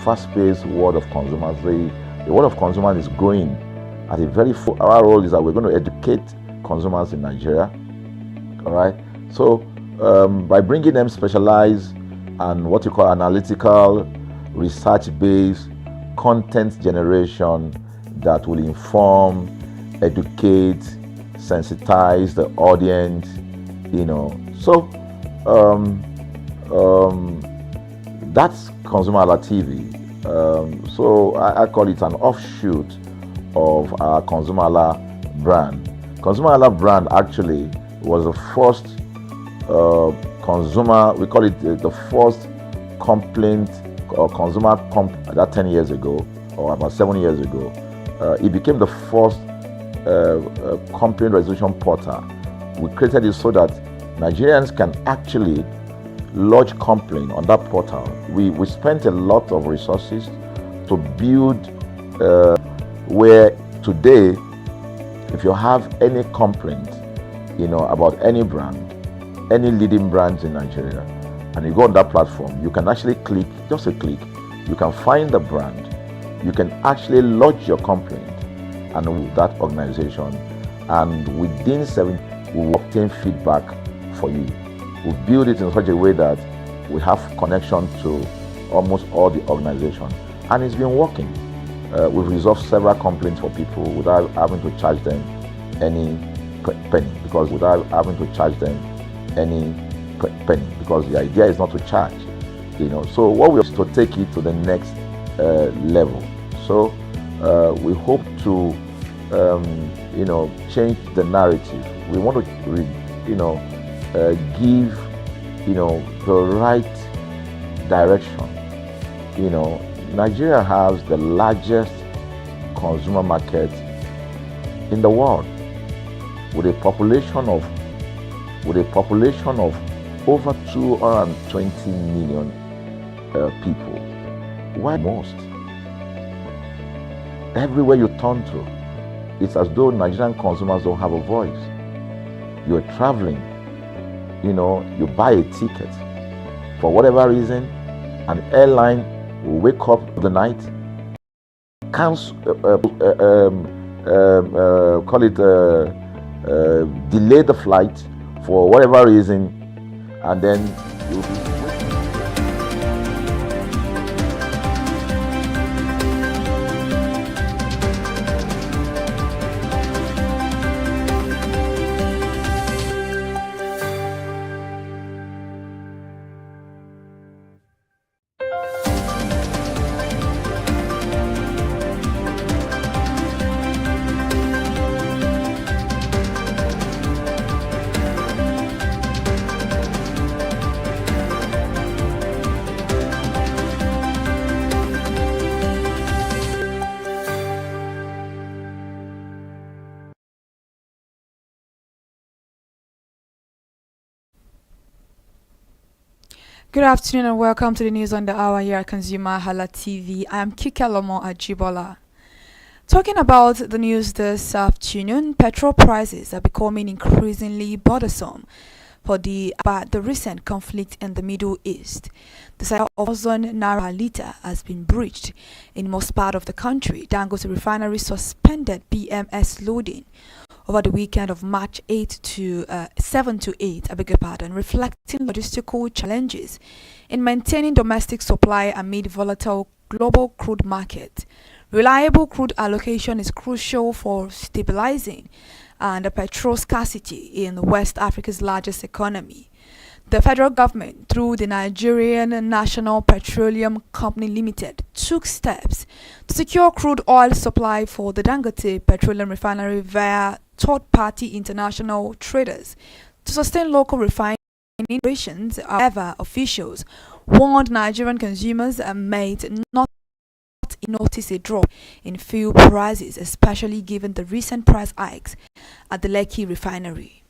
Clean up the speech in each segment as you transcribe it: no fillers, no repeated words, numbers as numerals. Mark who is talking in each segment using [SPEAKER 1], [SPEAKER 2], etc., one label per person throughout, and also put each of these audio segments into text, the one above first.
[SPEAKER 1] fast-paced world of consumers. The world of consumers is growing at a very full. Our role is that we're going to educate consumers in Nigeria. All right. So by bringing them specialized and what you call analytical, research-based content generation that will inform, educate, sensitize the audience, So that's ConsumerHallaTV. So I call it an offshoot of our ConsumerHalla brand. ConsumerHalla brand actually was the first we call it the first complaint or consumer that 10 years ago or about 7 years ago. It became the first complaint resolution portal. We created it so that Nigerians can actually lodge complaint on that portal. We spent a lot of resources to build where today, if you have any complaint, about any brand, any leading brands in Nigeria, and you go on that platform, you can actually click, just a click, you can find the brand, you can actually lodge your complaint and with that organization, and within 7 we will obtain feedback for you. We build it in such a way that we have connection to almost all the organizations, and it's been working. We've resolved several complaints for people without having to charge them any penny, because the idea is not to charge, So what we have to take it to the next level. So we hope to, change the narrative. We want to, give, the right direction. Nigeria has the largest consumer market in the world, with a population of over 220 million people. Why most? Everywhere you turn to, it's as though Nigerian consumers don't have a voice. You're traveling, you buy a ticket. For whatever reason, an airline will wake up the night, delay the flight for whatever reason, and then you'll be
[SPEAKER 2] Good afternoon and welcome to the news on the hour here at ConsumerHallaTV. I am Kike Lomo Ajibola. Talking about the news this afternoon, petrol prices are becoming increasingly bothersome about the recent conflict in the Middle East. The sale of 1,000 naira per litre has been breached in most part of the country. Dangote refinery suspended BMS loading over the weekend of March 7 to 8, reflecting logistical challenges in maintaining domestic supply amid volatile global crude market. Reliable crude allocation is crucial for stabilizing and petrol scarcity in West Africa's largest economy. The federal government, through the Nigerian National Petroleum Company Limited, took steps to secure crude oil supply for the Dangote Petroleum Refinery via third-party international traders to sustain local refining operations. However, officials warned Nigerian consumers might not notice a drop in fuel prices, especially given the recent price hikes at the Lekki refinery.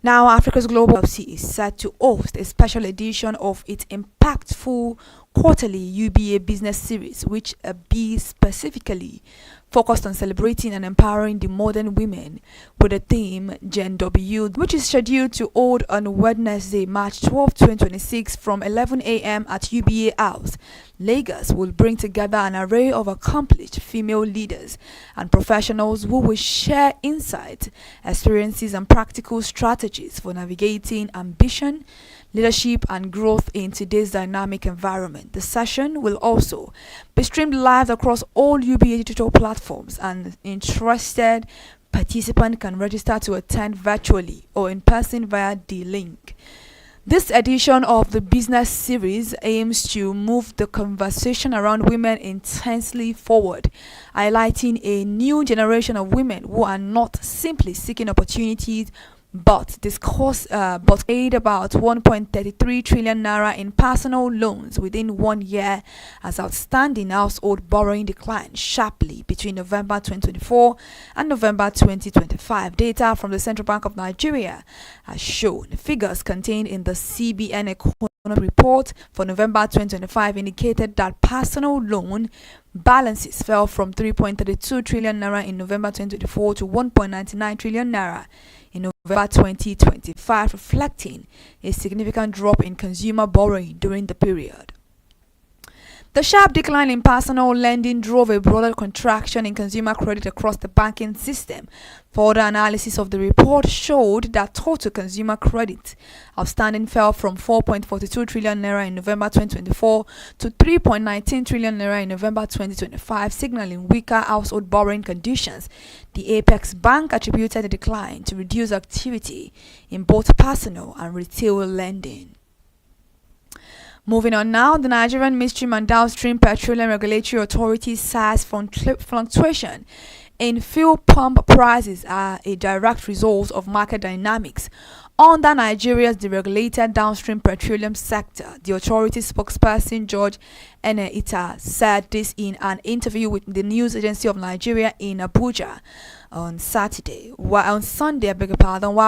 [SPEAKER 2] Now, Africa's Global FC is set to host a special edition of its impactful quarterly UBA business series, which B specifically focused on celebrating and empowering the modern women with the theme Gen W, which is scheduled to hold on Wednesday, March 12, 2026 from 11 a.m. at UBA House. Lagos will bring together an array of accomplished female leaders and professionals who will share insights, experiences, and practical strategies for navigating ambition, leadership, and growth in today's dynamic environment. The session will also be streamed live across all UBA digital platforms, and interested participants can register to attend virtually or in person via the link. This edition of the business series aims to move the conversation around women intensely forward, highlighting a new generation of women who are not simply seeking opportunities but paid about 1.33 trillion naira in personal loans within 1 year, as outstanding household borrowing declined sharply between November 2024 and November 2025. Data from the Central Bank of Nigeria has shown. Figures contained in the CBN Economic Report for November 2025 indicated that personal loan balances fell from 3.32 trillion naira in November 2024 to 1.99 trillion naira in November 2025, reflecting a significant drop in consumer borrowing during the period. The sharp decline in personal lending drove a broader contraction in consumer credit across the banking system. Further analysis of the report showed that total consumer credit outstanding fell from 4.42 trillion naira in November 2024 to 3.19 trillion naira in November 2025, signaling weaker household borrowing conditions. The Apex Bank attributed the decline to reduced activity in both personal and retail lending. Moving on now, the Nigerian Midstream and Downstream Petroleum Regulatory Authority says fluctuation in fuel pump prices are a direct result of market dynamics under Nigeria's deregulated downstream petroleum sector. The authority spokesperson George Eneita said this in an interview with the news agency of Nigeria in Abuja on Sunday, while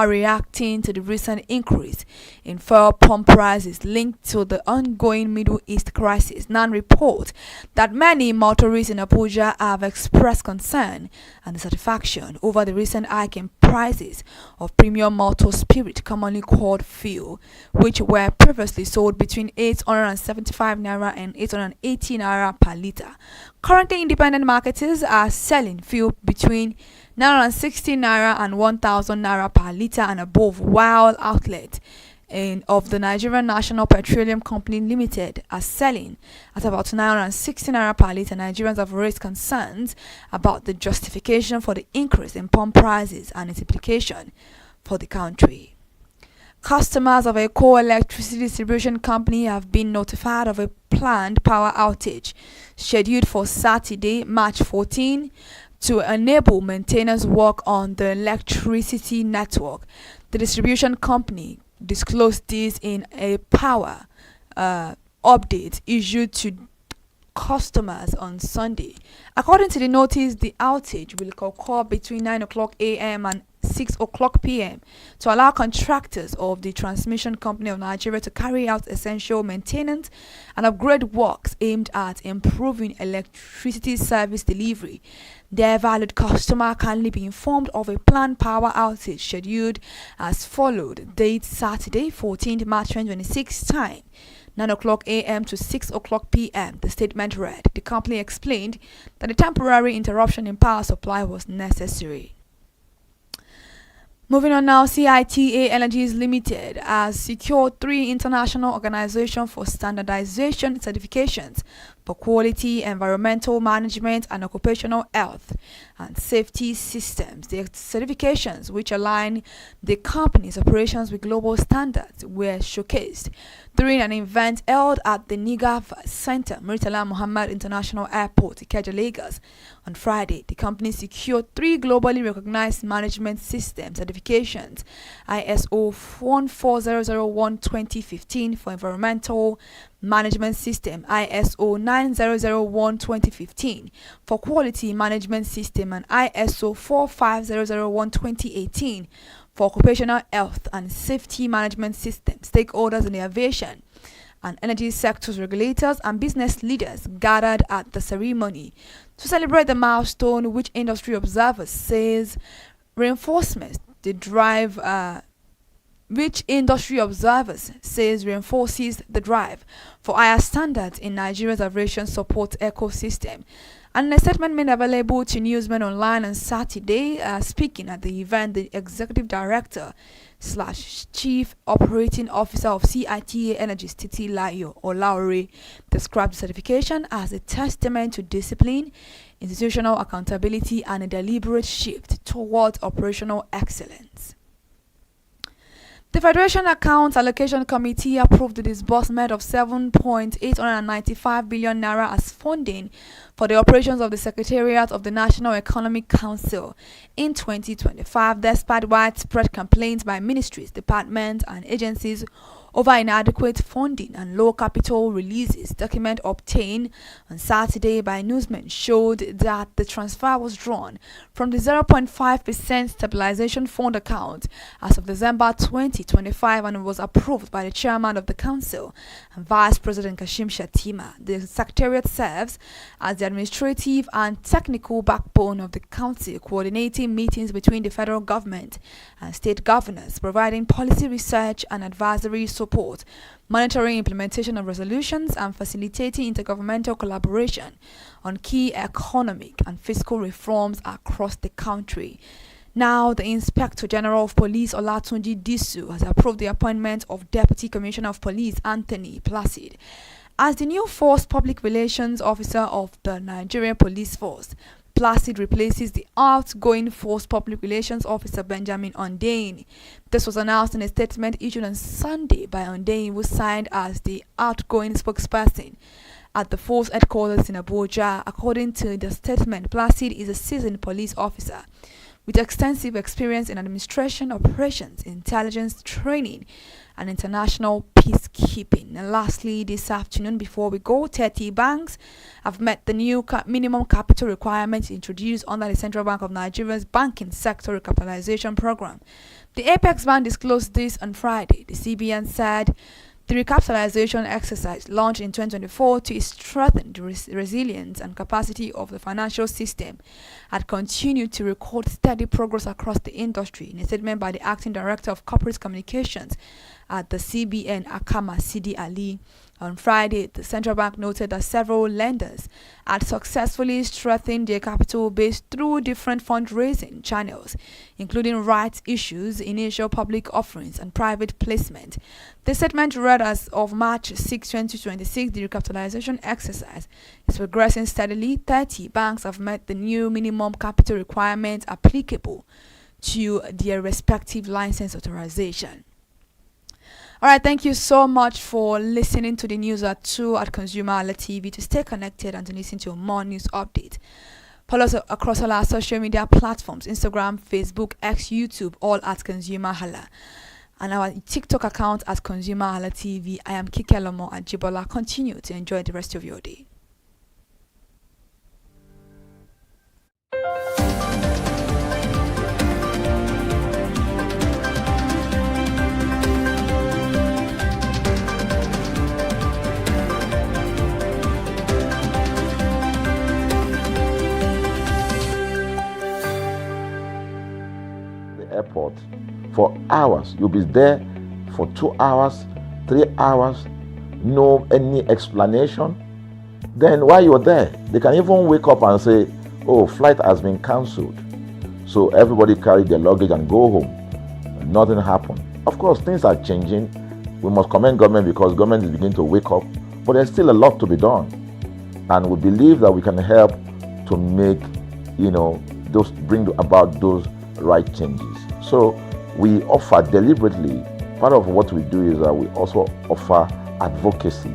[SPEAKER 2] reacting to the recent increase in fuel pump prices linked to the ongoing Middle East crisis. NAN reports that many motorists in Abuja have expressed concern and dissatisfaction over the recent hike in prices of premium motor spirit, commonly called fuel, which were previously sold between 875 naira and 880 naira per litre. Currently, independent marketers are selling fuel between 960 naira and 1000 naira per litre and above, while outlets of the Nigerian National Petroleum Company Limited are selling at about 960 naira per litre. Nigerians have raised concerns about the justification for the increase in pump prices and its implication for the country. Customers of a coal electricity distribution company have been notified of a planned power outage scheduled for Saturday, March 14, to enable maintenance work on the electricity network. The distribution company disclosed this in a power update issued to customers on Sunday. According to the notice, the outage will occur between 9 o'clock a.m. and 6 o'clock p.m. to allow contractors of the Transmission Company of Nigeria to carry out essential maintenance and upgrade works aimed at improving electricity service delivery. Their valued customer kindly be informed of a planned power outage scheduled as followed. Date Saturday, 14th March 2026, time 9 o'clock a.m. to 6 o'clock p.m. The statement read. The company explained that a temporary interruption in power supply was necessary. Moving on now, CITA Energies Limited has secured 3 international organizations for standardization certifications for quality, environmental management, and occupational health and safety systems. The certifications, which align the company's operations with global standards, were showcased during an event held at the Nigav Center, Murtala Muhammad International Airport, Ikeja, Lagos. On Friday, the company secured 3 globally recognized management system certifications: ISO 14001:2015 for environmental management system, ISO 9001:2015 for quality management system, and ISO 45001:2018 for occupational health and safety management system. Stakeholders in the aviation and energy sector's regulators and business leaders gathered at the ceremony to celebrate the milestone, which industry observers says reinforces the drive for higher standards in Nigeria's aviation support ecosystem. And in a statement made available to newsmen online on Saturday, speaking at the event, the executive director / chief operating officer of CITA Energies, Titi Layo Olaore, described the certification as a testament to discipline, institutional accountability, and a deliberate shift towards operational excellence. The Federation Accounts Allocation Committee approved the disbursement of 7.895 billion naira as funding for the operations of the Secretariat of the National Economic Council in 2025, despite widespread complaints by ministries, departments, and agencies over inadequate funding and low capital releases. Document obtained on Saturday by newsmen showed that the transfer was drawn from the 0.5% stabilization fund account as of December 2025 and was approved by the chairman of the council and Vice President Kashim Shettima. The secretariat serves as the administrative and technical backbone of the council, coordinating meetings between the federal government and state governors, providing policy research and advisory support, monitoring implementation of resolutions, and facilitating intergovernmental collaboration on key economic and fiscal reforms across the country. Now, the Inspector General of Police Olatunji Disu has approved the appointment of Deputy Commissioner of Police Anthony Placid as the new Force Public Relations Officer of the Nigerian Police Force. Placid replaces the outgoing Force Public Relations Officer Benjamin Ondain. This was announced in a statement issued on Sunday by Ondain, who signed as the outgoing spokesperson at the Force headquarters in Abuja. According to the statement, Placid is a seasoned police officer with extensive experience in administration, operations, intelligence, training, and international peacekeeping. And lastly, this afternoon, before we go, 30 banks have met the new minimum capital requirements introduced under the Central Bank of Nigeria's banking sector recapitalization program. The Apex Bank disclosed this on Friday. The CBN said the recapitalization exercise, launched in 2024 to strengthen the resilience and capacity of the financial system, had continued to record steady progress across the industry. In a statement by the Acting Director of Corporate Communications at the CBN, Akama Sidi Ali, on Friday, the central bank noted that several lenders had successfully strengthened their capital base through different fundraising channels, including rights issues, initial public offerings, and private placement. The statement read as of March 6, 2026, the recapitalization exercise is progressing steadily. 30 banks have met the new minimum capital requirements applicable to their respective license authorization. Alright, thank you so much for listening to the news at 2 at ConsumerHallaTV. To stay connected and to listen to more news updates, follow us across all our social media platforms: Instagram, Facebook, X, YouTube, all at ConsumerHalla, and our TikTok account at ConsumerHallaTV. I am Kikelomo Ajibola. Continue to enjoy the rest of your day.
[SPEAKER 1] Airport for hours. You'll be there for 2 hours, 3 hours, no any explanation. Then while you're there, they can even wake up and say, oh, flight has been cancelled. So everybody carry their luggage and go home. Nothing happened. Of course, things are changing. We must commend government because government is beginning to wake up, but there's still a lot to be done. And we believe that we can help to make, those bring about those right changes. So we offer deliberately, part of what we do is that we also offer advocacy.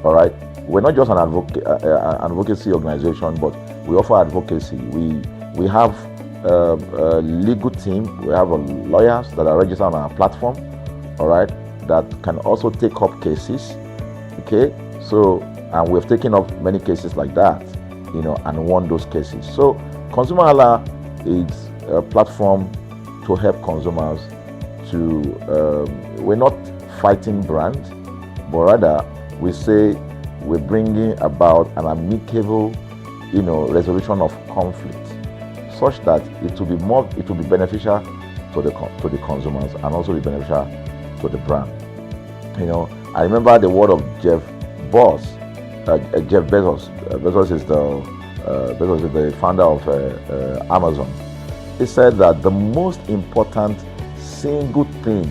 [SPEAKER 1] All right, we're not just an advocacy organization, but we offer advocacy. We have a legal team. We have lawyers that are registered on our platform. All right, that can also take up cases. Okay, so and we've taken up many cases like that, and won those cases. So ConsumerHalla is a platform to help consumers to, we're not fighting brands, but rather we say we're bringing about an amicable, resolution of conflict, such that it will be beneficial to the consumers and also be beneficial to the brand. I remember the word of Jeff Bezos. Bezos is the founder of Amazon. He said that the most important single thing,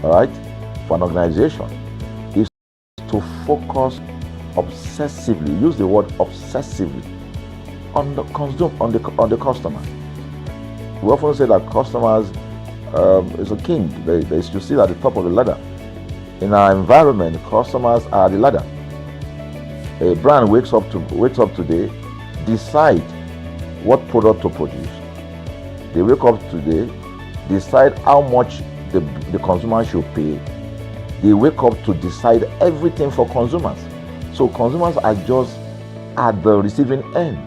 [SPEAKER 1] all right, for an organization is to focus obsessively, use the word obsessively, on the customer. We often say that customers is a king. They should sit at the top of the ladder. In our environment, customers are the ladder. A brand wakes up today, decide what product to produce. They wake up today, decide how much the consumer should pay. They wake up to decide everything for consumers. So consumers are just at the receiving end,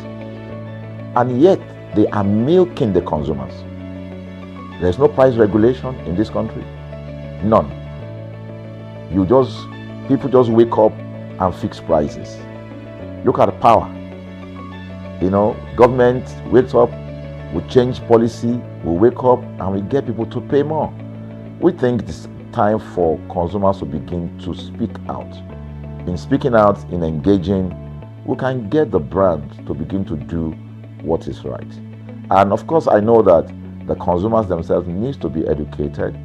[SPEAKER 1] and yet they are milking the consumers. There's no price regulation in this country, none. People just wake up and fix prices. Look at the power. Government wakes up, we change policy, we wake up and we get people to pay more. We think it's time for consumers to begin to speak out. In speaking out, in engaging, we can get the brand to begin to do what is right. And of course, I know that the consumers themselves need to be educated.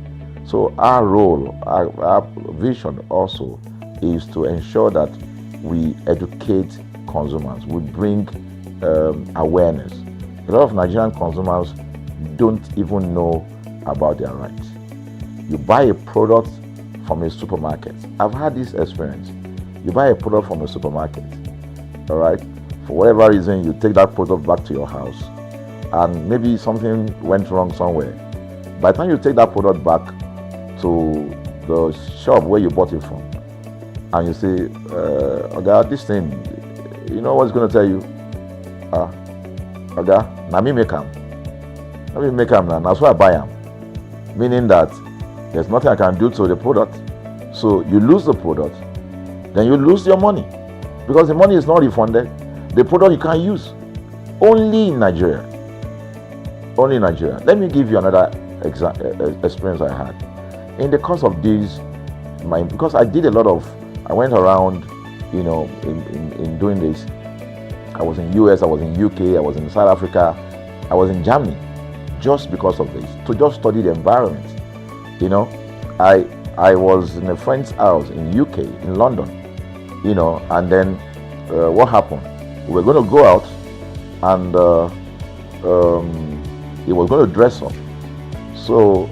[SPEAKER 1] So our role, our vision also is to ensure that we educate consumers. We bring awareness. A lot of Nigerian consumers don't even know about their rights. You buy a product from a supermarket. I've had this experience. You buy a product from a supermarket, all right? For whatever reason, you take that product back to your house, and maybe something went wrong somewhere. By the time you take that product back to the shop where you bought it from, and you say, Oga, this thing, you know what's going to tell you? Oga, na me make am. Na me make am now. That's why I buy am. Meaning that there's nothing I can do to the product. So you lose the product, then you lose your money, because the money is not refunded. The product you can't use. Only in Nigeria. Only in Nigeria. Let me give you another experience I had. In the course of this, because I went around, in doing this. I was in US, I was in UK, I was in South Africa, I was in Germany, just because of this, to just study the environment. I was in a friend's house in UK, in London, and then what happened? We were going to go out, and he was going to dress up. So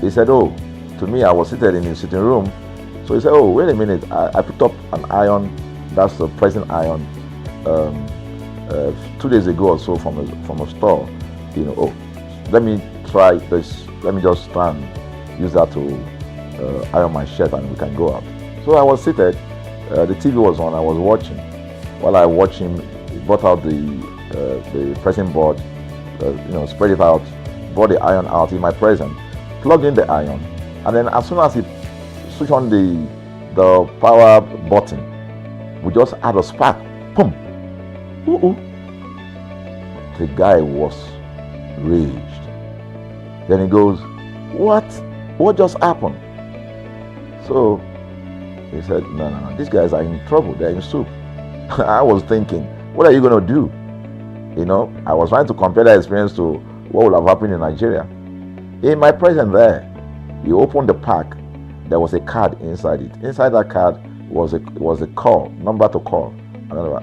[SPEAKER 1] he said, to me, I was seated in his sitting room. So he said, wait a minute, I picked up an iron, that's the pressing iron, 2 days ago or so from a store. Let me try this, let me just stand, use that to iron my shirt, and we can go out. So I was seated, the TV was on, I was watching. While I watched him, he brought out the pressing board, spread it out, brought the iron out in my presence, plugged in the iron, and then as soon as he switched on the power button, we just had a spark. Boom! The guy was raged. Then he goes, What just happened? So he said, No, these guys are in trouble, they're in soup. I was thinking, what are you going to do? I was trying to compare that experience to what would have happened in Nigeria. In my presence there, he opened the pack. There was a card inside it. Inside that card was a call, number to call.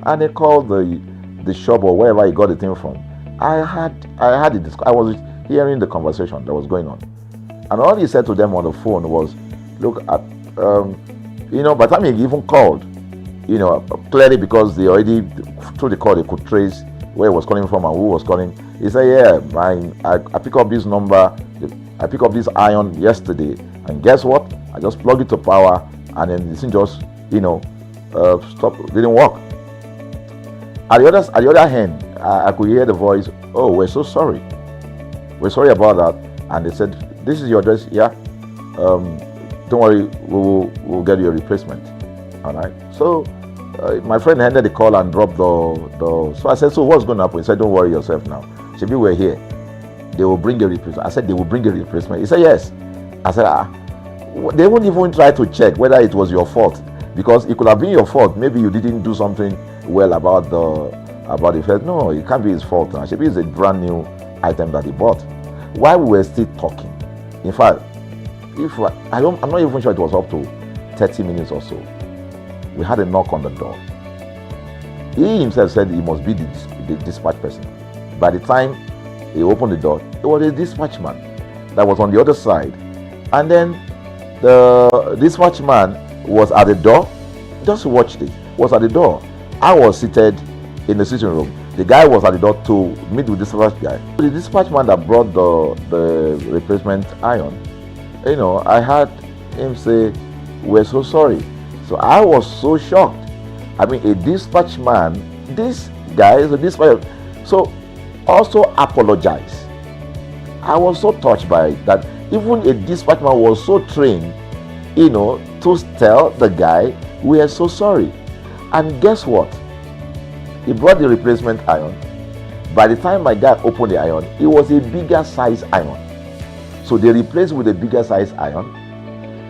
[SPEAKER 1] And they called the shop or wherever he got the thing from. I was hearing the conversation that was going on. And all he said to them on the phone was, look, by the time he even called, clearly because they already, through the call, they could trace where he was calling from and who was calling. He said, I picked up this number, I picked up this iron yesterday, and guess what? I just plugged it to power, and then this thing just, stopped, didn't work. At the other hand, I could hear the voice, we're so sorry. We're sorry about that. And they said, this is your address, yeah. don't worry, we'll get you a replacement. All right. So my friend ended the call and dropped the. So I said, so what's going to happen? He said, don't worry yourself now. Should we're here. They will bring a replacement. I said, they will bring a replacement. He said, yes. I said, they won't even try to check whether it was your fault, because it could have been your fault. Maybe you didn't do something well about the first. No, it can't be his fault. Maybe it's a brand new item that he bought. While we were still talking, in fact, I'm not even sure it was up to 30 minutes or so, we had a knock on the door. He himself said he must be the dispatch person. By the time he opened the door, it was a dispatch man that was on the other side, and then the dispatch man was at the door. Just watch this. Was at the door. I was seated in the sitting room. The guy was at the door to meet with the dispatch guy. The dispatch man that brought the replacement iron, I heard him say, "We're so sorry." So I was so shocked. I mean, a dispatch man, this guy is a dispatch, so also apologize. I was so touched by it that even a dispatch man was so trained, to tell the guy, "We are so sorry." And guess what? He brought the replacement iron. By the time my guy opened the iron, it was a bigger size iron. So they replaced with a bigger size iron.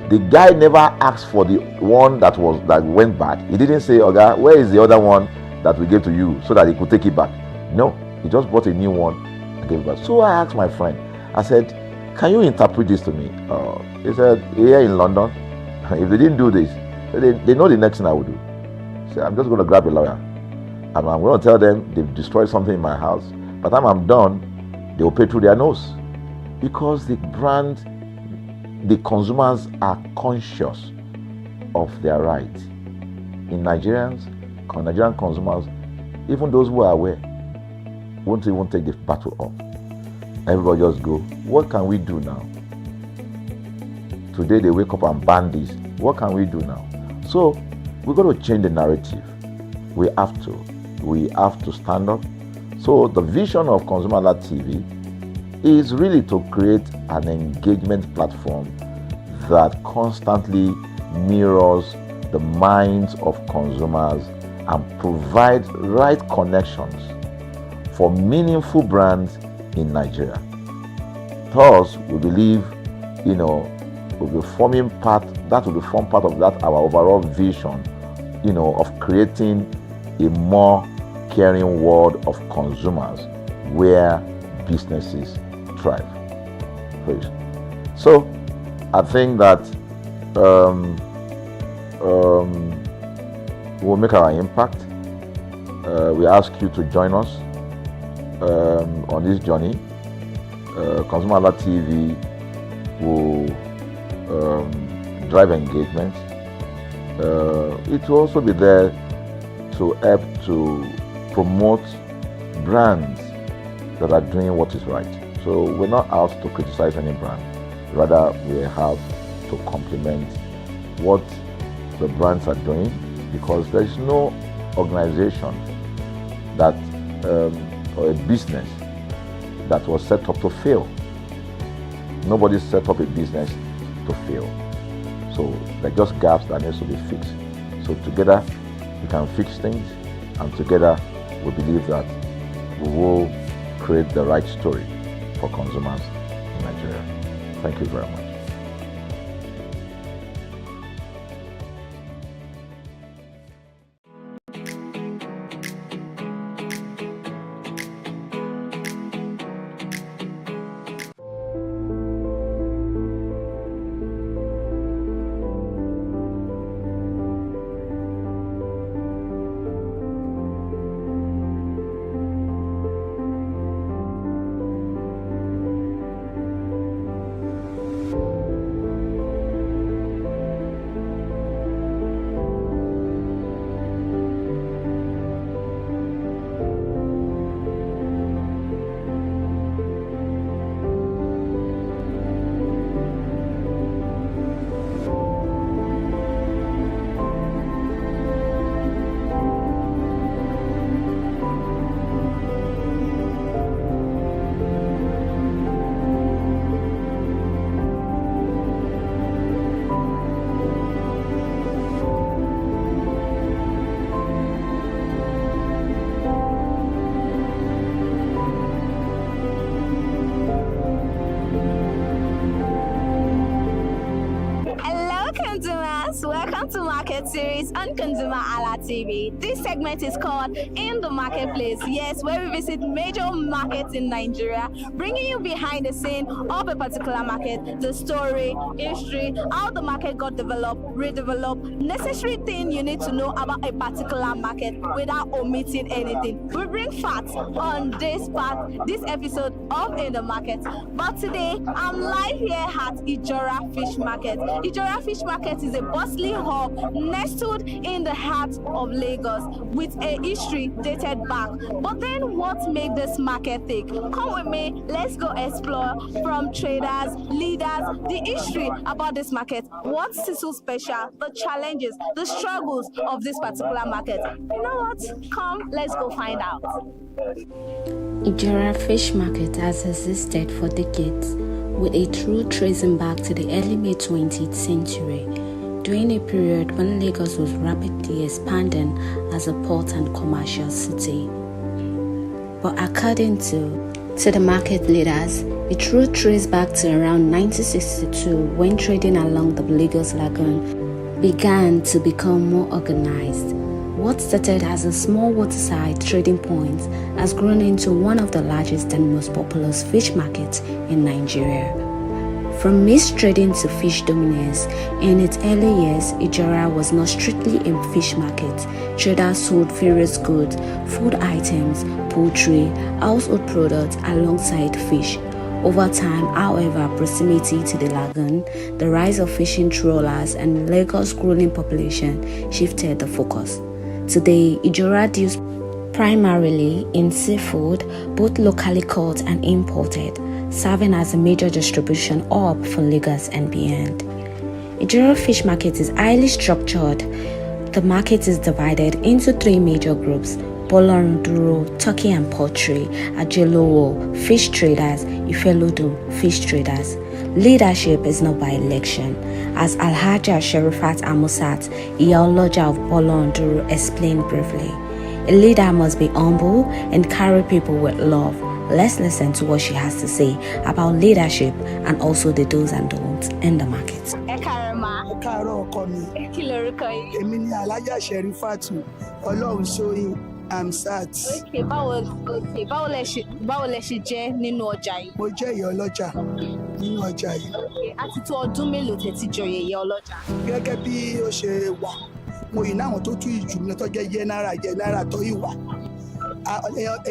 [SPEAKER 1] The guy never asked for the one that went back. He didn't say, "Oga, where is the other one that we gave to you," so that he could take it back. No, he just bought a new one and gave it back. So I asked my friend, I said, "Can you interpret this to me?" He said, "Here in London, if they didn't do this, they know the next thing I would do." So I'm just going to grab a lawyer and I'm going to tell them they've destroyed something in my house. By the time I'm done, they will pay through their nose, because the consumers are conscious of their rights. In Nigerian consumers, even those who are aware, won't even take the battle up. Everybody just go, what can we do now? Today they wake up and ban this. What can we do now? So we're going to change the narrative. We have to stand up. So the vision of ConsumerHallaTV is really to create an engagement platform that constantly mirrors the minds of consumers and provides right connections for meaningful brands in Nigeria. Thus, we believe, will form part of that our overall vision, of creating a more caring world of consumers where businesses thrive. So I think that we'll make our impact. We ask you to join us on this journey. ConsumerHallaTV will drive engagement. It will also be there to help to promote brands that are doing what is right. So we're not out to criticize any brand. Rather, we have to complement what the brands are doing, because there is no organization that or a business that was set up to fail. Nobody set up a business to fail. So there are just gaps that need to be fixed. So together we can fix things, and together we believe that we will create the right story for consumers in Nigeria. Thank you very much.
[SPEAKER 3] series on ConsumerHallaTV. This segment is called In the Marketplace. Yes, where we visit major markets in Nigeria, bringing you behind the scene of a particular market, the story, history, how the market got developed, redeveloped, necessary thing you need to know about a particular market without omitting anything. We bring facts on this episode of In the Market. But today, I'm live here at Ijora Fish Market. Ijora Fish Market is a bustling hub nestled in the heart of Lagos with a history dated back. But then what made this market tick? Come with me, let's go explore from traders, leaders, the history about this market. What's so special, the challenges, the struggles of this particular market. You know what? Come, let's go find out.
[SPEAKER 4] Ijora Fish Market has existed for decades, with a true tracing back to the early mid-20th century, during a period when Lagos was rapidly expanding as a port and commercial city. But according to the market leaders, its root traces back to around 1962, when trading along the Lagos Lagoon began to become more organized. What started as a small waterside trading point has grown into one of the largest and most populous fish markets in Nigeria. From mixed trading to fish dominance, in its early years, Ijora was not strictly a fish market. Traders sold various goods, food items, poultry, household products alongside fish. Over time, however, proximity to the lagoon, the rise of fishing trawlers, and Lagos' growing population shifted the focus. Today, Ijora deals primarily in seafood, both locally caught and imported, serving as a major distribution hub for Lagos and beyond. Ijora Fish Market is highly structured. The market is divided into three major groups: Bolorunduro, turkey and poultry, Ajelowo, fish traders, Ifelodun, fish traders. Leadership is not by election, as Alhaja Sherifat Amusat, Iyalaja of Bolorunduro, explained briefly. A leader must be humble and carry people with love. Let's listen to what she has to say about leadership and also the do's and don'ts in the market.
[SPEAKER 5] Káàárọ̀ ọkọ mi.
[SPEAKER 3] Kí lorúkọ yín?
[SPEAKER 5] Èmi ni Alhaja Sherifat Ọlọ́runṣóyìn Amsat.
[SPEAKER 3] Báwo lẹ ṣe jẹ́ nínú ọjà yìí?
[SPEAKER 5] Mo jẹ́ ìyá ọlọ́jà nínú ọjà yìí.
[SPEAKER 3] A ti tó ọdún mélòó tẹ́ ti joyè ìyá ọlọ́jà?
[SPEAKER 5] Gẹ́gẹ́ bí ó ṣe wà, mo yìí náwọn tó tún ìjù mi tó jẹ́ jẹ́ náírà tó yìí wà.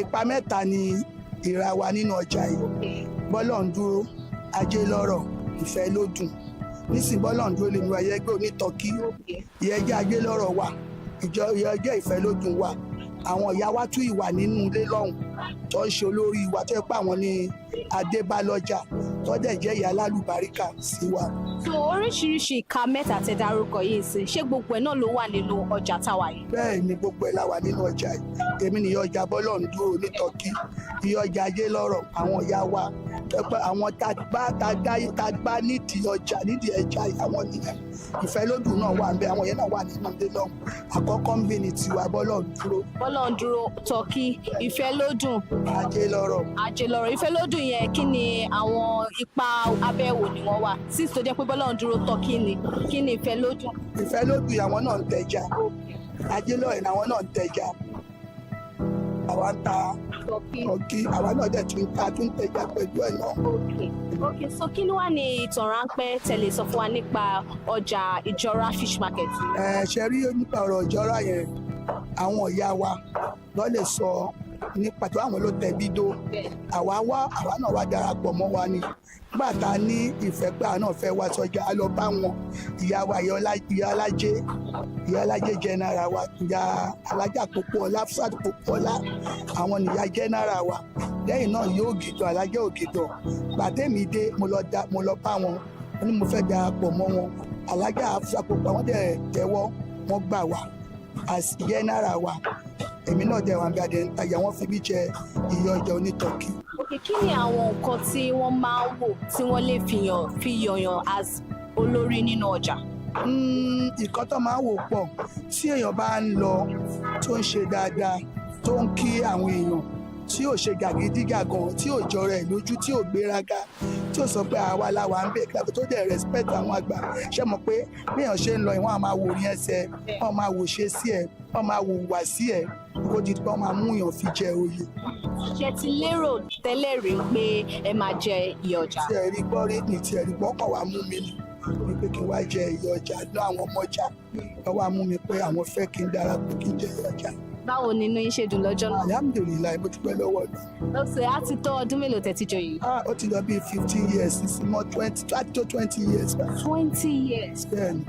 [SPEAKER 5] Ipa mẹ́ta ni ìra wa nínú ọjà yìí. Bọ́lọ́ndúró, ajé lọ́rọ̀, ìfẹ́ lódùn. Nísìnyí Bọ́lọ́ndúró lè nu ayẹgbẹ́ onítọ́kí. Ìyẹn jẹ́ ajé lọ́rọ̀ wa, ìyẹn jẹ́ ìfẹ́ lódùn wa. Àwọn ìyá wa tún ìwà nínú ilé lọ́hùn tó ń ṣe olórí wa tó yẹ pé àwọn ní adébálọ́jà tó dẹ̀ jẹ́ ìyá alálùbáríkà sí wa.
[SPEAKER 3] So oríṣiríṣi ìka mẹ́ta tẹ́ dárúkọ yìí sí, ṣé gbogbo ẹ̀ náà ló wà nínú ọjà táwa yìí?
[SPEAKER 5] Bẹ́ẹ̀ ni gbogbo ẹ̀ la wà nínú ọjà yìí. Èmi ni ìyá ọjà Bọ́lọ́ndúró onítọ́kí, ìyá ọjà ajé lọ́rọ̀, àwọn ìyá wa tó pé àwọn tá a gbá nídìí ọjà nídìí ẹja àwọn nìyẹn. Ìfẹ́ lódùn náà wà ń bẹ, àwọn yẹn náà wà nínú ilé lọ́hùn. Àkọ́kọ́ ń bẹ ní tiwa Bọ́lọ́ndúró.
[SPEAKER 3] Bọ́lọ́ndúró, tọ́kí, ìfẹ́ lódùn,
[SPEAKER 5] ajé lọ́rọ̀.
[SPEAKER 3] Ìfẹ́ lódùn yẹn kí ni àwọn ipa abẹ́wò ni wọ́n wà? Sísè tó jẹ́ pé Bọ́lọ́ndúró tọ́kí ni, kí ni ìfẹ́ lódùn?
[SPEAKER 5] Ìfẹ́ lódùn àwọn náà ń tẹja. Ajé lọ́rọ̀ àwọn náà ń tẹja. Àwa ń ta tọ́kí, àwa náà dẹ̀ tún tẹja pẹ̀lú ẹ̀ náà.
[SPEAKER 3] Okay, so kí ni wá ní ìtàn ráńpẹ́ tẹ́lẹ̀ sọ fún wa nípa ọjà Ijora Fish Market?
[SPEAKER 5] Ṣe rí nípa ọ̀rọ̀ Ijora yẹn, àwọn ìyá wa ló lè sọ nípa tó àwọn ló tẹ̀ bídó. Àwa náà wá darapọ̀ mọ́ wa ni. Nígbà tá a ní ìfẹ́ pé àwọn náà fẹ́ wá sọ́jà, a lọ bá wọn. Ìyá wa ìyá alájẹ jẹ́nára wa, ìyá alájà Pópóọlá, Fúsàt Pópóọlá, àwọn nìyá jẹ́nára wa. Lẹ́yìn náà yóò Ògìdọ̀, alájẹ Ògìdọ̀. Gbàtẹ́mi dé, mo lọ bá wọn, wọ́n ní mo fẹ́ darapọ̀ mọ́ wọn. Alájà Fúsàt Pópóọlá wọ́n dẹ̀ tẹ́wọ́, wọ́n gbà wá as jẹ́nára wa. Èmi náà dẹ̀ wà ń bí adé ń tajà, wọ́n fi mí jẹ ìyá ọjà onítọ́kí.
[SPEAKER 3] Kí ni àwọn nǹkan tí wọ́n máa ń wò tí wọ́n lè fi yọ̀yàn as olórí nínú ọjà?
[SPEAKER 5] Nǹkan tó máa ń wò pọ̀, tí èèyàn bá ń lọ tó ń ṣe dáadáa, tó ń kí àwọn èèyàn, tí ò ṣe gàgídígàgan, tí ò jọra ẹ̀ lójú, tí ò gbéraga, tí ò sọ pé àwa la wà ń bẹ̀ kíláàbù tó dẹ̀ respect àwọn àgbà. Ṣé mọ̀ pé bí èèyàn ṣe ń lọ ìwọ̀n máa wò ní ẹsẹ̀, wọ́n máa wò ṣe sí ẹ̀, wọ́n máa wò wà sí ẹ̀, kó di pé wọ́n máa mú èèyàn fi jẹ oyè.
[SPEAKER 3] Ṣé ti lérò tẹ́lẹ̀ rí pé ẹ máa jẹ ìyá ọjà?
[SPEAKER 5] Tí ẹ rí gbọ́ rí ní tí ẹ rí gbọ́ kàn wá mú mi ní pé kí n wá jẹ ìyá ọjà lọ àwọn ọmọ ọjà. Wọ́n wá mú mi pé àwọn fẹ́ kí n darapọ̀ kí n jẹ ìyá ọjà.
[SPEAKER 3] Báwo ni inú yín ṣe dùn lọ́jọ́ náà?
[SPEAKER 5] Alhamdulillah, mo dúpẹ́ lọ́wọ́ lọ.
[SPEAKER 3] Ó ṣe á ti tó ọdún mélòó tẹ́ ti joyè?
[SPEAKER 5] Ó ti lọ bí 15 years sí mọ́ 20 years.
[SPEAKER 3] 20 years.
[SPEAKER 5] Bẹ́ẹ̀ni.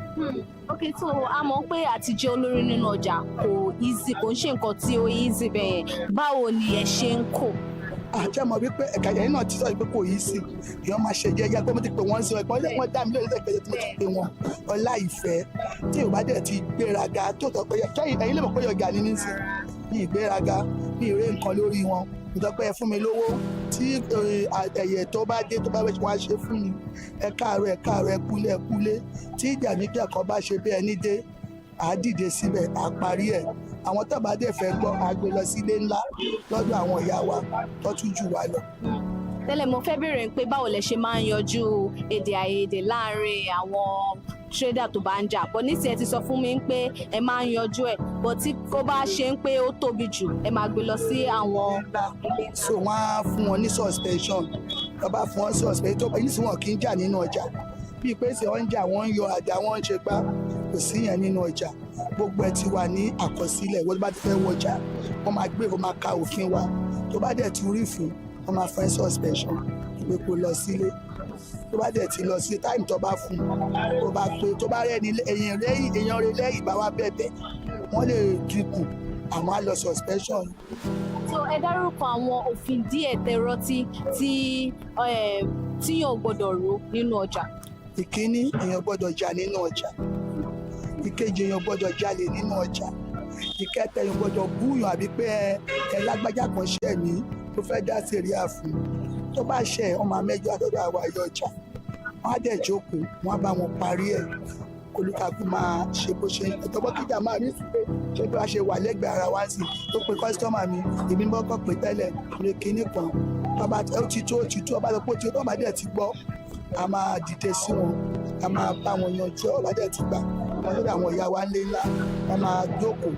[SPEAKER 3] Ok, so a mọ̀ pé àti jẹ́ olórí nínú ọjà kò easy, kò ń ṣe nǹkan tí ó easy bẹ́ẹ̀. Báwo ni ẹ ṣe ń kó?
[SPEAKER 5] Àjẹ́ mọ̀ wípé ẹ̀ka yẹn náà ti sọ pé kò yí sí èèyàn máa ṣe jẹ́jẹ́ pé mo ti pè wọ́n sí ẹ̀gbọ́n lẹ́gbọ́n dá mi lórí ẹ̀gbẹ́ tí mo ti pè wọ́n ọlá ìfẹ́ tí ò bá dẹ̀ ti gbéraga tó tọ́ pé ẹ̀yin lè mọ̀ pé ọ̀gá ni nísìn ní ìgbéraga ní ìrè nǹkan lórí wọn mo tọ́ pé ẹ fún mi lówó tí ẹ̀yẹ̀ tó bá dé tó bá wá ṣe fún mi ẹ káàárọ̀ ẹ kúlé tí ìjà níjà kan bá ṣe bí ẹni dé àá dìde síbẹ̀ àá parí ẹ̀ àwọn tó bá dẹ̀ fẹ́ gbọ́ àá gbé lọ sílé ńlá lọ́dọ̀ àwọn ìyá wa tó tún jù wá lọ.
[SPEAKER 3] Tẹ́lẹ̀ mo fẹ́ béèrè pé báwo lẹ ṣe máa ń yanjú èdè àìyedè láàárín àwọn trader tó bá ń jà bọ́ ní tiẹ̀ ti sọ fún mi pé ẹ máa ń yanjú ẹ̀ bọ́ tí kò bá ṣe ń pé ó tóbi jù ẹ máa gbé lọ sí àwọn ilé.
[SPEAKER 5] So wọ́n á fún wọn ní suspension wọ́n bá fún wọn suspension tó bá yìí sí wọn kì í jà nínú ọjà bíi pé ṣe wọ́n ń jà wọ́n ń yọ àdá wọ́n ń ṣe gbá kò sí yẹn nínú ọjà gbogbo ẹ ti wà ní àkọsílẹ̀ wọ́n bá ti fẹ́ wọjà wọ́n máa gbé wọ́n máa ka òfin wa tó bá dẹ̀ ti rí fún wọ́n máa fẹ́ suspension pé kó lọ sílé tó bá dẹ̀ ti lọ sí táìmù tó bá fún tó bá pé tó bá rẹ̀ ní èèyàn rẹ̀ lẹ́yìn bá wá bẹ̀bẹ̀ wọ́n lè dínkù àmọ́ á lọ suspension.
[SPEAKER 3] So ẹ dárúkọ àwọn òfin díẹ̀ tẹ́rọ tí yóò gbọ́dọ̀ rò nínú ọjà.
[SPEAKER 5] Ìkíní, èèyàn gbọ́dọ̀ jà nínú ọjà. Ìkejì, èèyàn gbọ́dọ̀ jalè nínú ọjà. Ìkẹta, èèyàn gbọ́dọ̀ búyàn àbí pé ẹ lágbájá kan ṣẹ̀ mí tó fẹ́ dá sẹ̀ríà fún tó bá ṣẹ̀ ọmọ mẹ́jọ àtọ́dọ̀ àwa ayọ̀ ọjà wọ́n á dẹ̀ jókòó wọ́n á bá wọn parí ẹ̀ kólúkàkú máa ṣe bó ṣe ìtọ́gbọ́n kíjà máa rí sí pé ṣé bí wàá ṣe wà lẹ́gbẹ̀ẹ́ ara wá sí tó pe kọ́sítọ́mà mi èmi mọ́kàn pé tẹ́lẹ̀ lè kíní kan ọba ó ti tó ọba tó pọ̀ tí ọba dẹ̀ ti gbọ́ a máa dìde sí wọn a máa bá wọn yanjú ọba dẹ̀ ti gbà wọn lórí àwọn ìyá wa ńlé ńlá wọn máa jókòó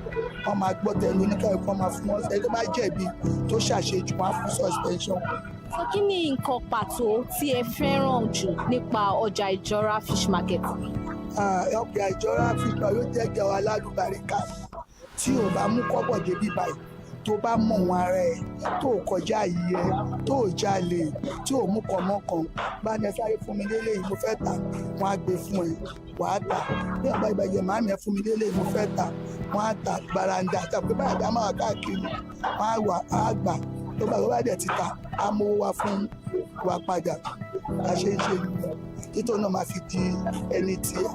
[SPEAKER 5] wọn máa gbọ́ tẹnu oníkàwé kan máa fún wọn ẹni tó bá jẹ̀bi tó ṣàṣejù wọn á fún suspension.
[SPEAKER 3] So kí ni nǹkan pàtó tí ẹ fẹ́ràn jù nípa ọjà ìjọra fish market?
[SPEAKER 5] Ọjà ìjọra fish market yóò jẹ́ ìjà wa lálùbáríkà tí ò bá mú kọ́bọ̀ débi báyìí tó bá mọ̀ wọn ara ẹ̀ tó kọjá yìí ẹ tó jalè tí ò mú kọ̀mọ́kàn bá ní ẹ sáré fún mi lélẹ̀ yìí mo fẹ́ tà wọ́n á gbé fún ẹ wàá tà bí ọba ìbàjẹ́ màámi ẹ fún mi lélẹ̀ yìí mo fẹ́ tà wọ́n á tà gbaranda tàbí báyìí dá máa káàkiri wọ́n á gbà tó bá dẹ̀ ti tà á mówó wá fún wa padà a ṣe ń ṣe nìyẹn títọ́ náà máa fi di ẹni tiẹ̀.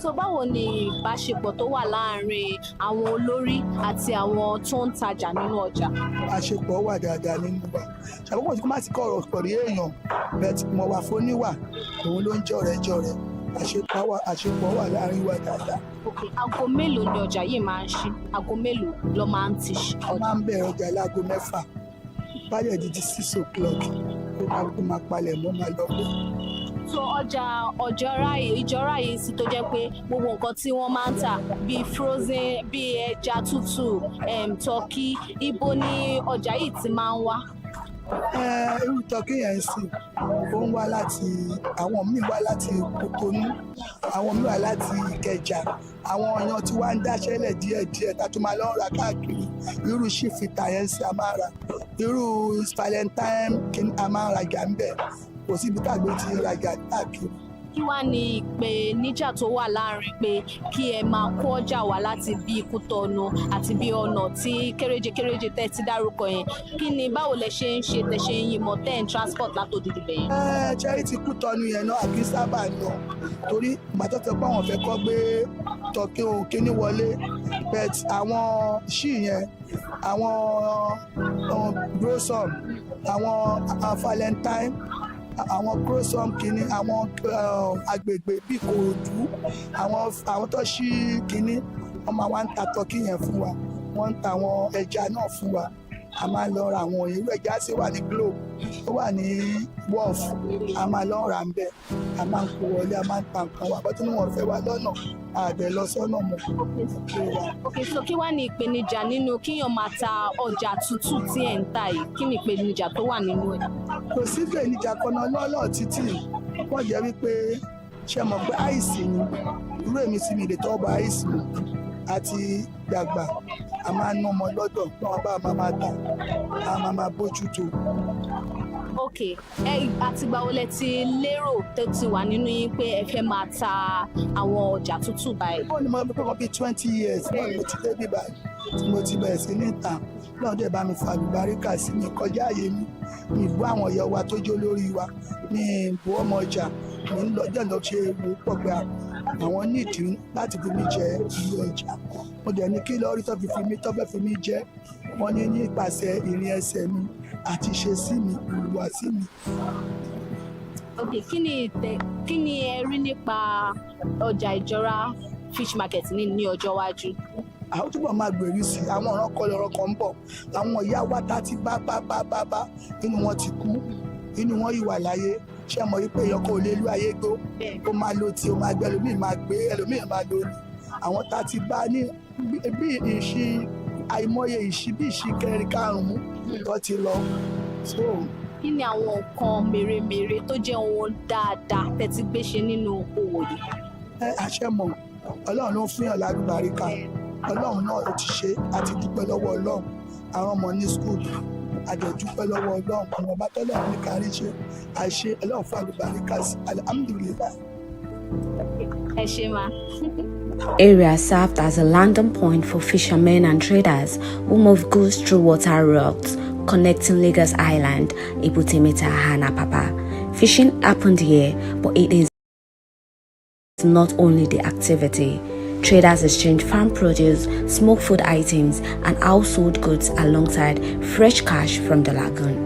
[SPEAKER 3] So báwo ni ìbáṣepọ̀ tó wà láàárín àwọn olórí àti àwọn tó ń tajà nínú ọjà?
[SPEAKER 5] Àṣepọ̀ wà dáadáa nínú wa ṣàkókò tí kò má ti kọ̀ ọ̀rọ̀ pẹ̀lú èèyàn bẹ́ẹ̀ mọ̀ wà fóníwà òun ló ń jọ̀rẹ́ àṣepọ̀ wà láàárín wa dáadáa.
[SPEAKER 3] Aago mélòó ni ọjà yìí máa ń ṣí? Aago mélòó ló máa ń ti ṣí?
[SPEAKER 5] A máa ń bẹ̀rẹ̀ ọjà láago 6 báyẹ̀ di 6 o'clock kó máa palẹ̀ mọ́ máa lọ pé.
[SPEAKER 3] So ọjà ìjọra yìí sì tó jẹ́ pé gbogbo nǹkan tí wọ́n máa ń tà bíi frozen bíi ẹja tútù turkey ibo ni ọjà yìí ti máa ń wá?
[SPEAKER 5] Irú turkey yẹn sì ó ń wá láti àwọn míì wá láti Kòtónú àwọn míì wá láti Ìkẹjà àwọn èèyàn tí wá ń dáṣẹ́lẹ̀ díẹ̀díẹ̀ tá tó máa lọ ra káàkiri irú ṣìfìtà yẹn sì a máa rà irú valentine kí a máa rajà ń bẹ̀ kò síbi tàgbé ti rajà káàkiri.
[SPEAKER 3] Kí wá ní ìpèníjà tó wà láàrin pé kí ẹ máa kó ọjà wá láti bí Kútọ̀nù àti bí ọ̀nà tí kéréje tẹ́ ti dárúkọ yẹn kí ni báwo lẹ ṣe ń ṣe tẹ́ ṣe ń yìnbọn tẹ́ ń transport látòdìdì bẹ̀yẹn?
[SPEAKER 5] Cherry ti Kútọ̀nù yẹn náà àbí sábà lọ torí ìgbàtọ́ tẹ pé àwọn fẹ́ kọ́ gbé tọ́kí ohun kíní wọlé but àwọn ṣì yẹn àwọn blossom àwọn valentine àwọn croissant kìíní àwọn agbègbè bíi Kòròdú àwọn tó ṣí kìíní wọ́n máa wá ń ta tọ́kì yẹn fún wa wọ́n ń ta àwọn ẹja náà fún wa a máa lọ ra àwọn irú ẹja sí wà ní Globe ó wà ní Wharf a máa lọ ra ń bẹ a máa ń kó wọlé a máa ń ta nǹkan wa bọ́tún wọn fẹ́ wa lọ́nà àbẹ̀ lọ sọ́nà mọ́.
[SPEAKER 3] Okay, so kí wá ní ìpèníjà nínú kíyàn máa ta ọjà tútù tí ẹ̀ ń tà yìí kí ni ìpèníjà tó wà nínú ẹ̀?
[SPEAKER 5] Kò sí ìpèníjà kan náà lọ́lọ́ títì wọ́n jẹ́ wípé ṣe mọ̀ pé àìsí ni irú èmi sì mi lè tọ́ ọba àìsí mi àti dàgbà a máa ń ná ọmọ lọ́dọ̀ tí wọ́n bá máa ta a máa bójú tó.
[SPEAKER 3] Okay, àtìgbà wo lẹ ti lérò tó ti wà nínú yín pé ẹ fẹ́ máa ta àwọn ọjà tútù báyìí?
[SPEAKER 5] Ó ní mo pẹ́ kan bíi 20 years náà mo ti débi báyìí tí mo ti bẹ̀rẹ̀ sí ní ìta náà dẹ̀ bá mi fa àlùbáríkà sí mi kọjá àyè mi ìbú àwọn ìyá wa tó jó lórí wa ní ìbú ọmọ ọjà mi ń lọ́jọ́ lọ ṣe ewu pọ̀ pé àwọn nídìí láti fi mí jẹ ìlú ọjà mo dẹ̀ ní kí lọ́ọ́rí tó fẹ́ fi mí jẹ wọ́n ní nípasẹ̀ ìrìn ẹsẹ̀ mi àti ṣe sí mi ìhùwàsí mi.
[SPEAKER 3] Okay, kí ni ẹ rí nípa ọjà ìjọra fish market ní ọjọ́ iwájú?
[SPEAKER 5] Àwọn túbọ̀ máa gbèrú sí i àwọn ọ̀ràn kan lọ́rọ̀ kan ń bọ̀ àwọn ìyá wa tá ti bá inú wọn ti kú inú wọn yìí wà láyé ṣé mọ̀ wípé ìyọkọ̀ ò lè lú ayé gbó ó máa lo tí ó máa gbé ẹlòmíì máa gbé ẹlòmíì máa lo ní àwọn tá ti bá ní bí ìṣí àìmọye ìṣí bí ìṣí kẹrin karùn-ún tó ti lọ.
[SPEAKER 3] Kí ni àwọn nǹkan mèremère tó jẹ́ ohun dáadáa tẹ́ ti gbé ṣe nínú òwò yìí?
[SPEAKER 5] Àṣẹ mọ̀ Ọlọ́run ló fún yàn lálùbáríkà Ọlọ́run náà ló ti ṣe àti dúpẹ́ lọ́wọ́ Ọlọ́run àwọn ọmọ ní skul àjọ̀dúpẹ́ lọ́wọ́ Ọlọ́run àwọn ọba tọ́lọ́run ní kárí ṣe àṣẹ Ọlọ́run fún àlùbáríkà sí alhamdulilayi.
[SPEAKER 3] Ẹ ṣé ma.
[SPEAKER 4] Area served as a landing point for fishermen and traders who move goods through water routes connecting Lagos Island, Ibutemeta, and Apapa. Fishing happened here, but it is not only the activity. Traders exchange farm produce, smoked food items, and household goods alongside fresh cash from the lagoon.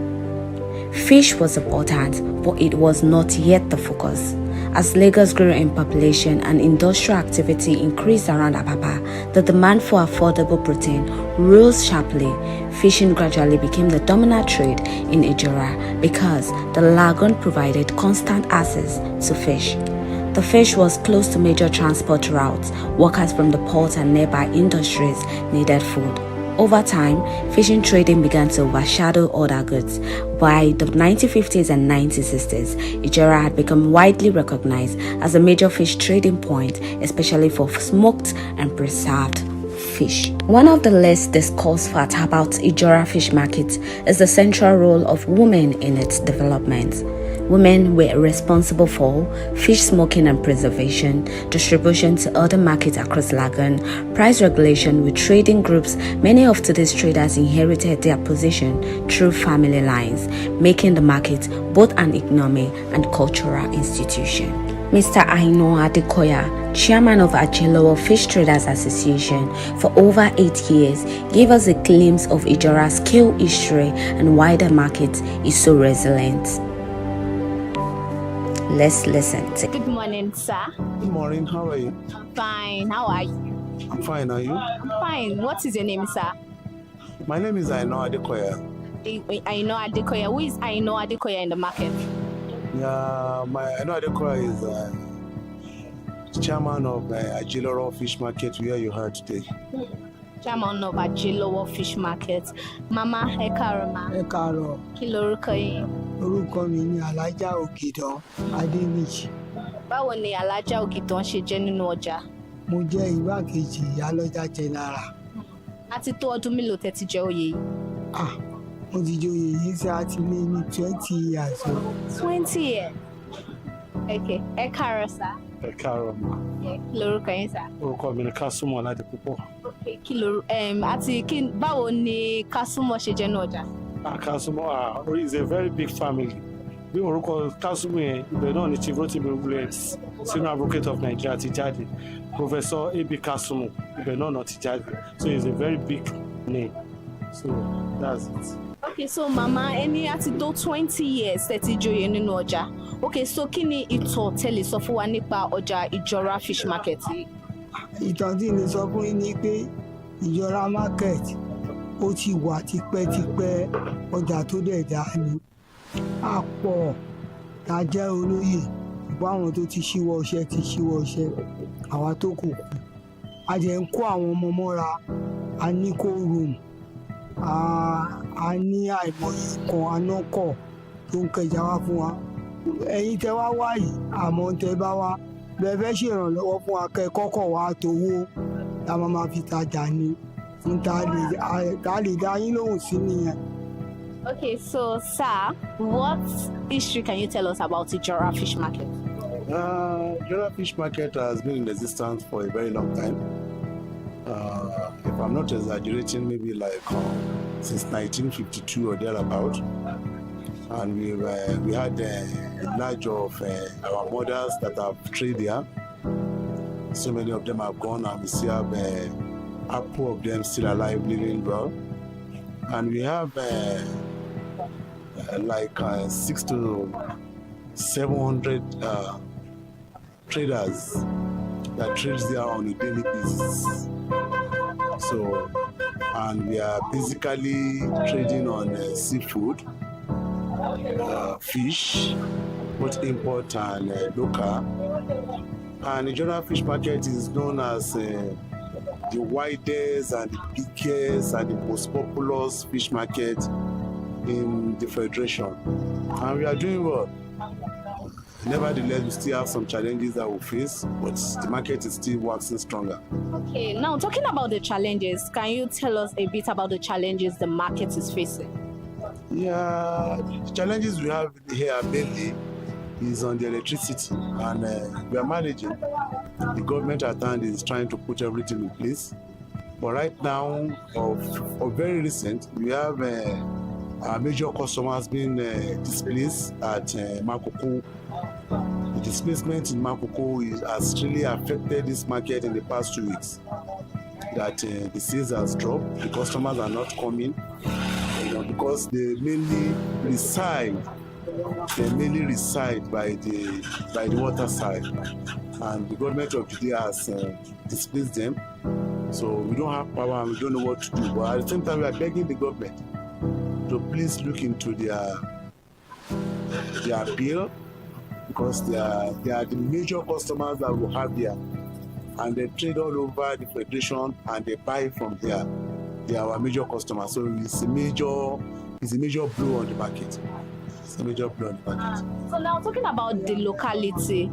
[SPEAKER 4] Fish was important, but it was not yet the focus. As Lagos grew in population and industrial activity increased around Apapa, the demand for affordable protein rose sharply. Fishing gradually became the dominant trade in Ijora because the lagoon provided constant access to fish. The fish was close to major transport routes. Workers from the port and nearby industries needed food. Over time, fishing trading began to overshadow other goods. By the 1950s and 1960s, Ijora had become widely recognized as a major fish trading point, especially for smoked and preserved fish. One of the less discussed facts about Ijora fish market is the central role of women in its development. Women were responsible for fish smoking and preservation, distribution to other markets across Lagoon, price regulation with trading groups. Many of today's traders inherited their position through family lines, making the market both an economic and cultural institution. Mr. Aino Adekoya, chairman of Ajilowo Fish Traders Association for over 8 years, gave us a glimpse of Ijora's scale, history, and why the market is so resilient. Let's listen to.
[SPEAKER 3] Good morning, sir.
[SPEAKER 6] Good morning. How are you?
[SPEAKER 3] I'm fine. How are you?
[SPEAKER 6] I'm fine. Are you?
[SPEAKER 3] I'm fine. What is your name, sir?
[SPEAKER 6] My name is Aino Adekoya.
[SPEAKER 3] Aino Adekoya. Who is Aino Adekoya in the market?
[SPEAKER 6] Yeah, my Aino Adekoya is chairman of Ajilowo Fish Market where you heard today.
[SPEAKER 3] Chairman of Ajilowo Fish Market. Mama, ẹ káàárọ̀ ma.
[SPEAKER 7] Ẹ káàárọ̀.
[SPEAKER 3] Kí lorúkọ yín?
[SPEAKER 7] Orúkọ mi ni Alájà Ògìdán Adéníjì.
[SPEAKER 3] Báwo ni Alájà Ògìdán ṣe jẹ́ nínú ọjà?
[SPEAKER 7] Mo jẹ́ igbákejì ìyálọ́jà general.
[SPEAKER 3] A ti tó ọdún mélòó tẹ́ ti jẹ oyè yìí?
[SPEAKER 7] Mo ti joyè yìí sí àti lé ní 20 years.
[SPEAKER 3] 20 years. Okay. Ẹ káàárọ̀ sá.
[SPEAKER 6] Ẹ káàárọ̀ ma.
[SPEAKER 3] Kí lorúkọ yín sá?
[SPEAKER 6] Orúkọ mi ni Kásùmọ̀ Ládépúpọ̀.
[SPEAKER 3] Okay. Báwo ni Kásùmọ̀ ṣe jẹ́ nínú ọjà?
[SPEAKER 6] Kásùmọ̀ is a very big family. Bí orúkọ Kásùmọ̀ yẹn, ibẹ̀ náà ni Chief Rotimi Williams, Senior Advocate of Nigeria ti jáde. Professor A.B. Kásùmọ̀, ibẹ̀ náà ti jáde. So it's a very big name. So that's it.
[SPEAKER 3] Okay, so mama, ẹni àti tó 20 years tẹ́ ti joyè nínú ọjà. Okay, so kí ni ìtàn tẹ́lẹ̀ sọ fún wa nípa ọjà Ìjọra Fish Market yìí?
[SPEAKER 7] Ìtàn tí mo sọ fún yín ni pé Ìjọra market ó ti wà tipẹ́tipẹ́, ọjà tó dẹ̀ dá ni. A pọ̀ tá a jẹ́ olóyè, ṣùgbọ́n àwọn tó ti ṣíwọ́ iṣẹ́ ti ṣíwọ́ iṣẹ́, àwa tó kù kù. A jẹ́ ń kó àwọn ọmọ mọ́ra, a ní kóòrùn, a ní àìmọye kan anákọ̀ tó ń kẹjà wá fún wa. Ẹ̀yin tẹ wá wá yìí, àmọ́ tẹ bá wá bẹ́ẹ̀ fẹ́ ṣèrànlọ́wọ́ fún wa kẹ́ kọ́kọ́ wá tówó tá a máa fi tajà ni. Fún tá a lè dá yín lóhùn sí nìyẹn.
[SPEAKER 3] Okay, so sir, what history can you tell us about the Jora fish market?
[SPEAKER 8] Jora fish market has been in existence for a very long time. If I'm not exaggerating, maybe like since 1952 or thereabout. And we had a large of our mothers that have traded here. So many of them have gone, and we still have a couple of them still alive, living well. And we have like 600 to 700 traders that trade there on a daily basis. So, and we are basically trading on seafood, fish, both import and local. And the Jora fish market is known as the widest and the biggest and the most populous fish market in the Federation. And we are doing well. Nevertheless, we still have some challenges that we face, but the market is still waxing stronger.
[SPEAKER 3] Okay, now talking about the challenges, can you tell us a bit about the challenges the market is facing?
[SPEAKER 8] Yeah, the challenges we have here mainly is on the electricity, and we are managing. The government at hand is trying to put everything in place. But right now, of very recent, we have our major customers being displaced at Makoko. The displacement in Makoko has really affected this market in the past 2 weeks. That the sales has dropped, the customers are not coming, because they mainly reside by the water side, and the government of the day has displaced them. So we don't have power and we don't know what to do. But at the same time, we are begging the government to please look into their bill, because they are the major customers that we have here, and they trade all over the federation and they buy from there. They are our major customers, so it's a major blow on the market. It's a major blow on the market.
[SPEAKER 3] So now talking about the locality,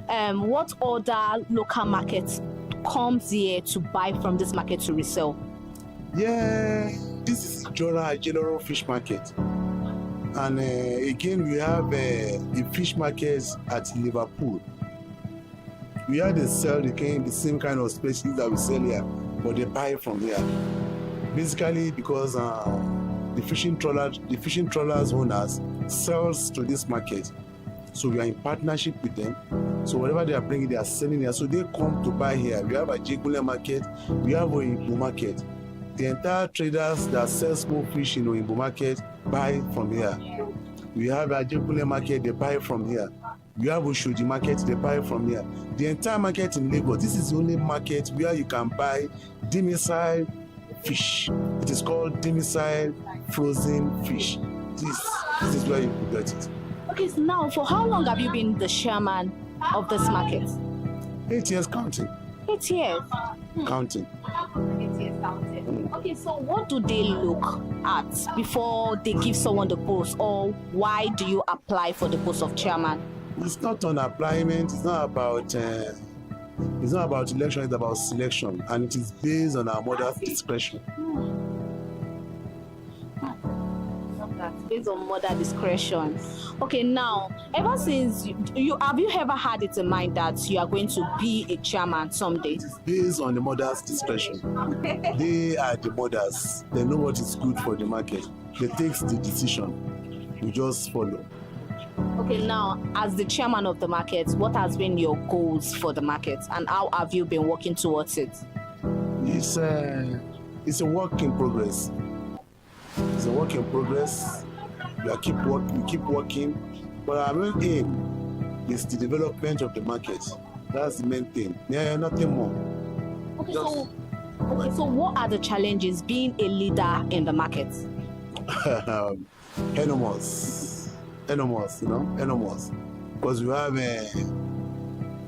[SPEAKER 3] what other local markets comes here to buy from this market to resell?
[SPEAKER 8] Yeah, this is Jora General Fish Market. And again, we have a fish market at Liverpool. We had to sell the same kind of species that we sell here, but they buy from here. Basically because the fishing trawlers owners sells to this market. So we are in partnership with them. So whatever they are bringing, they are selling here. So they come to buy here. We have a Jegule market, we have a Oyinbo market. The entire traders that sell small fish in Oyinbo market buy from here. We have a Jegule market, they buy from here. We have Oshodi market, they buy from here. The entire market in Lagos, this is the only market where you can buy demersal fish. It is called demersal frozen fish. This is where you can get it.
[SPEAKER 3] Okay, so now for how long have you been the chairman of this market?
[SPEAKER 8] 8 years counting.
[SPEAKER 3] 8 years?
[SPEAKER 8] Counting.
[SPEAKER 3] 8 years counting. Okay, so what do they look at before they give someone the post, or why do you apply for the post of chairman?
[SPEAKER 8] It's not on appliement, it's not about election, it's about selection, and it is based on our mother's discretion.
[SPEAKER 3] That's based on mother discretion. Okay, now, ever since you have you ever had it in mind that you are going to be a chairman someday?
[SPEAKER 8] It is based on the mother's discretion. They are the mothers. They know what is good for the market. They take the decision. We just follow.
[SPEAKER 3] Okay, now, as the chairman of the market, what has been your goals for the market, and how have you been working towards it?
[SPEAKER 8] It's a work in progress. It's a work in progress. We keep working, but our main aim is the development of the market. That's the main thing. Yeah, nothing more.
[SPEAKER 3] Okay, so Okay, so what are the challenges being a leader in the market?
[SPEAKER 8] Enormous, enormous. Because we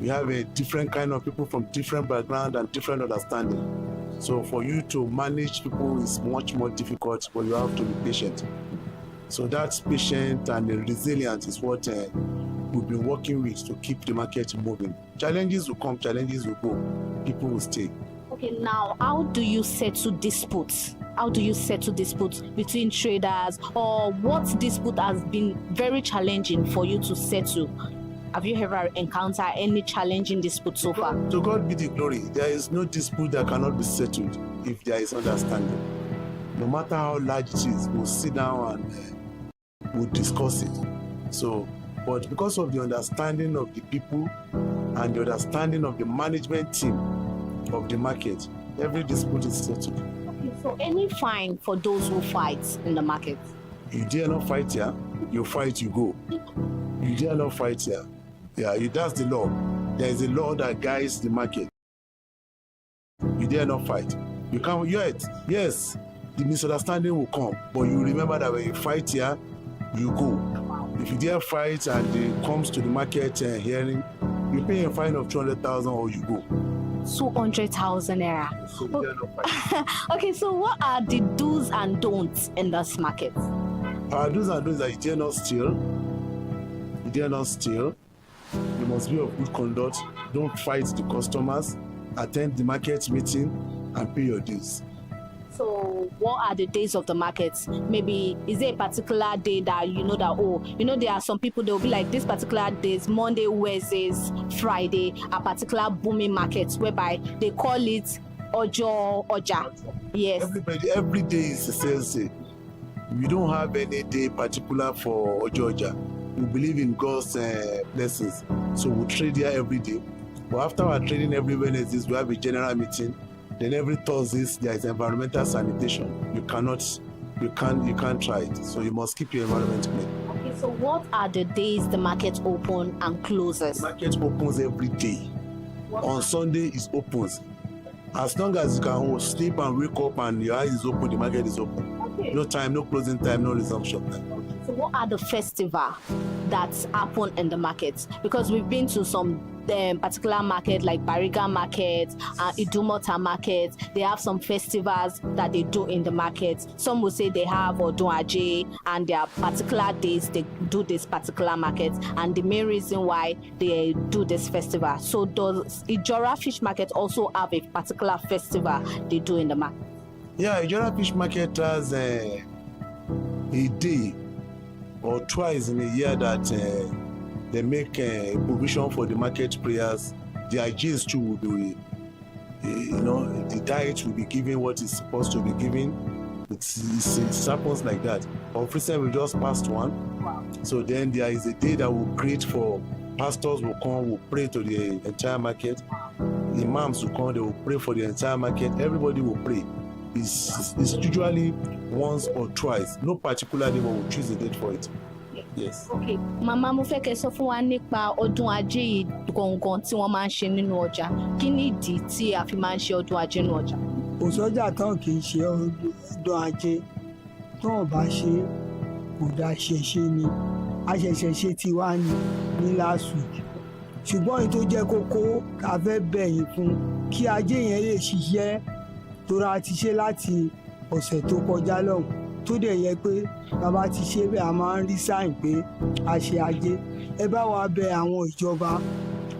[SPEAKER 8] have a different kind of people from different background and different understanding. So for you to manage people is much more difficult, but you have to be patient. So that's patient and resilience is what we've been working with to keep the market moving. Challenges will come, challenges will go, people will stay.
[SPEAKER 3] Okay, now how do you settle disputes? How do you settle disputes between traders, or what dispute has been very challenging for you to settle? Have you ever encountered any challenging dispute so far?
[SPEAKER 8] To God be the glory. There is no dispute that cannot be settled if there is understanding. No matter how large it is, we'll sit down and we'll discuss it. So, but because of the understanding of the people and the understanding of the management team of the market, every dispute is settled.
[SPEAKER 3] Okay, so any fine for those who fight in the market?
[SPEAKER 8] You dare not fight here, you fight, you go. You dare not fight here. Yeah, that's the law. There is a law that guides the market. You dare not fight. You can't yet. Yes, the misunderstanding will come, but you remember that when you fight here, you go. If you dare fight and it comes to the market hearing, you pay a fine of 200,000 or you go.
[SPEAKER 3] 200,000 naira.
[SPEAKER 8] So you dare not fight.
[SPEAKER 3] Okay, so what are the do's and don'ts in this market?
[SPEAKER 8] Our do's and don'ts are you dare not steal. You dare not steal. You must be of good conduct. Don't fight the customers. Attend the market meeting and pay your dues.
[SPEAKER 3] So what are the days of the market? Maybe is there a particular day that there are some people, they'll be like, this particular days, Monday, Wednesdays, Friday, a particular booming market whereby they call it Oja. Yes.
[SPEAKER 8] Every day is a sales day. We don't have any day particular for Oja. We believe in God's blessings. So we trade here every day. But after our trading every Wednesdays, we have a general meeting. Then every Thursdays, there is environmental sanitation. You can't try it. So you must keep your environment clean.
[SPEAKER 3] Okay, so what are the days the market open and closes?
[SPEAKER 8] The market opens every day. On Sunday, it opens. As long as you can sleep and wake up and your eyes is open, the market is open. Okay. No time, no closing time, no resumption time.
[SPEAKER 3] So what are the festivals that happen in the market? Because we've been to some particular market like Bariga market, Idumota market. They have some festivals that they do in the market. Some will say they have Odunaje, and there are particular days they do this particular market, and the main reason why they do this festival. So does Ijora Fish Market also have a particular festival they do in the market?
[SPEAKER 8] Yeah, Ijora Fish Market has a day or twice in a year that they make a provision for the market prayers. The ideas too will be, the diet will be given what is supposed to be given. It happens like that. On recently we just passed one. Wow. So then there is a day that will create for pastors will come, will pray to the entire market. Imams will come, they will pray for the entire market. Everybody will pray. It's usually once or twice. No particular day, but we'll choose a date for it. Yes.
[SPEAKER 3] Okay. Mama, mo fẹ́ kẹ́ sọ fún wa nípa ọdún ajé yìí gangan tí wọ́n máa ń ṣe nínú ọjà. Kí ni ìdí tí a fi máa ń ṣe ọdún ajé nínú ọjà?
[SPEAKER 7] Kò sọ́jà tán kì í ṣe ọdún ajé. Tán ò bá ṣe kò dá ṣẹ̀ṣe ni. A ṣẹ̀ṣẹ̀ ṣe tiwa ní last week. Ṣùgbọ́n èyí tó jẹ́ kókó ká fẹ́ bẹ̀yìn fún kí ajé yẹn lè ṣiṣẹ́ torí a ti ṣe láti ọ̀sẹ̀ tó kọjá lọ́hùn. Tó dẹ̀ yẹ pé bàbá ti ṣe bẹ́ẹ̀ a máa ń rí sáìn pé a ṣe ajé. Ẹ bá wa bẹ àwọn ìjọba,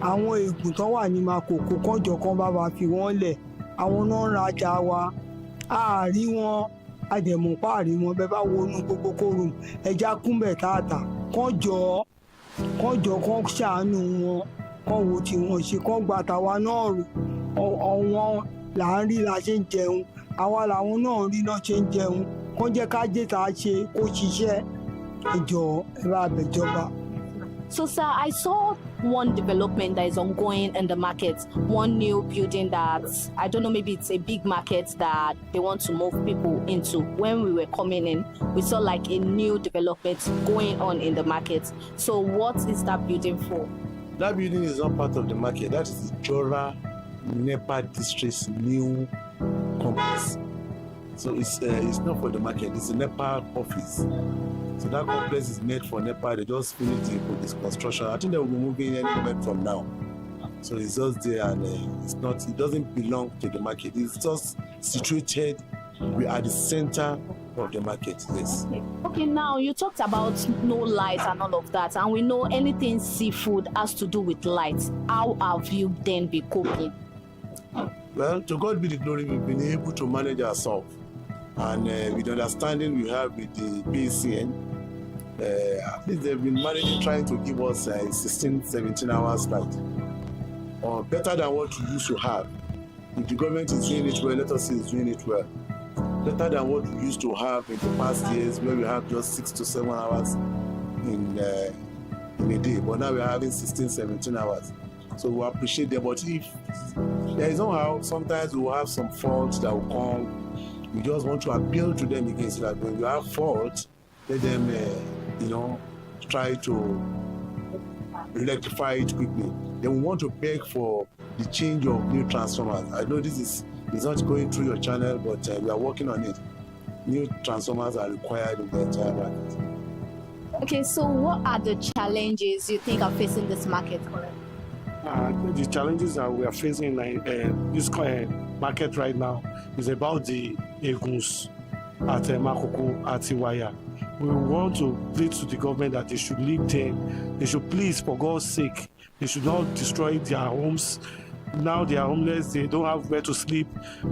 [SPEAKER 7] àwọn ègùn tán wà ní Makòkò kọ́jọ kan bá wa fi wọ́n lẹ̀. Àwọn náà ń rajà wa, a rí wọn, a dẹ̀ mọ̀ pa àrí wọn. Bẹ́ẹ̀ bá wọnú gbogbo kóòrùn ẹja kúnbẹ̀ tààtà kọ́jọ kan ṣàánú wọn, kọ́ wo tí wọ́n ṣe, kọ́ gba tàwa náà rò. Ọ̀wọ́n là ń rí la ṣe ń jẹun, àwa làwọn náà rí náà ṣe ń jẹun. Kọ́ jẹ́ ká jẹ́ tá a ṣe kó ṣiṣẹ́. Ẹjọ́ ẹ bá bẹ̀jọba.
[SPEAKER 3] So, sir, I saw one development that is ongoing in the market, one new building that, I don't know, maybe it's a big market that they want to move people into. When we were coming in, we saw like a new development going on in the market. So what is that building for?
[SPEAKER 8] That building is not part of the market. That is the Jora Nepa District's new complex. So it's not for the market. It's a NEPA office. So that complex is made for NEPA. They just finished this construction. I think they will be moving anywhere from now. So it's just there, and it doesn't belong to the market. It's just situated. We are the center of the market. Yes.
[SPEAKER 3] Okay, now you talked about no light and all of that, and we know anything seafood has to do with light. How have you then been coping?
[SPEAKER 8] Well, to God be the glory, we've been able to manage ourselves. And with the understanding we have with the PCN, at least they've been managing, trying to give us 16, 17 hours light. Or better than what we used to have. If the government is doing it well, let us say it's doing it well. Better than what we used to have in the past years, where we have just 6 to 7 hours in a day. But now we're having 16, 17 hours. So we appreciate them. But if there is somehow, sometimes we will have some faults that will come. We just want to appeal to them again, so that when you have faults, let them, try to rectify it quickly. Then we want to beg for the change of new transformers. I know this is not going through your channel, but we are working on it. New transformers are required in the entire market.
[SPEAKER 3] Okay, so what are the challenges you think are facing this market?
[SPEAKER 6] The challenges that we are facing in this market right now is about the eguns at Makoko, at Iwaya. We want to plead to the government that they should leave them. They should please, for God's sake, they should not destroy their homes. Now they are homeless, they don't have where to sleep.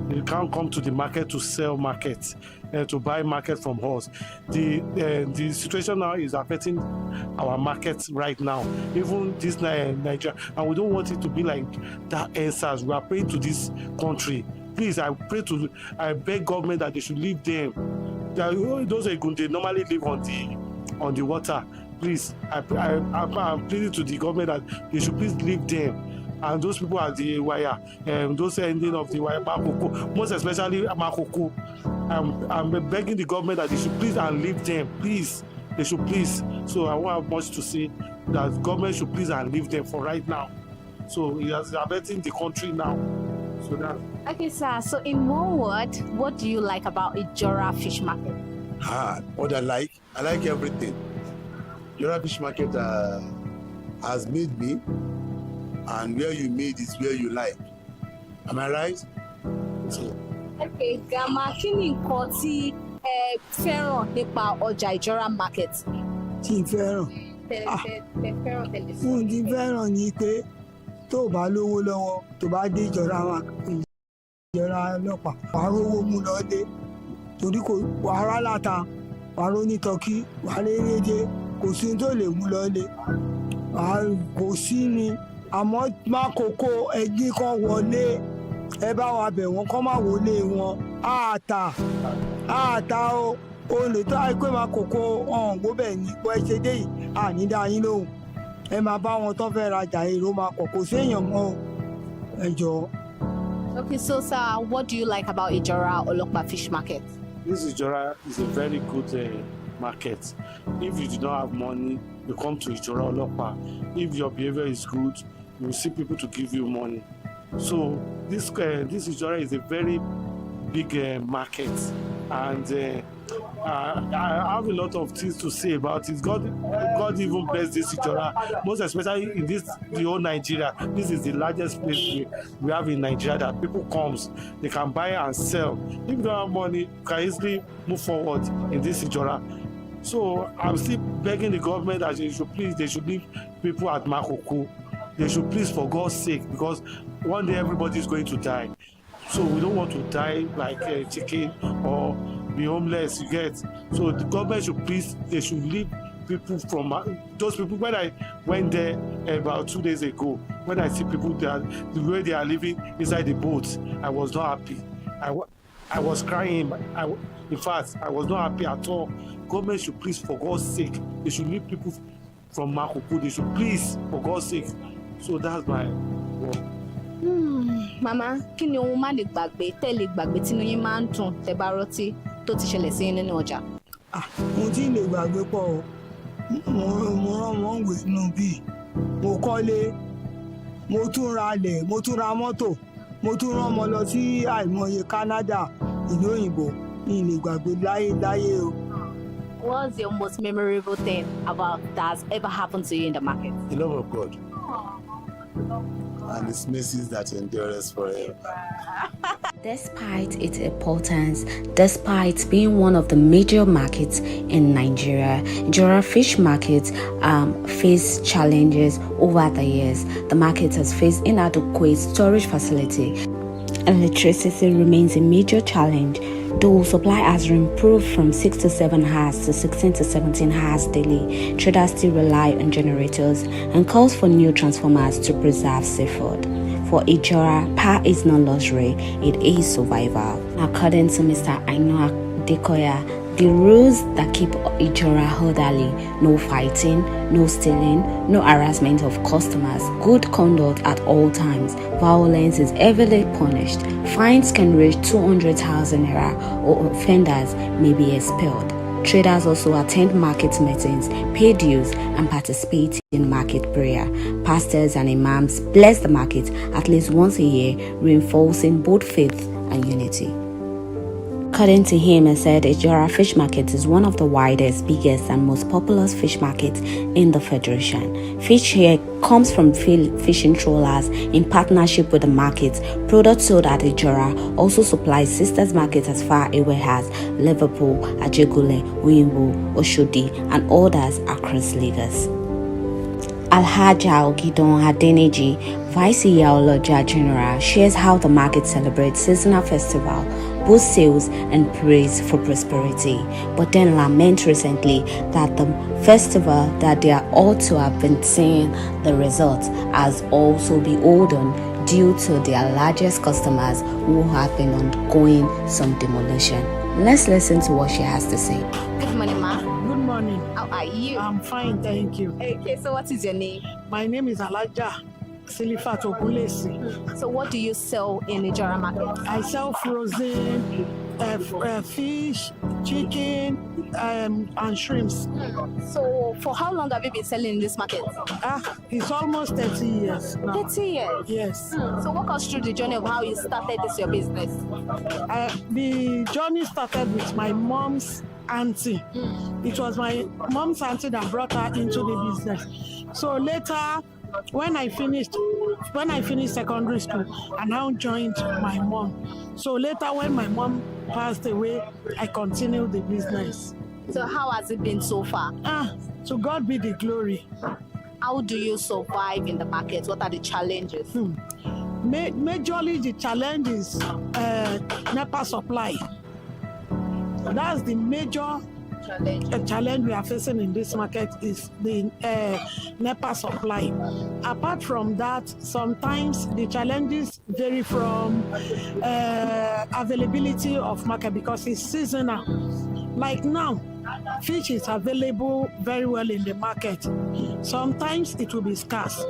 [SPEAKER 6] They can't come to the market to sell market, to buy market from us. The situation now is affecting our market right now, even this Nigeria, and we don't want it to be like that answers. We are praying to this country. Please, I beg government that they should leave them. Those are good, they normally live on the water. Please, I'm pleading to the government that they should please leave them. And those people at the wire, those ending of the wire, Makoko, most especially Makoko, I'm begging the government that they should please and leave them. Please, they should please. So I won't have much to say. That government should please and leave them for right now. So it is affecting the country now. So that.
[SPEAKER 3] Okay, sir. So in one word, what do you like about Ijora Fish Market?
[SPEAKER 8] What I like everything. Ijora Fish Market has made me. And where you made is where you like. Am I right? So.
[SPEAKER 3] Okay, Grandma, kí ni nǹkan tí ẹ fẹ́ràn nípa ọjà Ijora market?
[SPEAKER 7] Tí n fẹ́ràn. Ohun tí n fẹ́ràn ni pé tó bá lówó lọ́wọ́ tó bá dé Ijora ọlọ́pàá wàá rówó mú lọ́dẹ torí kò wàá rà láta wàá róní tọ́kí wàá réréje kò sí tó lè mú lọ́dẹ kò sí ni. Àmọ́ Makoko ẹgbẹ́ kan wọlé ẹ bá wa bẹ̀ wọ́n kọ́ máa wọlé wọn àtà o olè tó àìpé Makoko ọ̀hún gbóbẹ̀ ní bọ́ ẹ ṣe dé yìí ànídá yín lóhùn ẹ máa bá wọn tó fẹ́ rajà èrò máa pọ̀ kò séèyàn mọ́ ẹ jọ.
[SPEAKER 3] Okay, so sir, what do you like about Ijora Olokpa Fish Market?
[SPEAKER 6] This Ijora is a very good market. If you do not have money, you come to Ijora Olokpa. If your behavior is good, you will see people to give you money. So this Ijora is a very big market, and I have a lot of things to say about it. God even bless this Ijora, most especially in the whole Nigeria. This is the largest place we have in Nigeria that people comes, they can buy and sell. If you don't have money, you can easily move forward in this Ijora. So I'm still begging the government that they should leave people at Makoko. They should please, for God's sake, because one day everybody is going to die. So we don't want to die like a chicken or be homeless, you get. So the government should please, they should leave people from those people. When I went there about 2 days ago, when I see people there, the way they are living inside the boat, I was not happy. I was crying. In fact, I was not happy at all. Government should please, for God's sake, they should leave people from Makoko. They should please, for God's sake. So that's my word.
[SPEAKER 3] Mama, kí ni ohun má lè gbàgbé tẹ́lẹ̀ gbàgbé tínú yín máa ń dùn tẹ́ bá rántí tó ti ṣẹlẹ̀ sí nínú ọjà?
[SPEAKER 7] Mo ti lè gbàgbé pọ̀ o. Mo rán wọn wè nù bí. Mo kọ́lé, mo tún ra ilẹ̀, mo tún ra mọ́tò. mo tún rán ọmọ lọ sí àìmọye Canada ìlú òyìnbó ní ilé ìgbàgbé láyé o.
[SPEAKER 3] What's your most memorable thing about that's ever happened to you in the market?
[SPEAKER 8] The love of God. And His mercies that endures forever.
[SPEAKER 4] Despite its importance, despite being one of the major markets in Nigeria, Ijora fish market faced challenges over the years. The market has faced inadequate storage facility. Electricity remains a major challenge, though supply has improved from 6 to 7 hours to 16 to 17 hours daily. Traders still rely on generators and calls for new transformers to preserve seafood. For Ijora, power is not luxury, it is survival. According to Mr. Aino Dekoya, the rules that keep Ijora orderly: no fighting, no stealing, no harassment of customers, good conduct at all times, violence is heavily punished, fines can reach 200,000 naira, or offenders may be expelled. Traders also attend market meetings, pay dues, and participate in market prayer. Pastors and imams bless the market at least once a year, reinforcing both faith and unity. According to him, he said Ijora Fish Market is one of the widest, biggest, and most populous fish markets in the Federation. Fish here comes from fishing trawlers in partnership with the market. Products sold at Ijora also supplies sisters markets as far away as Liverpool, Ajegule, Uyimbu, Oshodi, and others across Lagos. Alhaja Ogidon Adeneji, Vice Iyawoloja General, shares how the market celebrates seasonal festival, boosts sales and prays for prosperity, but then lament recently that the festival that they are all to have been seeing the results has also been beholden due to their largest customers who have been undergoing some demolition. Let's listen to what she has to say.
[SPEAKER 3] Good morning, ma.
[SPEAKER 7] Good morning.
[SPEAKER 3] How are you?
[SPEAKER 7] I'm fine, thank you.
[SPEAKER 3] Okay, so what is your name?
[SPEAKER 7] My name is Alaja Silifat Ogunlesi.
[SPEAKER 3] So what do you sell in Ijora market?
[SPEAKER 7] I sell frozen fish, chicken, and shrimps.
[SPEAKER 3] So for how long have you been selling in this market?
[SPEAKER 7] It's almost 30 years now.
[SPEAKER 3] 30 years.
[SPEAKER 7] Yes.
[SPEAKER 3] So walk us through the journey of how you started your business.
[SPEAKER 7] The journey started with my mom's auntie. It was my mom's auntie that brought her into the business. So later, when I finished secondary school, I now joined my mom. So later, when my mom passed away, I continued the business.
[SPEAKER 3] So how has it been so far?
[SPEAKER 7] To God be the glory.
[SPEAKER 3] How do you survive in the market? What are the challenges?
[SPEAKER 7] Majorly, the challenge is NEPA supply. That's the major challenge we are facing in this market is the NEPA supply. Apart from that, sometimes the challenges vary from availability of market because it's seasonal. Like now, fish is available very well in the market. Sometimes it will be scarce,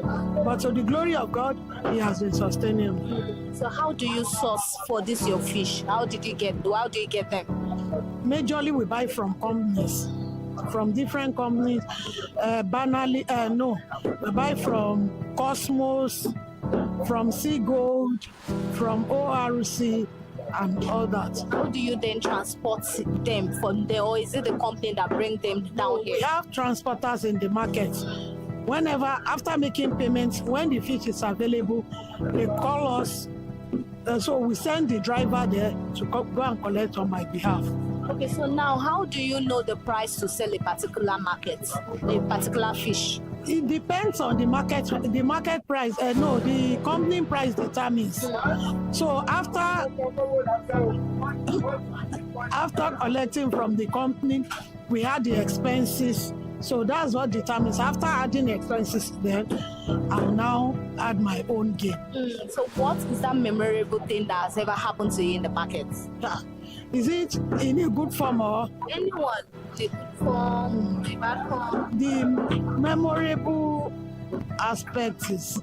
[SPEAKER 7] but to the glory of God, He has been sustaining me.
[SPEAKER 3] So how do you source for this your fish? How do you get them?
[SPEAKER 7] Majorly, we buy from companies, from different companies. We buy from Cosmos, from Sea Gold, from ORC, and all that.
[SPEAKER 3] How do you then transport them from there, or is it the company that bring them down here?
[SPEAKER 7] We have transporters in the market. Whenever, after making payments, when the fish is available, they call us. So we send the driver there to go and collect on my behalf.
[SPEAKER 3] Okay, so now how do you know the price to sell a particular market, a particular fish?
[SPEAKER 7] It depends on the market. The market price, the company price determines. So after collecting from the company, we add the expenses. So that's what determines. After adding expenses, then I'll now add my own gain.
[SPEAKER 3] So what is that memorable thing that has ever happened to you in the market?
[SPEAKER 7] Is it in a good form or?
[SPEAKER 3] Anyone. The good form, the bad form.
[SPEAKER 7] The memorable aspect is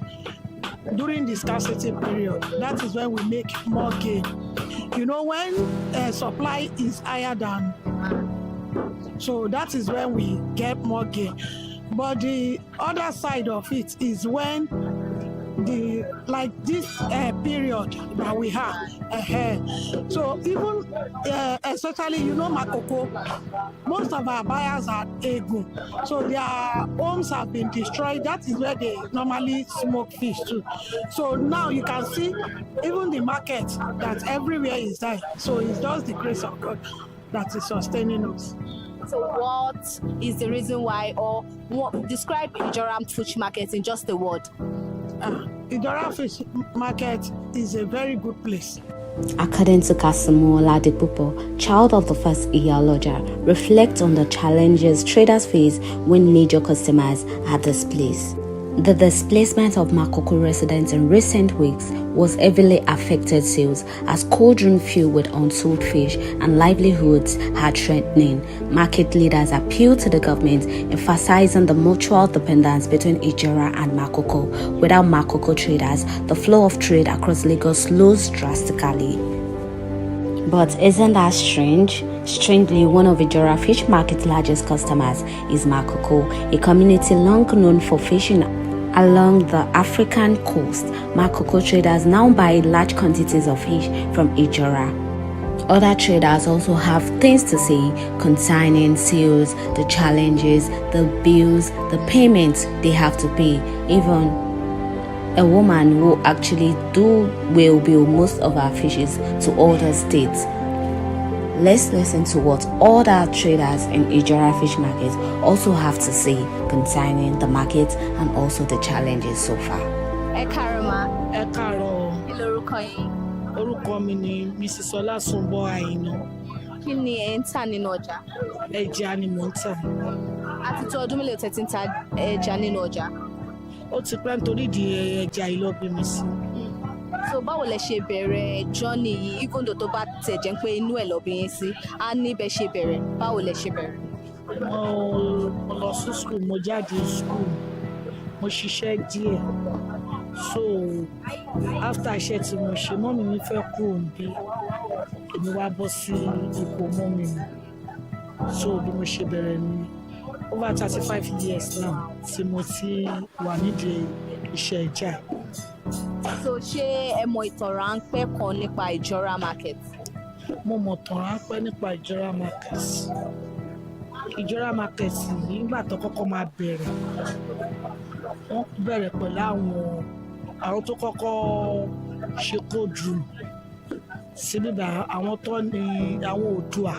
[SPEAKER 7] during the scarcity period. That is when we make more gain. You know, when supply is higher than demand. So that is when we get more gain. But the other side of it is when
[SPEAKER 9] like this period that we have. So even especially Makoko, most of our buyers are Egu, so their homes have been destroyed. That is where they normally smoke fish too. So now you can see even the market that everywhere is there. So it's just the grace of God that is sustaining us.
[SPEAKER 3] So what is the reason why, or describe Ijoram Fish Market in just a word?
[SPEAKER 9] Ijoram Fish Market is a very good place.
[SPEAKER 4] According to ConsumerHalla, child of the first Iyaloja, reflects on the challenges traders face when major customers are displaced. The displacement of Makoko residents in recent weeks was heavily affected sales as cauldron filled with unsold fish and livelihoods are threatening. Market leaders appealed to the government, emphasizing the mutual dependence between Ijora and Makoko. Without Makoko traders, the flow of trade across Lagos slows drastically. But isn't that strange? Strangely, one of Ijora Fish Market's largest customers is Makoko, a community long known for fishing along the African coast. Makoko traders now buy large quantities of fish from Ijora. Other traders also have things to say concerning sales, the challenges, the bills, the payments they have to pay. Even a woman who actually will bill most of our fishes to other states. Let's listen to what other traders in Ijora Fish Market also have to say concerning the market and also the challenges so far.
[SPEAKER 3] Ẹ káàárọ̀.
[SPEAKER 9] Ẹ káàárọ̀.
[SPEAKER 3] Kí lorúkọ yín?
[SPEAKER 9] Orúkọ mi ni Mrs. Ọlásùnbọ̀ Àìná.
[SPEAKER 3] Kí ni ẹ̀ ń tà nínú ọjà?
[SPEAKER 9] Ẹja ni mò ń tà.
[SPEAKER 3] Àti tó ọdún mélòó tẹ́ ti ń ta ẹja nínú ọjà?
[SPEAKER 9] Ó ti pẹ́ nítorí ìdí ẹja yìí ló bí mi sí.
[SPEAKER 3] So báwo lẹ ṣe bẹ̀rẹ̀ journey yìí, even though tó bá tẹ̀ jẹ́ pé inú ẹ̀ lọ bí yín sí, á ní bẹ́ ṣe bẹ̀rẹ̀, báwo lẹ ṣe bẹ̀rẹ̀?
[SPEAKER 9] Mo lọ sí school, mo jáde school, mo ṣiṣẹ́ díẹ̀. So after iṣẹ́ tí mo ṣe, mọ́mì mi fẹ́ kúrò níbí, èmi wá bọ́ sí ipò mọ́mì mi. So bí mo ṣe bẹ̀rẹ̀ ni over 35 years now tí mo ti wà nídìí iṣẹ́ ẹja.
[SPEAKER 3] So ṣé ẹ mọ ìtàn ráńpẹ́ kan nípa Ijora Market?
[SPEAKER 9] Mo mọ̀ tàn ráńpẹ́ nípa Ijora Market. Ijora Market nígbà tó kọ́kọ́ máa bẹ̀rẹ̀, wọ́n bẹ̀rẹ̀ pẹ̀lú àwọn tó kọ́kọ́ ṣe kóòdù síbí àwọn tó ní àwọn Oòduà.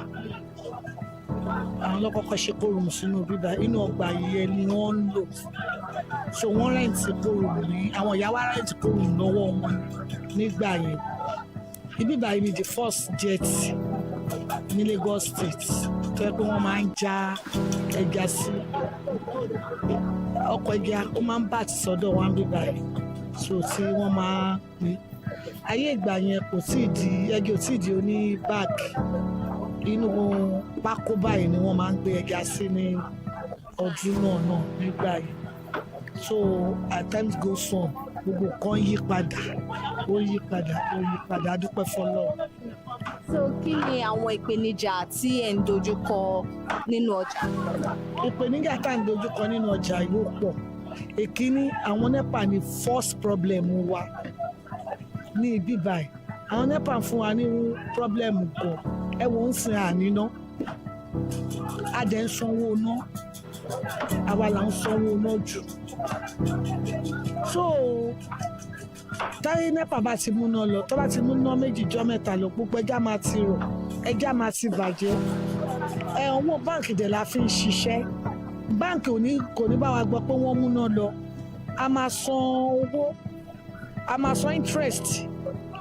[SPEAKER 9] Àwọn lọ́kọ́kọ́ ṣe kóòrùn sínú bíbá inú ọgbà yìí ni wọ́n ń lò. So wọ́n rẹ́ǹtì kóòrùn ní àwọn ìyá wa rẹ́ǹtì kóòrùn lọ́wọ́ wọn nígbà yẹn. Ibi báyìí ni the first jet ní Lagos State tó yẹ pé wọ́n máa ń já ẹja sí. Ọkọ̀ ẹja ó máa ń bà tí sọ́dọ̀ wọn bí báyìí. So tí wọ́n máa ní. Ayé ìgbà yẹn kò tíì di ẹjọ́ tíì di oní báàgì. Inú pákó báyìí ni wọ́n máa ń gbé ẹja sí ní ọdún náà nígbà yìí. So as time goes on, gbogbo kan yí padà dúpẹ́ fọlọ́run.
[SPEAKER 3] So kí ni àwọn ìpèníjà tí ẹ̀ ń dojúkọ nínú ọjà?
[SPEAKER 9] Ìpèníjà tá à ń dojúkọ nínú ọjà yìí pọ̀. Èkíní, àwọn NEPA ni first problem wa ní ibi báyìí. Àwọn NEPA fún wa ní problem gan. Ẹ wo ń sin àníná, a dẹ̀ ń sanwó ná, àwa là ń sanwó ná jù. So táyé NEPA bá ti múná lọ, tó bá ti múná méjì jọ́ mẹ́ta lọ, gbogbo ẹja máa ti rọ̀, ẹja máa ti bàjẹ́. Owó báǹkì dẹ̀ la fi ń ṣiṣẹ́. Báǹkì kò ní bá wa gbọ́ pé wọ́n múná lọ. A máa san interest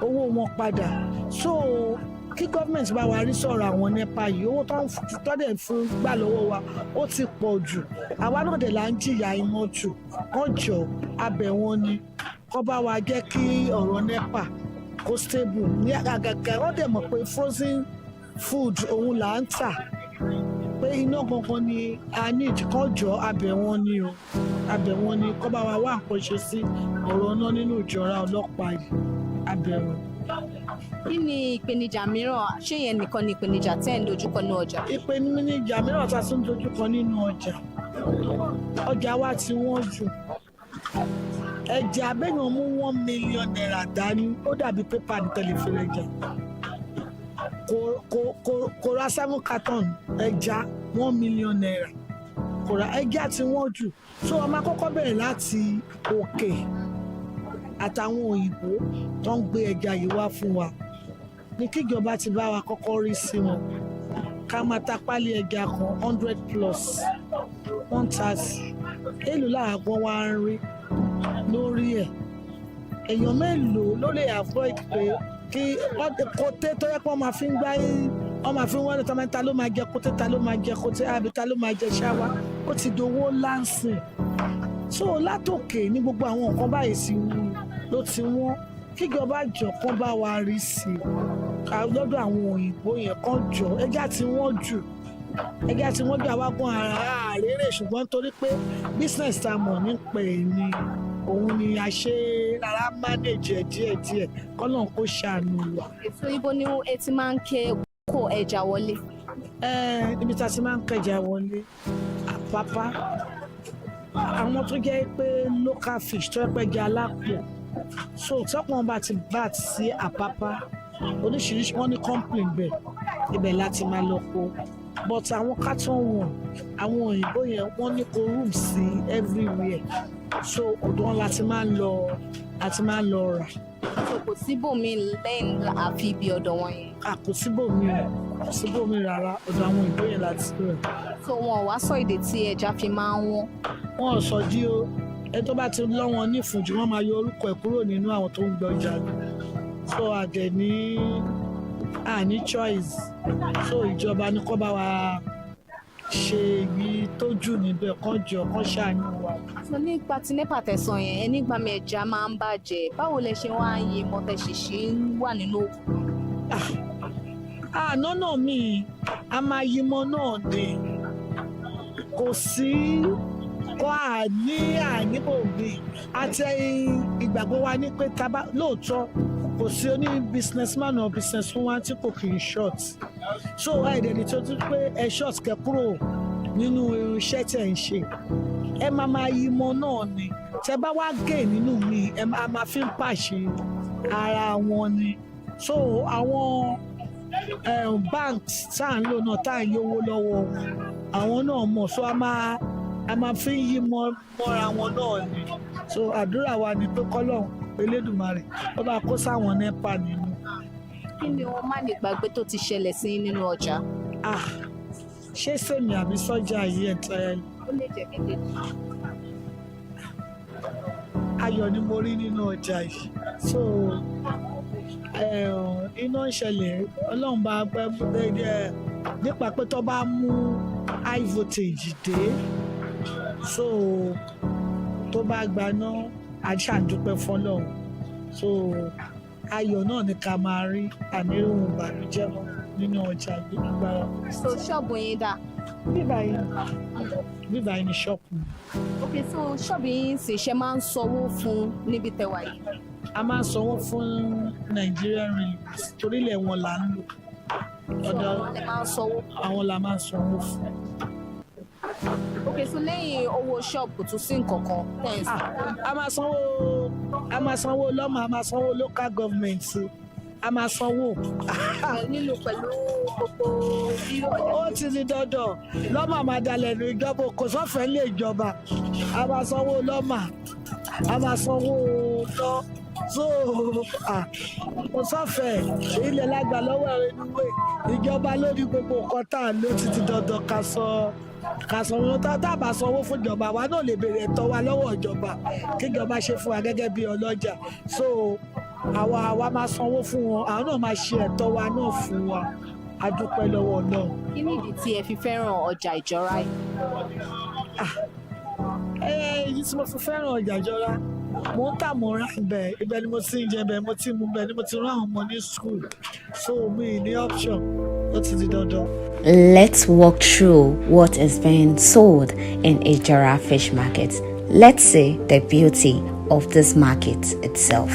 [SPEAKER 9] owó wọn padà. So kí gọ́ọ̀mẹ̀ntì bá wa rí sọ̀rọ̀ àwọn NEPA yìí, owó tó dẹ̀ fún gbà lọ́wọ́ wa ó ti pọ̀ jù. Àwa náà dẹ̀ là ń jìyà iná jù. Kán jọ̀ọ́, a bẹ̀ wọ́n ni, kán bá wa jẹ́ kí ọ̀rọ̀ NEPA kó stable. Ní àgàgà wọ́n dẹ̀ mọ̀ pé frozen food òun là ń tà, pé iná gangan ni a need. Kán jọ̀ọ́, a bẹ̀ wọ́n ni o, a bẹ̀ wọ́n ni, kán bá wa wá nǹkan ṣe sí ọ̀rọ̀ náà nínú Ìjọra ọlọ́pàá yìí, a bẹ̀ wọ́n.
[SPEAKER 3] Kí ni ìpèníjà mìíràn? Ṣé yẹn nìkan ni ìpèníjà tẹ́ ẹ̀ ń dojúkọ ní ọjà?
[SPEAKER 9] Ìpèníjà mìíràn tá a tún dojúkọ nínú ọjà wa ti wọ́n jù. ẹja abẹ́yàn mú 1 million naira dání ó dàbí pépà ní tẹlifíṣàn ẹja kò ra 7 carton ẹja 1 million naira kò ra ẹja tí wọ́n jù so ọmọ akọ́kọ́ bẹ̀rẹ̀ láti òkè àtàwọn òyìnbó tó ń gbé ẹja yìí wá fún wa ní kíjọba ti bá wa kọ́kọ́ rí sí wọn ká máa ta pálí ẹja kan 100 plus 130 èlò làágbọ́n wa ń rí lórí ẹ̀ èèyàn mélòó ló lè avoid pé kí kòté tó yẹ kó máa fi ń gbá wọ́n máa fi ń wọ́n tọ́mọ ta ló máa jẹ kòté ta ló máa jẹ kòté àbí ta ló máa jẹ ṣáwá ó ti dowó láǹsìn so látòkè ní gbogbo àwọn nǹkan báyìí sí ló ti wọ́n kíjọba jọ kán bá wa rí sí lọ́dọ̀ àwọn òyìnbó yẹn kán jọ ẹja tí wọ́n jù ẹja tí wọ́n jù àwágùn àárẹ̀ ṣùgbọ́n torí pé business tá a mọ̀ nípa ẹ̀ ni òun ni a ṣe rárá manage díẹ̀díẹ̀ kọ́nà kó ṣàánú wa.
[SPEAKER 3] ètò ibo ni ẹ ti máa ń kó ẹja wọlé.
[SPEAKER 9] níbi tá a ti máa ń kẹja wọlé Àpápá àwọn tó jẹ́ pé local fish tó yẹ pé ẹja alápò so tọ́pọ̀ bá ti bat sí Àpápá oríṣiríṣi wọ́n ní complain bẹ̀ ibẹ̀ láti máa lọ kó but àwọn carton wọn àwọn òyìnbó yẹn wọ́n ní kó room sí everywhere so ọ̀dọ̀ wọn láti máa ń lọ rà.
[SPEAKER 3] so kò síbòmí lẹ́yìn àfi ibi ọ̀dọ̀ wọn yẹn.
[SPEAKER 9] kò síbòmí rárá ọ̀dọ̀ àwọn òyìnbó yẹn láti rà.
[SPEAKER 3] so wọn ò wá sọ èdè tí ẹja fi máa ń wọ́n.
[SPEAKER 9] wọn ò sọ dí o ẹni tó bá ti lọ́ wọn nífùnjù wọ́n máa yọ orúkọ ẹ̀ kúrò nínú àwọn tó ń gbọ́ ọjà ni so àdẹ̀ ní choice so ìjọba ní kó bá wa ṣe èyí tó jù níbẹ̀ kán jọ kán ṣàánú wa.
[SPEAKER 3] so nípa tí nepa tẹ̀sán yẹn ẹni gbà mí ẹja máa ń bàjẹ́ báwo lẹ ṣe wá ń yí mọ́tẹ́ṣìṣì wà nínú òkú.
[SPEAKER 9] nọ́nà mi a máa yí mọ́ náà ni kò sí kó àníbò mi àti ìgbàgbọ́ wa ní pé lóòótọ́ kò sí oní businessman or businesswoman tí kò kì í short so ẹ̀ẹ́dẹ̀ni tó tún pé ẹ short kẹ kúrò nínú iṣẹ́ tẹ̀ ń ṣe ẹ máa yí mọ́ náà ni tẹ bá wá gé nínú mi ẹ máa fi ń pàṣẹ ara wọn ni so àwọn banks tá à ń lò náà tá à ń yówó lọ́wọ́ àwọn náà mọ̀ so a máa fi ń yí mọ́ra wọn náà ni so àdúrà wa ni pé kọ́lọ́hún Elédùmarè ó bá kó sáwọn NEPA nínú.
[SPEAKER 3] kí ni wọn má lè gbàgbé tó ti ṣẹlẹ̀ sí nínú ọjà.
[SPEAKER 9] ṣé sèmi àbí sọ́jà yìí ẹ̀ tẹ́ ẹ.
[SPEAKER 3] ó lè jẹ́ méjèèjì.
[SPEAKER 9] ayọ̀ ni mo rí nínú ọjà yìí so iná ń ṣẹlẹ̀ ọlọ́run bá gbẹ́ nípa pé tó bá mú high voltage dé so tó bá gbaná aṣáàdúpẹ́ fọlọ́run so ayọ̀ náà ni ká máa rí àníròhùn ìbànújẹ́ mọ́ nínú ọjà yìí agbára.
[SPEAKER 3] so ṣọ́ọ̀bù yín dà.
[SPEAKER 9] bíbá yìí ni ṣọ́ọ̀bù mi.
[SPEAKER 3] ok so ṣọ́ọ̀bù yín sì ṣe máa ń sanwó fún níbi tẹwà yìí.
[SPEAKER 9] a máa ń sanwó fún Nigerian Railways torílẹ̀ wọn là ń lò.
[SPEAKER 3] ọ̀dọ̀
[SPEAKER 9] àwọn la máa ń sanwó fún.
[SPEAKER 3] ok so lẹ́yìn owó ṣọ́ọ̀bù tún sí nǹkan kan tẹ́ǹsì.
[SPEAKER 9] a máa sanwó lọ́mọ a máa sanwó local government a máa sanwó.
[SPEAKER 3] nílò pẹ̀lú gbogbo bí ọjà.
[SPEAKER 9] ó ti di dandan lọ́mọ máa dalẹ̀ ní ìjọba kò sọ́fẹ̀ẹ́ lé ìjọba a máa sanwó lọ́mọ a máa sanwó lọ so kò sọ́fẹ̀ẹ́ ilẹ̀ lágbà lọ́wọ́ ẹ̀rọ ìdúgbò ìjọba lórí gbogbo nǹkan tá à ń lò ti di dandan ká sanwó tá a bá sanwó fún ìjọba wa náà lè béèrè ẹ̀tọ́ wa lọ́wọ́ ìjọba kí ìjọba ṣe fún wa gẹ́gẹ́ bí ọlọ́jà so àwa máa sanwó fún wọn àwọn náà máa ṣe ẹ̀tọ́ wa náà fún wa a dúpẹ́ lọ́wọ́ náà.
[SPEAKER 3] kí ni ìdí tí ẹ fi fẹ́ràn ọjà ìjọra yìí.
[SPEAKER 9] èyí tí mo fi fẹ́ràn ọjà ìjọra mo ń tà mo rà ibẹ̀ ni mo ti ń jẹ ibẹ̀ mo ti mú ibẹ̀ ni mo ti rán àwọn ọmọ ní school so mi ní option ó ti di dandan.
[SPEAKER 4] Let's walk through what is being sold in Ijora Fish Market. Let's see the beauty of this market itself.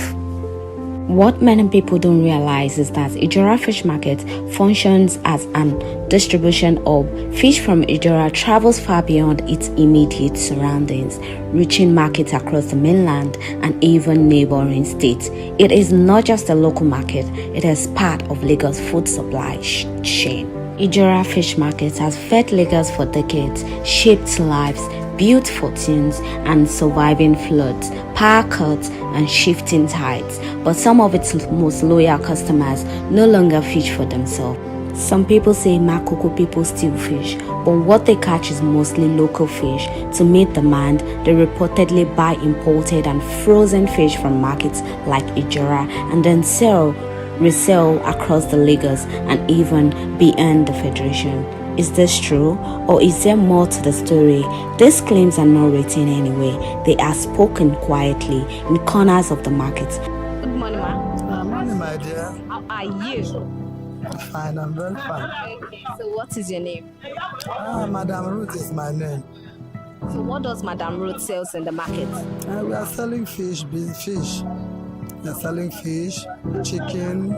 [SPEAKER 4] What many people don't realize is that Ijora Fish Market functions as an distribution hub. Fish from Ijora travels far beyond its immediate surroundings, reaching markets across the mainland and even neighboring states. It is not just a local market, it is part of Lagos' food supply chain. Ijora Fish Market has fed Lagos for decades, shaped lives, built fortunes, and surviving floods, power cuts, and shifting tides. But some of its most loyal customers no longer fish for themselves. Some people say Makoko people steal fish, but what they catch is mostly local fish. To meet demand, they reportedly buy imported and frozen fish from markets like Ijora and then resell across the Lagos and even beyond the Federation. Is this true, or is there more to the story? These claims are not written anyway. They are spoken quietly in corners of the market.
[SPEAKER 3] Good morning, ma.
[SPEAKER 7] Morning, my dear.
[SPEAKER 3] How are you?
[SPEAKER 7] Fine, I'm very fine.
[SPEAKER 3] Okay, so what is your name?
[SPEAKER 7] Madam Ruth is my name.
[SPEAKER 3] So what does Madam Ruth sells in the market?
[SPEAKER 7] We are selling fish, big fish. We are selling fish, chicken,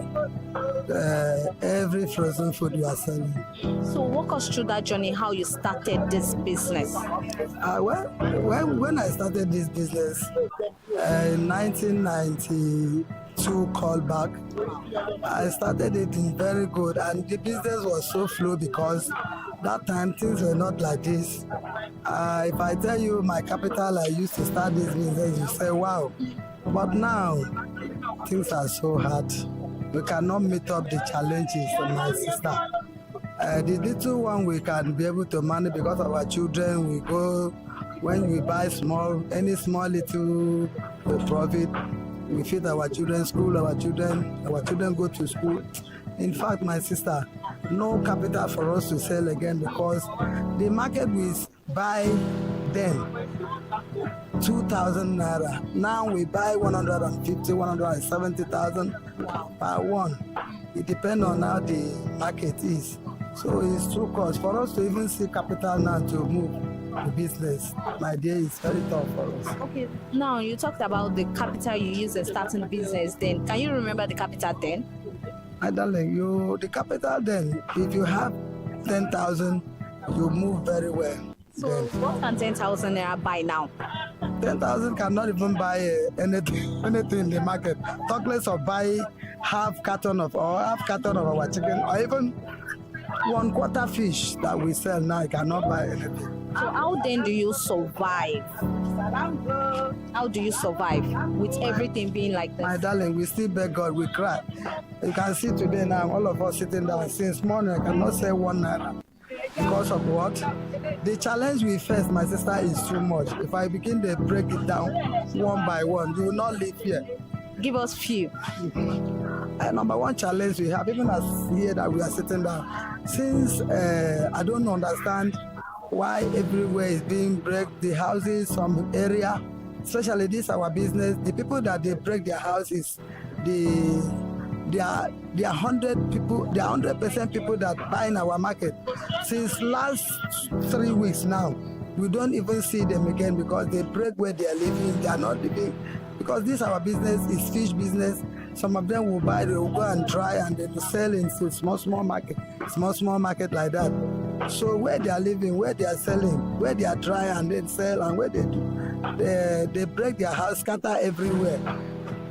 [SPEAKER 7] every frozen food we are selling.
[SPEAKER 3] So walk us through that journey, how you started this business.
[SPEAKER 7] When I started this business in 1992 callback, I started it in very good, and the business was so slow because that time things were not like this. If I tell you my capital I used to start this business, you say wow. But now things are so hard. We cannot meet up the challenges of my sister. The little one we can be able to manage because of our children. We go when we buy any small little profit. We feed our children school. Our children go to school. In fact, my sister, no capital for us to sell again because the market we buy then 2,000 naira. Now we buy 150, 170,000 per one. It depends on how the market is. So it's too cost for us to even see capital now to move the business. My dear, it's very tough for us.
[SPEAKER 3] Okay, now you talked about the capital you used in starting the business then. Can you remember the capital then?
[SPEAKER 7] My darling, the capital then, if you have 10,000, you move very well.
[SPEAKER 3] So what can 10,000 naira buy now?
[SPEAKER 7] 10,000 cannot even buy anything in the market. Talk less of buy half carton of our chicken, or even 1/4 fish that we sell now. You cannot buy anything.
[SPEAKER 3] So how then do you survive? How do you survive with everything being like this?
[SPEAKER 7] My darling, we still beg God, we cry. You can see today now, all of us sitting down since morning, I cannot say 1 naira. Because of what? The challenge we face, my sister, is too much. If I begin to break it down one by one, you will not live here.
[SPEAKER 3] Give us few.
[SPEAKER 7] Number one challenge we have, even as here that we are sitting down, since I don't understand why everywhere is being break the houses, some area, especially this our business, the people that they break their houses, there are 100 people, there are 100% people that buy in our market. Since last 3 weeks now, we don't even see them again because they break where they are living. They are not living because this our business is fish business. Some of them will buy, they will go and dry and they will sell into small market like that. So where they are living, where they are selling, where they are dry and then sell, and where they do, they break their house, scatter everywhere.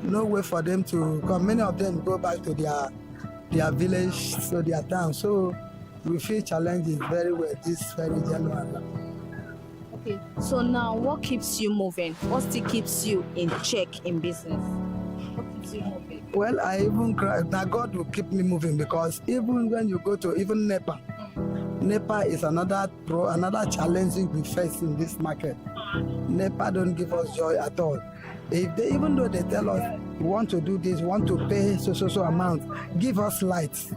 [SPEAKER 7] No way for them to come. Many of them go back to their village, so their town. So we feel challenges very well this very January.
[SPEAKER 3] Okay, so now what keeps you moving? What still keeps you in check in business? What keeps you moving?
[SPEAKER 7] Well, I even cry. Now God will keep me moving because even when you go to even NEPA is another challenge we face in this market. NEPA don't give us joy at all. Even though they tell us we want to do this, want to pay so amount, give us lights.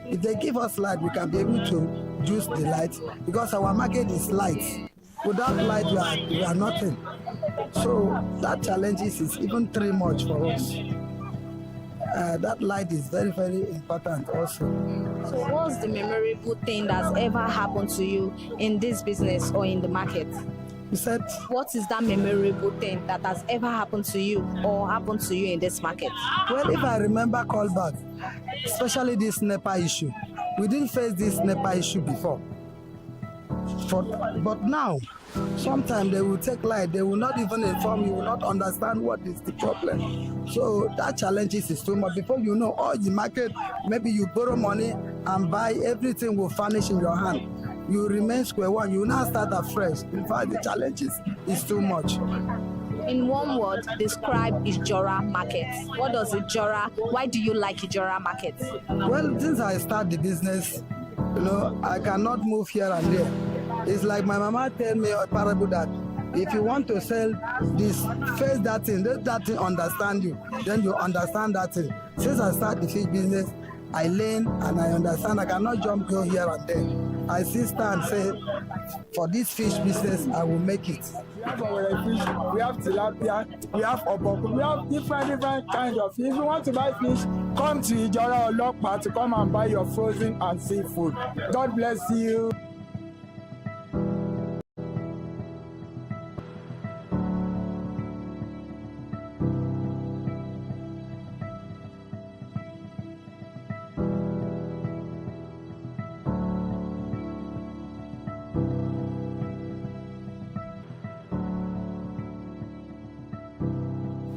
[SPEAKER 7] If they give us light, we can be able to use the light because our market is light. Without light, we are nothing. So that challenge is even too much for us. That light is very, very important also.
[SPEAKER 3] So what's the memorable thing that's ever happened to you in this business or in the market?
[SPEAKER 5] You said,
[SPEAKER 3] What is that memorable thing that has ever happened to you or happened to you in this market?
[SPEAKER 5] well, if I remember callback, especially this NEPA issue, we didn't face this NEPA issue before. But now, sometimes they will take light, they will not even inform you, will not understand what is the problem. So that challenge is too much. Before you know, all the market, maybe you borrow money and buy, everything will vanish in your hand. You remain square one, you will now start afresh. In fact, the challenge is too much.
[SPEAKER 3] In one word, describe Ijora market. What does Ijora, why do you like Ijora market?
[SPEAKER 5] Well, since I start the business, I cannot move here and there. It's like my mama tell me a parable that if you want to sell this, face that thing, let that thing understand you, then you understand that thing. Since I start the fish business, I learn and I understand. I cannot go here and there. I still stand and say, for this fish business, I will make it.
[SPEAKER 10] We have fish, we have tilapia, we have oboku, we have different kinds of fish. If you want to buy fish, come to Ijora Olokpa to come and buy your frozen and seafood. God bless you.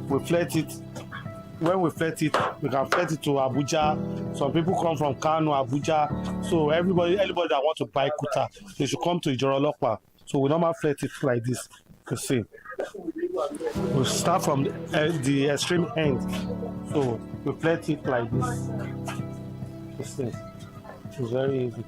[SPEAKER 6] We flirt it. When we flirt it, we can flirt it to Abuja. Some people come from Kano, Abuja. So anybody that wants to buy kuta, they should come to Ijora Olokpa. So we normally flirt it like this. You can see. We start from the extreme end. So we flirt it like this. You see. It's very easy.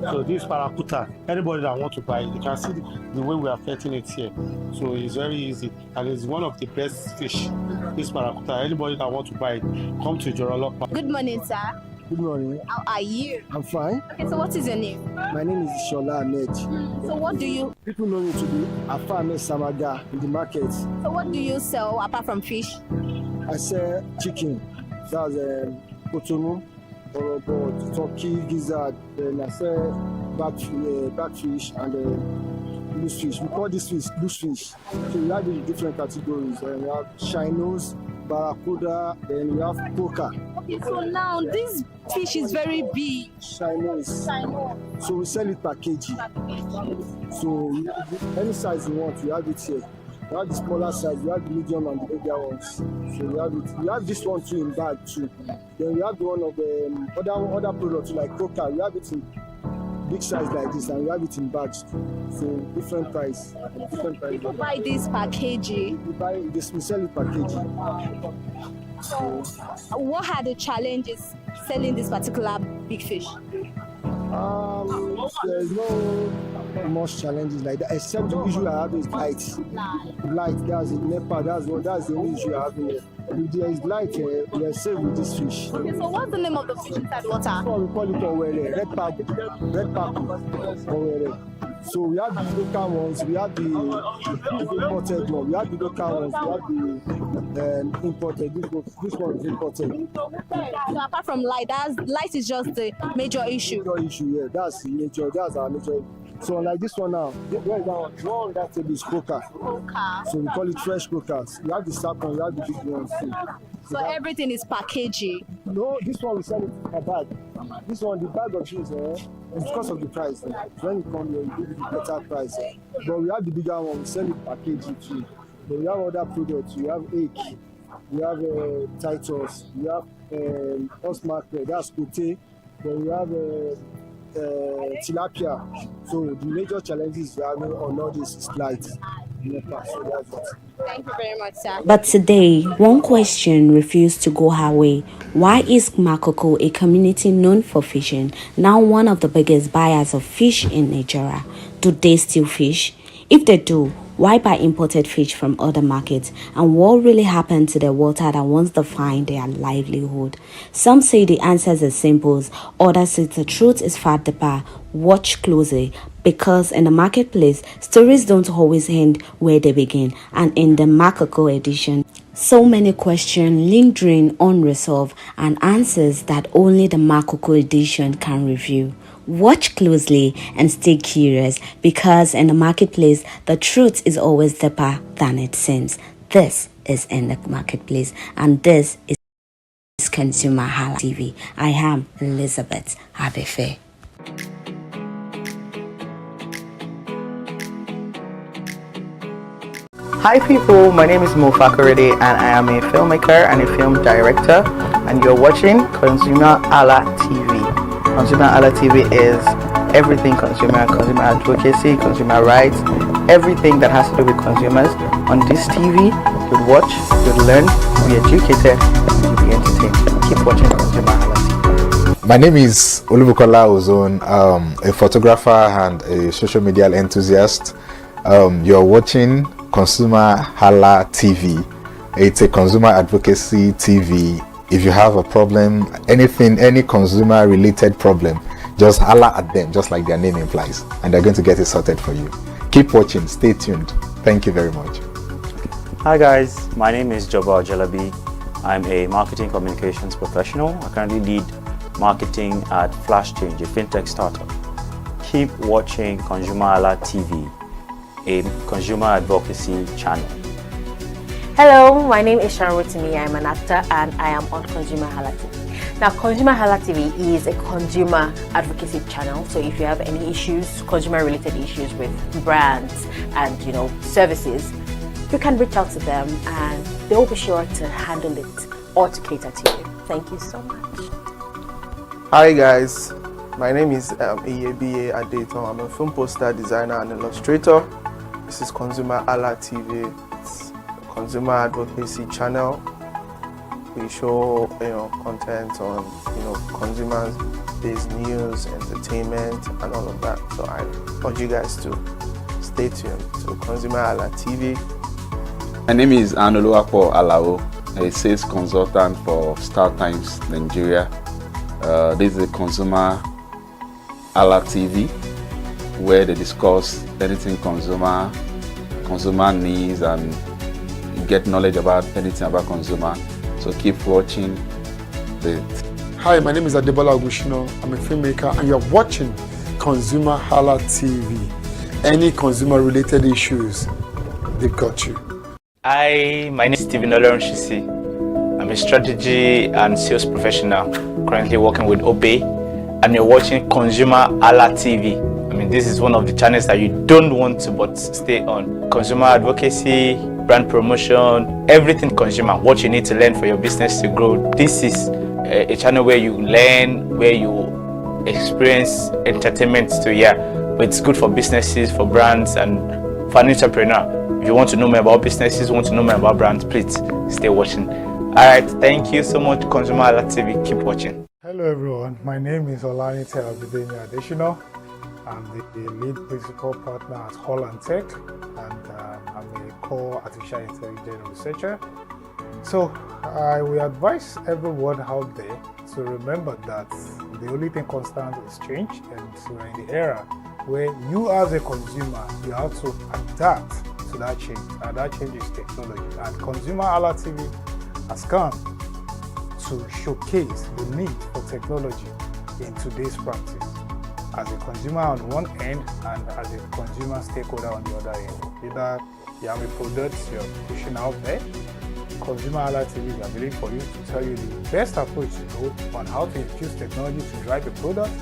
[SPEAKER 6] So this parakuta, anybody that wants to buy it, you can see the way we are flirting it here. So it's very easy and it's one of the best fish. This parakuta, anybody that wants to buy it, come to Ijora Olokpa.
[SPEAKER 3] Good morning, sir.
[SPEAKER 10] Good morning.
[SPEAKER 3] How are you?
[SPEAKER 10] I'm fine.
[SPEAKER 3] Okay, so what is your name?
[SPEAKER 10] My name is Shola Ahmed.
[SPEAKER 3] So what do you
[SPEAKER 10] People know me to be Afame Samaga in the market.
[SPEAKER 3] so what do you sell apart from fish?
[SPEAKER 10] I sell chicken. That's Kotonou, Orobo, turkey, gizzard. Then I sell backfish and loose fish. We call this fish loose fish. So we have the different categories. We have Shinos, Barracuda, then we have Poker.
[SPEAKER 3] Okay, so now this fish is very big.
[SPEAKER 10] Shinos. So we sell it per kg. So any size you want, we have it here. We have the smaller size, we have the medium and the bigger ones. So we have it. We have this one too in bag too. Then we have the one of the other products like Coca. We have it in big size like this, and we have it in bags. So different price.
[SPEAKER 3] People buy this per kg.
[SPEAKER 10] We buy this, we sell it per kg.
[SPEAKER 3] So what are the challenges selling this particular big fish?
[SPEAKER 10] There's no much challenges like that, except the issue I have is light. Light, that's in NEPA, that's the only issue I have in there. If there is light, we are safe with this fish.
[SPEAKER 3] Okay, so what's the name of the fish inside water?
[SPEAKER 10] So we call it Owere, red pack, Owere. So we have the local ones, we have the imported one, we have the local ones, we have the imported. This one is imported.
[SPEAKER 3] So apart from light is just the major issue.
[SPEAKER 10] Major issue, yeah, that's our major. So like this one now, where is that one? One that table is Coca. So we call it fresh Cocas. We have the sapon, we have the big ones too.
[SPEAKER 3] So everything is per kg.
[SPEAKER 10] No, this one we sell it per bag. This one, the bag of cheese, it's because of the price. When you come here, we give you the better price. But we have the bigger one, we sell it per kg too. But we have other products. We have egg, we have Titus, we have Osmark, that's Kote. Then we have tilapia. So the major challenges we have on all this is light. So that's it.
[SPEAKER 3] Thank you very much, sir.
[SPEAKER 4] But today, one question refused to go her way. Why is Makoko, a community known for fishing, now one of the biggest buyers of fish in Nigeria? Do they still fish? If they do, why buy imported fish from other markets? And what really happened to the water that once defined their livelihood? Some say the answers are simple, others say the truth is far deeper. Watch closely, because in the marketplace, stories don't always end where they begin. And in the Makoko edition, so many questions lingering unresolved and answers that only the Makoko edition can reveal. Watch closely and stay curious, because in the marketplace, the truth is always deeper than it seems. This is In the Marketplace, and this is ConsumerHallaTV. I am Elizabeth Abefe.
[SPEAKER 11] Hi people, my name is Mo Fakorede and I am a filmmaker and a film director, and you're watching ConsumerHallaTV. ConsumerHallaTV is everything consumer advocacy, consumer rights, everything that has to do with consumers. On this TV, you'll watch, you'll learn, you'll be educated, and you'll be entertained. Keep watching ConsumerHallaTV.
[SPEAKER 12] My name is Olubukola Ozone, a photographer and a social media enthusiast. You're watching ConsumerHallaTV. It's a consumer advocacy TV. If you have a problem, any consumer related problem, just holla at them, just like their name implies, and they're going to get it sorted for you. Keep watching, stay tuned. Thank you very much.
[SPEAKER 13] Hi guys, my name is Joba Jalabi. I'm a marketing communications professional. I currently lead marketing at Flash Change, a fintech startup. Keep watching ConsumerHallaTV, a consumer advocacy channel.
[SPEAKER 14] Hello, my name is Sharon Rotimi. I'm an actor and I am on ConsumerHallaTV. Now, ConsumerHallaTV is a consumer advocacy channel. So if you have any issues, consumer-related issues with brands and services, you can reach out to them and they'll be sure to handle it or to cater to you. Thank you so much.
[SPEAKER 15] Hi guys, my name is Iyebiye Adeton. I'm a film poster designer and illustrator. This is ConsumerHallaTV. It's a consumer advocacy channel. We show content on consumers-based news, entertainment, and all of that. So I urge you guys to stay tuned to ConsumerHallaTV.
[SPEAKER 16] My name is Anoluwapo Alao, a sales consultant for Star Times Nigeria. This is a ConsumerHallaTV, where they discuss anything consumer needs, and you get knowledge about anything about consumer. So keep watching it.
[SPEAKER 10] Hi, my name is Adebola Ogushino. I'm a filmmaker and you're watching ConsumerHallaTV. Any consumer related issues, they've got you.
[SPEAKER 17] Hi, my name is Stephen Olorunshisi. I'm a strategy and sales professional currently working with Obey, and you're watching ConsumerHallaTV. I mean, this is one of the channels that you don't want to but stay on. Consumer advocacy, brand promotion, everything consumer, what you need to learn for your business to grow. This is a channel where you learn, where you experience entertainment too, but it's good for businesses, for brands, and for an entrepreneur. If you want to know more about businesses, want to know more about brands, please stay watching. Alright, thank you so much, ConsumerHallaTV. Keep watching.
[SPEAKER 18] Hello everyone, my name is Olanite Abidemi Adesina. I'm the lead principal partner at Holland Tech, and I'm a core artificial intelligence researcher. So I will advise everyone out there to remember that the only thing constant is change, and we're in the era where you as a consumer, you have to adapt to that change, and that change is technology. And ConsumerHallaTV has come to showcase the need for technology in today's practice, as a consumer on one end and as a consumer stakeholder on the other end. Either you have a product you're pushing out there, ConsumerHallaTV is available for you to tell you the best approach to go on how to infuse technology to drive a product,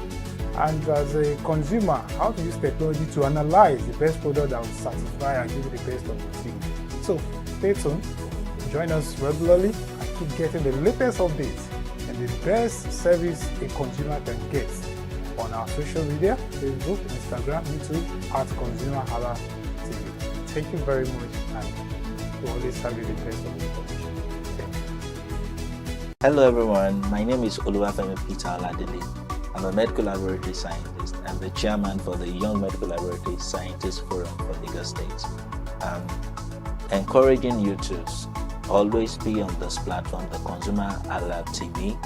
[SPEAKER 18] and as a consumer, how to use technology to analyze the best product that will satisfy and give you the best of the team. So stay tuned, join us regularly, and keep getting the latest updates and the best service a consumer can get on our social media, Facebook, Instagram, YouTube, at ConsumerHallaTV. Thank you very much, and we always have you the best of the information. Thank you.
[SPEAKER 19] Hello everyone, my name is Oluwafemi Peter Aladele. I'm a medical laboratory scientist. I'm the chairman for the Young Medical Laboratory Scientists Forum for Lagos State. Encouraging you to always be on this platform, the ConsumerHallaTV,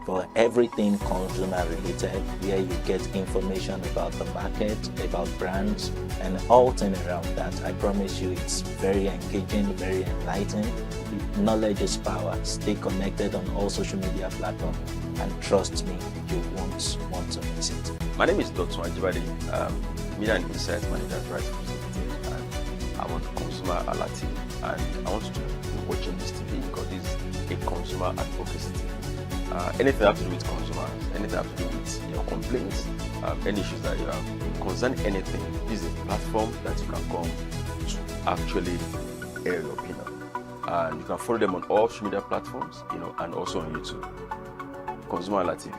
[SPEAKER 19] for everything consumer related, where you get information about the market, about brands, and all things around that. I promise you it's very engaging, very enlightening. Knowledge is power. Stay connected on all social media platforms, and trust me, you won't want to miss it.
[SPEAKER 20] My name is Dr. Ajibade, Media and Insights Manager at Rights Representative, and I'm on ConsumerHalla TV. And I want you to be watching this TV because this is a consumer advocacy TV. Anything have to do with consumers, anything have to do with your complaints, any issues that you have, concern anything, this is a platform that you can come to actually air your opinion. And you can follow them on all social media platforms, and also on YouTube. ConsumerHalla TV,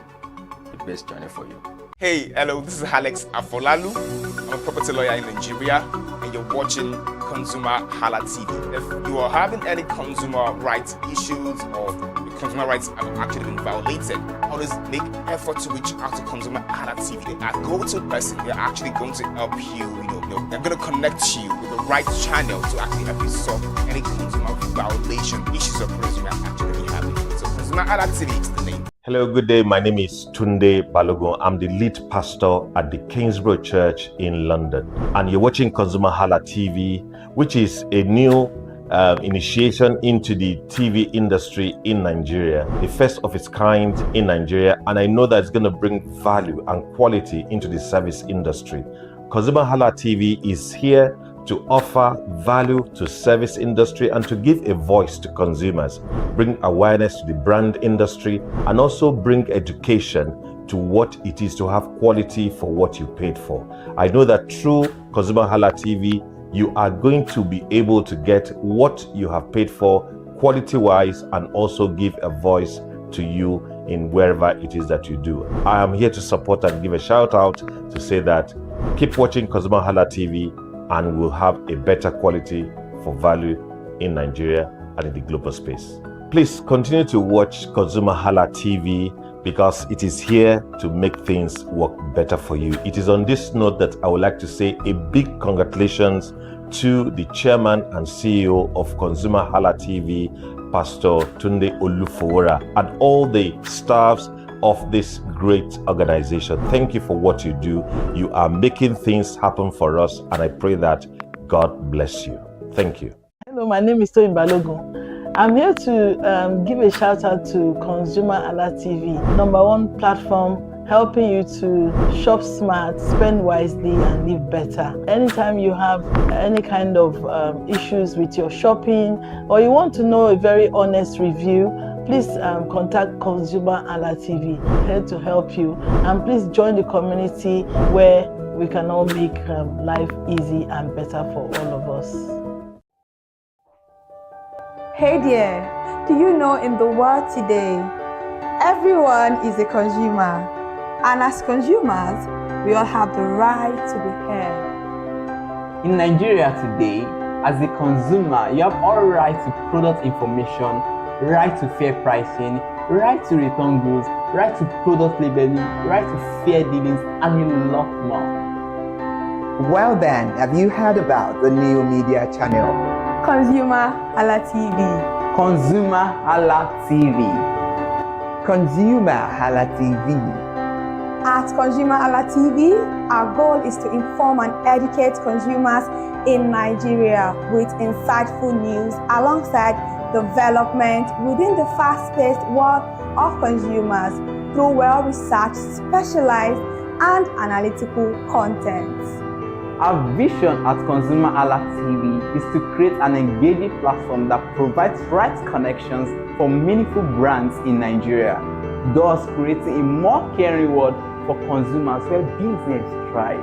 [SPEAKER 20] the best channel for you.
[SPEAKER 21] Hey, hello, this is Alex Afolalu. I'm a property lawyer in Nigeria, and you're watching ConsumerHalla TV. If you are having any consumer rights issues or your consumer rights have actually been violated, always make effort to reach out to ConsumerHalla TV. They are go-to person. They're actually going to help you. They're going to connect you with the right channel to actually help you solve any consumer violation issues or problems you are actually having. So ConsumerHalla TV is the name.
[SPEAKER 22] Hello, good day. My name is Tunde Balogun. I'm the lead pastor at the Kingsborough Church in London. And you're watching ConsumerHalla TV, which is a new initiation into the TV industry in Nigeria, the first of its kind in Nigeria. And I know that it's going to bring value and quality into the service industry. ConsumerHalla TV is here to offer value to service industry and to give a voice to consumers, bring awareness to the brand industry, and also bring education to what it is to have quality for what you paid for. I know that through ConsumerHalla TV, you are going to be able to get what you have paid for quality-wise and also give a voice to you in wherever it is that you do. I am here to support and give a shout out to say that keep watching ConsumerHalla TV and we'll have a better quality for value in Nigeria and in the global space. Please continue to watch ConsumerHalla TV because it is here to make things work better for you. It is on this note that I would like to say a big congratulations to the chairman and CEO of ConsumerHalla TV, Pastor Tunde Olufowora, and all the staffs of this great organization. Thank you for what you do. You are making things happen for us, and I pray that God bless you. Thank you.
[SPEAKER 23] Hello, my name is Toyin Balogun. I'm here to give a shout out to ConsumerHalla TV, #1 platform helping you to shop smart, spend wisely, and live better. Anytime you have any kind of issues with your shopping, or you want to know a very honest review, please contact ConsumerHalla TV, here to help you. And please join the community where we can all make life easy and better for all of us.
[SPEAKER 2] Hey there, do you know in the world today, everyone is a consumer. And as consumers, we all have the right to be heard.
[SPEAKER 24] In Nigeria today, as a consumer, you have all right to product information, right to fair pricing, right to return goods, right to product labeling, right to fair dealings, and a lot more.
[SPEAKER 25] Well then, have you heard about the new media channel?
[SPEAKER 2] ConsumerHalla TV.
[SPEAKER 24] ConsumerHalla TV.
[SPEAKER 25] ConsumerHalla TV.
[SPEAKER 2] At ConsumerHalla TV, our goal is to inform and educate consumers in Nigeria with insightful news alongside development within the fast-paced world of consumers through well-researched, specialized, and analytical content.
[SPEAKER 24] Our vision at ConsumerHalla TV is to create an engaging platform that provides right connections for meaningful brands in Nigeria, thus creating a more caring world for consumers where business thrive.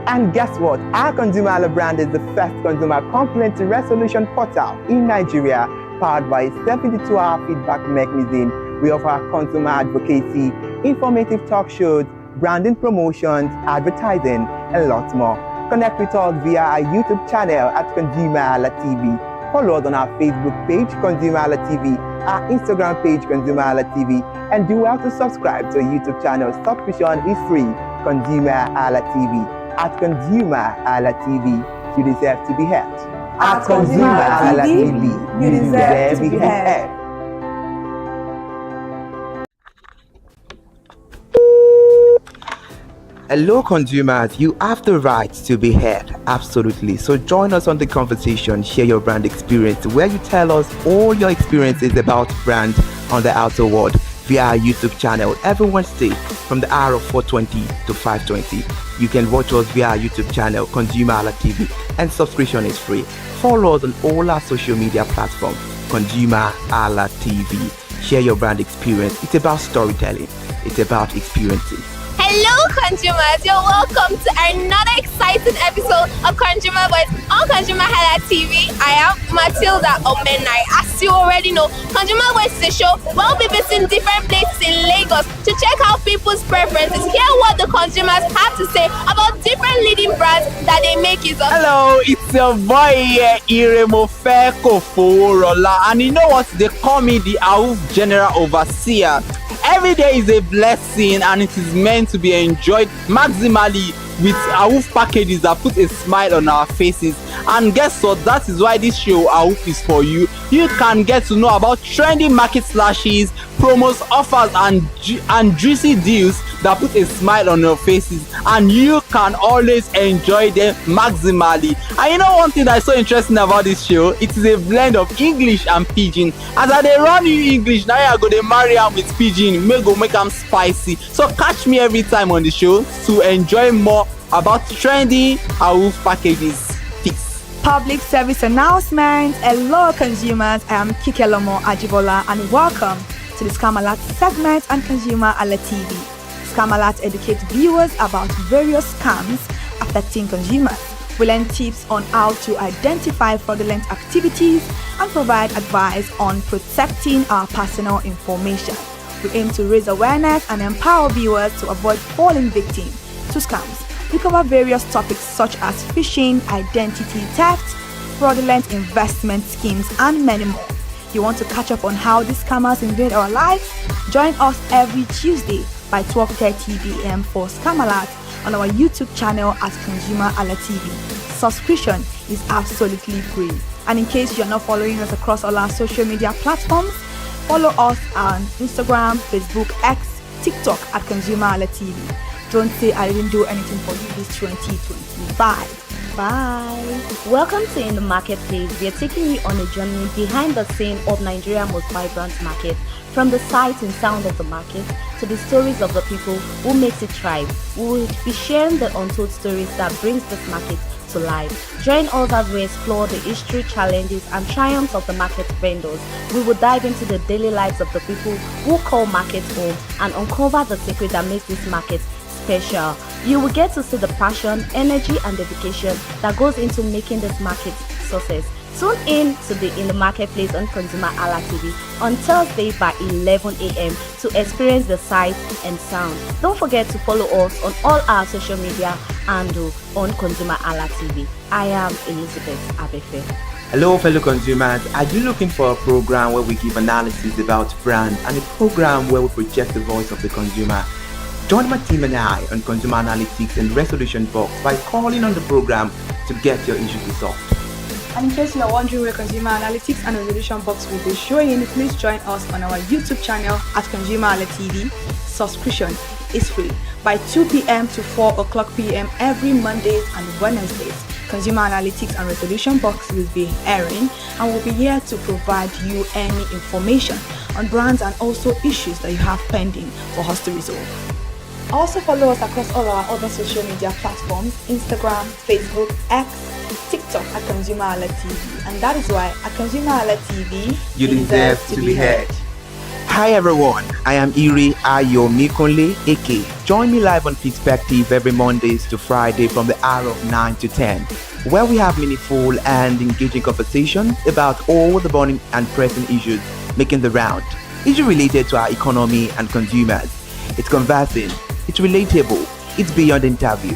[SPEAKER 25] And guess what? Our ConsumerHalla brand is the first consumer complaint resolution portal in Nigeria, powered by a 72-hour feedback mechanism. We offer consumer advocacy, informative talk shows, branding promotions, advertising, and lots more. Connect with us via our YouTube channel at ConsumerHalla TV. Follow us on our Facebook page, ConsumerHalla TV, our Instagram page, ConsumerHalla TV, and do well to subscribe to our YouTube channel. Subscription is free. ConsumerHalla TV. At ConsumerHalla TV, you deserve to be heard. At ConsumerHalla TV, you deserve to be heard. Hello consumers, you have the right to be heard, absolutely. So join us on the conversation, share your brand experience, where you tell us all your experiences about brand on the outer world. via our YouTube channel every Wednesday from the hour of 4:20 to 5:20. You can watch us via our YouTube channel, ConsumerHallaTV, and subscription is free. Follow us on all our social media platforms, ConsumerHallaTV. Share your brand experience. It's about storytelling. It's about experiences.
[SPEAKER 3] Hello consumers, you're welcome to another exciting episode of Consumer Voice on ConsumerHallaTV. I am Matilda Omenai. As you already know, Consumer Voice is a show where we'll be visiting different places in Lagos to check out people's preferences, hear what the consumers have to say about different leading brands that they make use of.
[SPEAKER 24] Hello, it's your boy here, Iremofeko Forola, and you know what? They call me the AUF General Overseer. Every day is a blessing and it is meant to be enjoyed maximally with AUF packages that put a smile on our faces. And guess what? That is why this show AUF is for you. You can get to know about trendy market slashes, promos, offers and juicy deals that put a smile on your faces, and you can always enjoy them maximally. And you know one thing that is so interesting about this show? It is a blend of English and Pidgin. As I dey run you English, now I go dey marry am with Pidgin, make am spicy. So catch me every time on the show to enjoy more about trendy AUF packages. Peace.
[SPEAKER 2] Public service announcement. Hello consumers, I am Kikelomo Ajibola and welcome to the Scam Alert segment on ConsumerHallaTV. Scam Alert educates viewers about various scams affecting consumers. We learn tips on how to identify fraudulent activities and provide advice on protecting our personal information. We aim to raise awareness and empower viewers to avoid falling victim to scams. We cover various topics such as phishing, identity theft, fraudulent investment schemes, and many more. You want to catch up on how these scammers invade our lives? Join us every Tuesday by 12:30 p.m. for Scam Alert on our YouTube channel at ConsumerHallaTV. Subscription is absolutely free. And in case you're not following us across all our social media platforms, follow us on Instagram, Facebook, X, TikTok at ConsumerHallaTV. Don't say I didn't do anything for you this 2025. Bye.
[SPEAKER 1] Welcome to In the Marketplace. We are taking you on a journey behind the scene of Nigeria's most vibrant market, from the sight and sound of the market to the stories of the people who makes it thrive. We will be sharing the untold stories that brings this market to life. Join us as we explore the history, challenges, and triumphs of the market vendors. We will dive into the daily lives of the people who call markets home and uncover the secret that makes this market special. You will get to see the passion, energy, and dedication that goes into making this market success. Tune in to the In the Marketplace on ConsumerHallaTV on Thursday by 11 a.m. to experience the sight and sound. Don't forget to follow us on all our social media and on ConsumerHallaTV. I am Elizabeth Abefe.
[SPEAKER 25] Hello fellow consumers, are you looking for a program where we give analysis about brands and a program where we project the voice of the consumer? Join my team and I on Consumer Analytics and Resolution Box by calling on the program to get your issues resolved.
[SPEAKER 2] And in case you are wondering where Consumer Analytics and Resolution Box will be showing, please join us on our YouTube channel at ConsumerHallaTV. Subscription is free by 2 p.m. to 4 o'clock p.m. every Mondays and Wednesdays. Consumer Analytics and Resolution Box will be airing and will be here to provide you any information on brands and also issues that you have pending for us to resolve. Also follow us across all our other social media platforms, Instagram, Facebook, X, TikTok at ConsumerHallaTV. And that is why at ConsumerHallaTV,
[SPEAKER 25] you deserve to be heard. Hi everyone, I am Iri Ayomikunle Eke. Join me live on Perspective every Mondays to Friday from the hour of 9 to 10, where we have meaningful and engaging conversations about all the burning and pressing issues making the round. Issues related to our economy and consumers. It's conversing, it's relatable, it's beyond interview.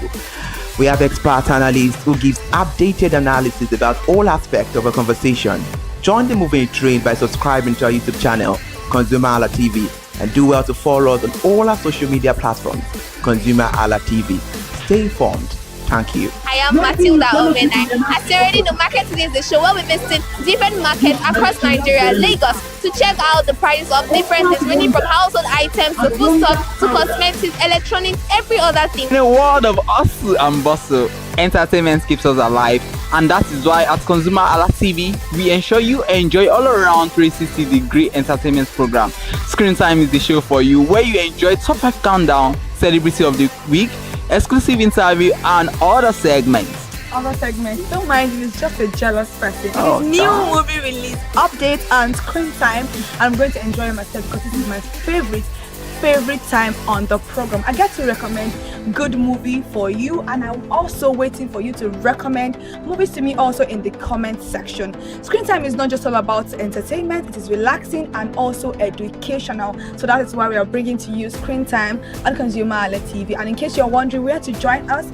[SPEAKER 25] We have expert analysts who gives updated analysis about all aspects of a conversation. Join the moving train by subscribing to our YouTube channel, ConsumerHallaTV, and do well to follow us on all our social media platforms, ConsumerHallaTV. Stay informed. Thank you.
[SPEAKER 3] I am Matilda Omenai. As you already know, Market Today is the show where we visit different markets across Nigeria, Lagos, to check out the prices of different things, ranging from household items to food stuff to cosmetics, electronics, every other thing.
[SPEAKER 24] In a world of hustle and bustle, entertainment keeps us alive.
[SPEAKER 5] And that is why at ConsumerHalla TV, we ensure you enjoy all around 360-degree entertainment program. Screen Time is the show for you, where you enjoy top 5 countdown, celebrity of the week, exclusive interview, and other segments.
[SPEAKER 2] Don't mind if it's just a jealous person.
[SPEAKER 5] Oh,
[SPEAKER 2] It's new movie release, update, and screen time. I'm going to enjoy myself because this is my favorite time on the program. I get to recommend good movie for you, and I'm also waiting for you to recommend movies to me also in the comment section. Screen time is not just all about entertainment, it is relaxing and also educational. So that is why we are bringing to you Screen Time on ConsumerHalla TV. And in case you're wondering where to join us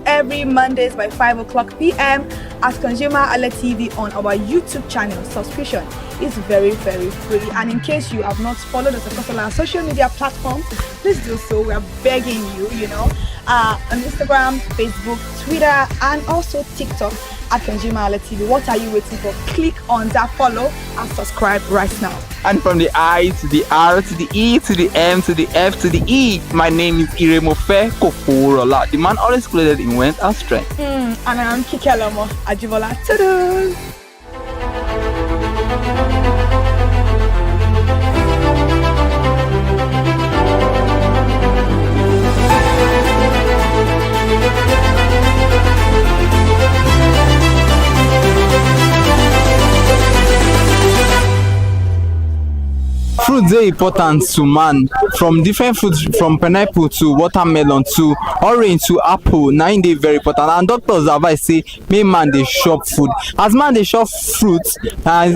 [SPEAKER 2] every Mondays by 5 o'clock p.m. at ConsumerHalla TV on our YouTube channel. Subscription is very, very free. And in case you have not followed us across all our social media platforms, please do so. We are begging you, on Instagram, Facebook, Twitter, and also TikTok at ConsumerHalla TV. What are you waiting for? Click on that follow and subscribe right now.
[SPEAKER 5] And from the I to the R to the E to the M to the F to the E, my name is Iremofe Koforola, the man always clothed in wealth and strength.
[SPEAKER 2] And I am Kikelomo Ajibola. Ta-da!
[SPEAKER 5] Fruits are important to man, from different fruits, from pineapple to watermelon to orange to apple. Now they very important, and doctors advise say make man they shop food. As man they shop fruits, as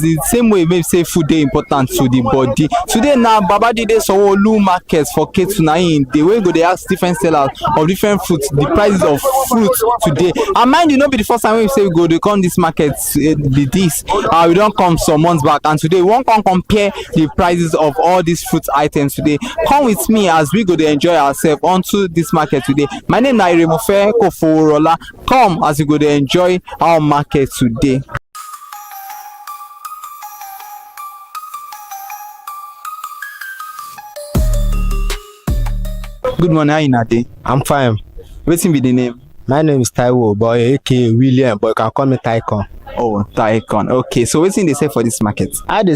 [SPEAKER 5] the same way maybe say food they important to the body. Today now Baba did this Olu markets for kids now in the way go they ask different sellers of different fruits the prices of fruits today. And mind you, not be the first time we say we go to come this market be this. We don't come some months back, and today we won't come compare the prices of all these fruit items today. Come with me as we go to enjoy ourselves onto this market today. My name is Iremofe Koforola. Come as we go to enjoy our market today. Good morning, how you Nade?
[SPEAKER 6] I'm fine.
[SPEAKER 5] What's be the name?
[SPEAKER 6] My name is Taiwo, boy, aka William, but you can call me Taikon.
[SPEAKER 5] Oh, Taikon. Okay, so what's in they say for this market?
[SPEAKER 6] They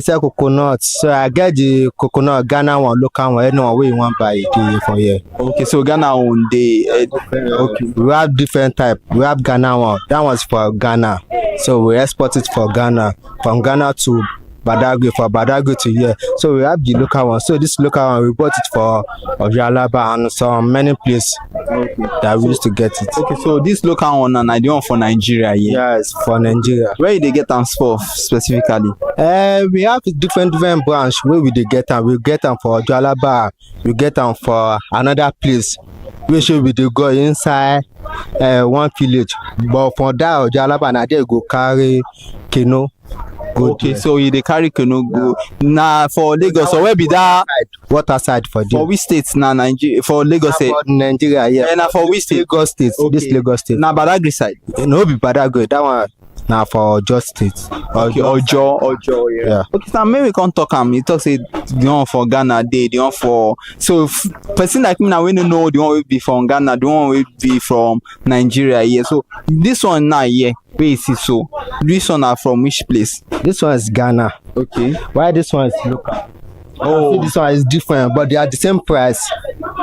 [SPEAKER 6] sell coconut. So I get the coconut Ghana one, local one, anyone where you want buy it for here.
[SPEAKER 5] Okay, so Ghana one day. Okay.
[SPEAKER 6] We have different type. We have Ghana one. That one's for Ghana. So we export it for Ghana. From Ghana to Badagry, for Badagry to here. So we have the local one. So this local one, we bought it for Yalaba and some many places that we used to get it.
[SPEAKER 5] Okay, so this local one and I do one for Nigeria here.
[SPEAKER 6] Yes, for Nigeria.
[SPEAKER 5] Where they get them for specifically?
[SPEAKER 6] We have different branch where we get them. We get them for Yalaba. We get them for another place. We should be to go inside one village. But for that Yalaba, now they go carry canoe.
[SPEAKER 5] Okay, so you they carry canoe go now for Lagos. So where be that?
[SPEAKER 6] Water side for them.
[SPEAKER 5] For which states now? Nigeria for Lagos state.
[SPEAKER 6] For Nigeria, yeah.
[SPEAKER 5] And for which state?
[SPEAKER 6] Lagos state. Okay. This Lagos state.
[SPEAKER 5] Now Badagry side.
[SPEAKER 6] No be Badagry. That one now for just state.
[SPEAKER 5] Okay, Ojo, yeah. Okay, so maybe we can't talk you talk say the one for Ghana day, the one for so person like me now we don't know the one will be from Ghana, the one will be from Nigeria, yeah. So this one now, yeah. Where is it so? This one are from which place?
[SPEAKER 6] This one is Ghana.
[SPEAKER 5] Okay.
[SPEAKER 6] Why this one is local?
[SPEAKER 5] Oh,
[SPEAKER 6] this one is different, but they are the same price.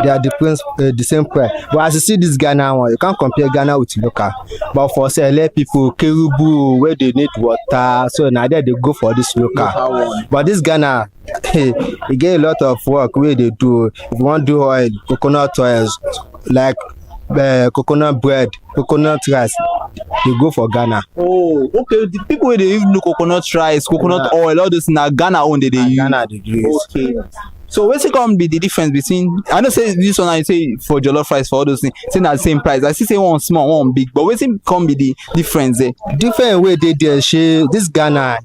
[SPEAKER 6] They are the same price. But as you see this Ghana one, you can't compare Ghana with local. But for select people, Kerubu, where they need water, so now they go for this local. But this Ghana, you get a lot of work where they do. If you want to do oil, coconut oils, like coconut bread, coconut rice, they go for Ghana.
[SPEAKER 5] Oh, okay. The people where they even do coconut rice, coconut oil, all this now Ghana only they use.
[SPEAKER 6] Ghana they use.
[SPEAKER 5] Okay. So what's it gonna be the difference between? I don't say this one. I say for jollof rice for all those things, saying at the same price. I still say one small, one big. But what's it gonna be the difference there?
[SPEAKER 6] Different way they do. This Ghana,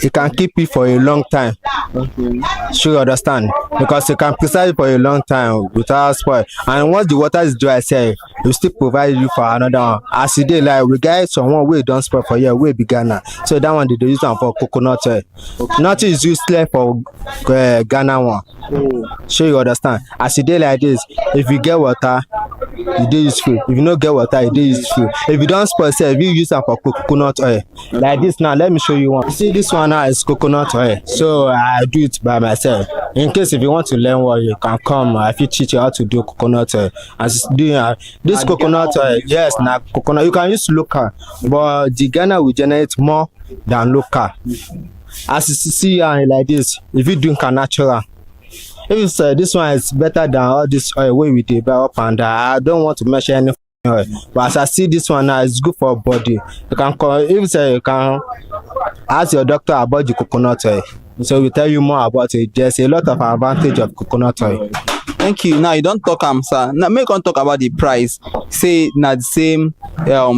[SPEAKER 6] it can keep it for a long time.
[SPEAKER 5] Okay.
[SPEAKER 6] Sure, you understand? Because you can preserve it for a long time without spoil. And once the water is dry, say we still provide you for another one. As you did, like we get someone way don't spoil for here, way be Ghana. So that one they use one for coconut oil. Okay. Nothing is useless for Ghana one.
[SPEAKER 5] Oh.
[SPEAKER 6] Sure, you understand? As you did like this, if you get water, e dey useful. If you no get water, e dey useful. If you don spoil sef, you use am for coconut oil. Like this now, let me show you one. You see this one now is coconut oil. So I do it by myself. In case if you want to learn what, you can come. I fit teach you how to do coconut oil. As doing this coconut oil, yes, na coconut. You can use local, but the Ghana will generate more than local. As you see like this, if you drink a natural, if you say this one is better than all this oil wey we dey buy up and down, I don't want to mention any oil, but as I see this one now, it's good for body. You can call, if you say you can ask your doctor about the coconut oil, so we tell you more about it. There's a lot of advantage of coconut oil.
[SPEAKER 5] Thank you. Now you don't talk sir. Now make on talk about the price. Say not the same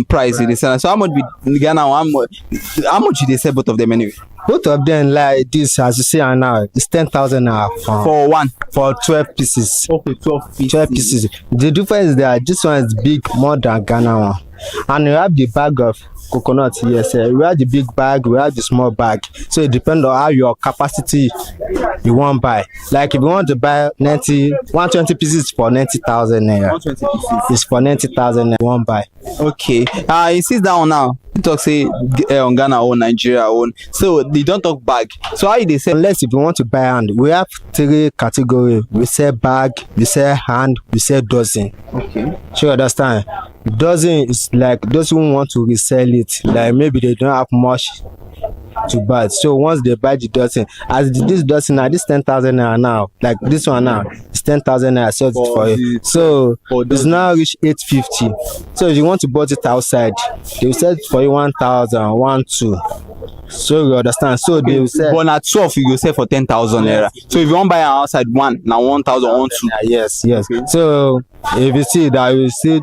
[SPEAKER 5] price they sell. So how much be Ghana? How much they sell both of them anyway?
[SPEAKER 6] Both of them like this, as you see now, it's 10,000
[SPEAKER 5] for one,
[SPEAKER 6] for 12 pieces.
[SPEAKER 5] Okay, 12 pieces.
[SPEAKER 6] 12 pieces. The difference is that this one is big more than Ghana one, and you have the bag of coconut. Yes, we have the big bag, we have the small bag. So it depends on how your capacity you want buy. Like if you want to buy 120 pieces for 90,000 naira.
[SPEAKER 5] 120 pieces.
[SPEAKER 6] It's for 90,000 naira. You want buy.
[SPEAKER 5] Okay. You sit down now. You talk say Ghana own, Nigeria own. So they don't talk bag. So how they say?
[SPEAKER 6] Unless if you want to buy hand, we have 3 categories. We sell bag, we sell hand, we sell dozen.
[SPEAKER 5] Okay.
[SPEAKER 6] So you understand? Dozen is like those who want to resell it. Like maybe they don't have much to buy. So once they buy the dozen, as this dozen now, this 10,000 naira now, like this one now, it's 10,000 naira sold for it. So it's now reach 850. So if you want to buy it outside, they will sell it for you 1,000, 1,200. So you understand? So they will sell.
[SPEAKER 5] But at 12 you go sell for 10,000 naira. So if you want buy an outside one, now 1,000, 1,200.
[SPEAKER 6] Yes. Okay. So if you see that, you see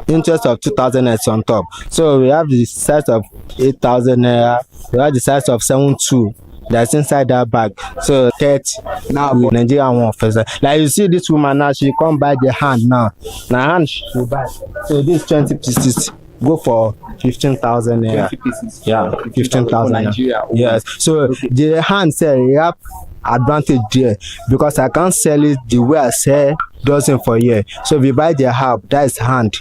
[SPEAKER 6] interest of 2,000 naira on top. So we have the size of 8,000 naira. We have the size of 7,200. That's inside that bag. So 30 now Nigerian one first. Like you see this woman now, she come buy the hand now. Now hand she buy. So this 20 pieces go for 15,000 naira.
[SPEAKER 5] 20 pieces.
[SPEAKER 6] Yeah, 15,000
[SPEAKER 5] Nigeria.
[SPEAKER 6] Yes. So the hand sell, you have advantage there because I can't sell it the way I sell dozen for here. So if you buy the half, that is hand.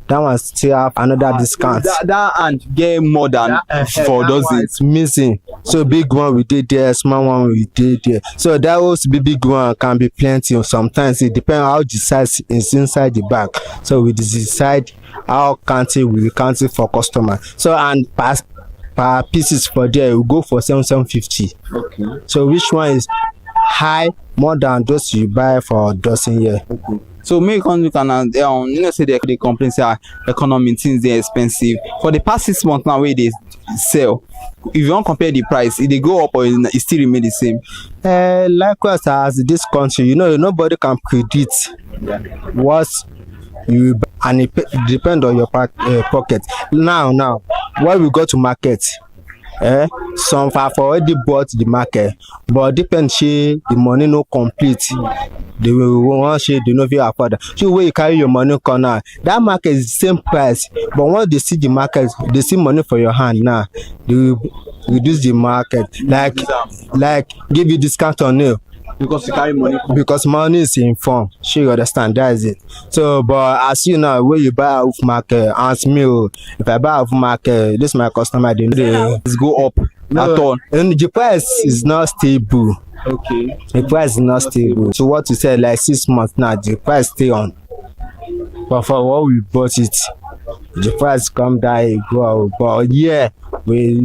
[SPEAKER 6] That one still have another discount.
[SPEAKER 5] That and get more than for dozen.
[SPEAKER 6] It's missing. So big one we did there, small one we did there. So that was big one can be plenty. Sometimes it depends how the size is inside the bag. So we decide how counting we count it for customer. So and per pieces for there we go for 750.
[SPEAKER 5] Okay.
[SPEAKER 6] So which one is high more than those you buy for dozen here?
[SPEAKER 5] Okay. So make you can you know say they complain say economy things they expensive. For the past 6 months now where they sell, if you want compare the price, if they go up or it still remain the same.
[SPEAKER 6] Likewise as this country, you know, nobody can predict what you buy, and it depend on your pocket. Now when we go to market, some have already bought the market, but depend say the money no complete. They will want say they no fit afford. So where you carry your money come now, that market is the same price, but once they see the market, they see money for your hand now, they will reduce the market, like give you discount on it.
[SPEAKER 5] Because you carry money.
[SPEAKER 6] Because money is in form. Sure, you understand. That is it. So, but as you know, when you buy off market, ask me, if I buy off market, this my customer, they
[SPEAKER 5] go up at all.
[SPEAKER 6] And the price is not stable.
[SPEAKER 5] Okay.
[SPEAKER 6] The price is not stable. So what you say, like 6 months now, the price stay on. But for what we bought it, the price come down, it go up. But yeah, we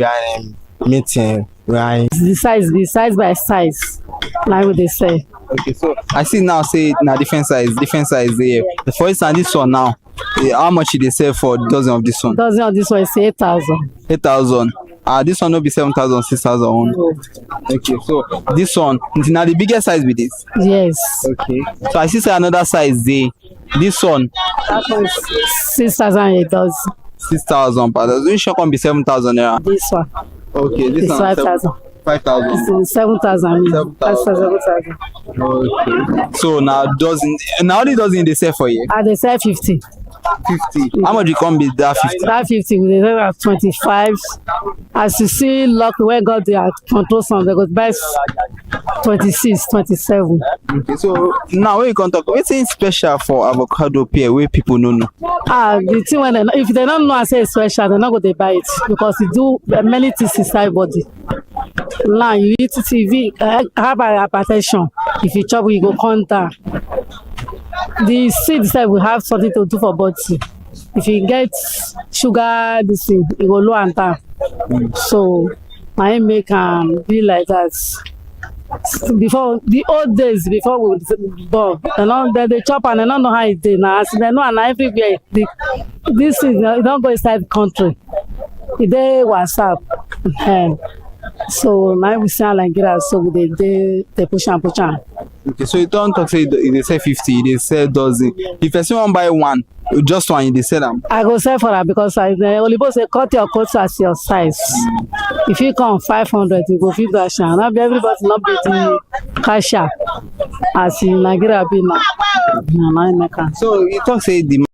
[SPEAKER 6] are in meeting.
[SPEAKER 4] The size by size, like what they say.
[SPEAKER 5] Okay, so I see now say now different size there. For instance, this one now, how much they sell for dozen of this one?
[SPEAKER 4] Dozen of this one is 8,000.
[SPEAKER 5] 8,000. This one will be 7,000, 6,000. Okay, so this one now the biggest size with this.
[SPEAKER 4] Yes.
[SPEAKER 5] Okay. So I see say another size there. This one.
[SPEAKER 4] That one is 6,000 a dozen.
[SPEAKER 5] 6,000 per dozen. Which one can be 7,000 naira?
[SPEAKER 4] This one.
[SPEAKER 5] Okay, this
[SPEAKER 4] one 5,000.
[SPEAKER 5] 5,000.
[SPEAKER 4] 7,000. 7,000.
[SPEAKER 5] Okay. So now the dozen they sell for you?
[SPEAKER 4] They sell 50.
[SPEAKER 5] 50. How much you come with that 50?
[SPEAKER 4] That 50 we dey sell at 25. As you see, luck when God dey control some, they go buy 26, 27.
[SPEAKER 5] Okay, so now when you can talk, wetin special for avocado pear wey people no know?
[SPEAKER 4] The thing when if they don't know I say it's special, they're not going to buy it because it do many things inside body. Now you eat it, if you have hypertension, if you chop, you go come down. The seed side will have something to do for body. If you get sugar, this thing, it go low and down. So I make be like that. Before the old days, before we born, they chop and they don't know how it is now. As they know and everywhere, this is it don't go inside the country. It dey WhatsApp. So now we say like that, so they push and push on.
[SPEAKER 5] Okay, so you don't talk say they say 50, they say dozen. If person want buy one, just one, they sell them.
[SPEAKER 4] I go sell for that because the Olibo say cut your coat as your size. If you come 500, you go fit that share. Not be everybody not be the cash as in Nigeria be now.
[SPEAKER 5] So you talk say the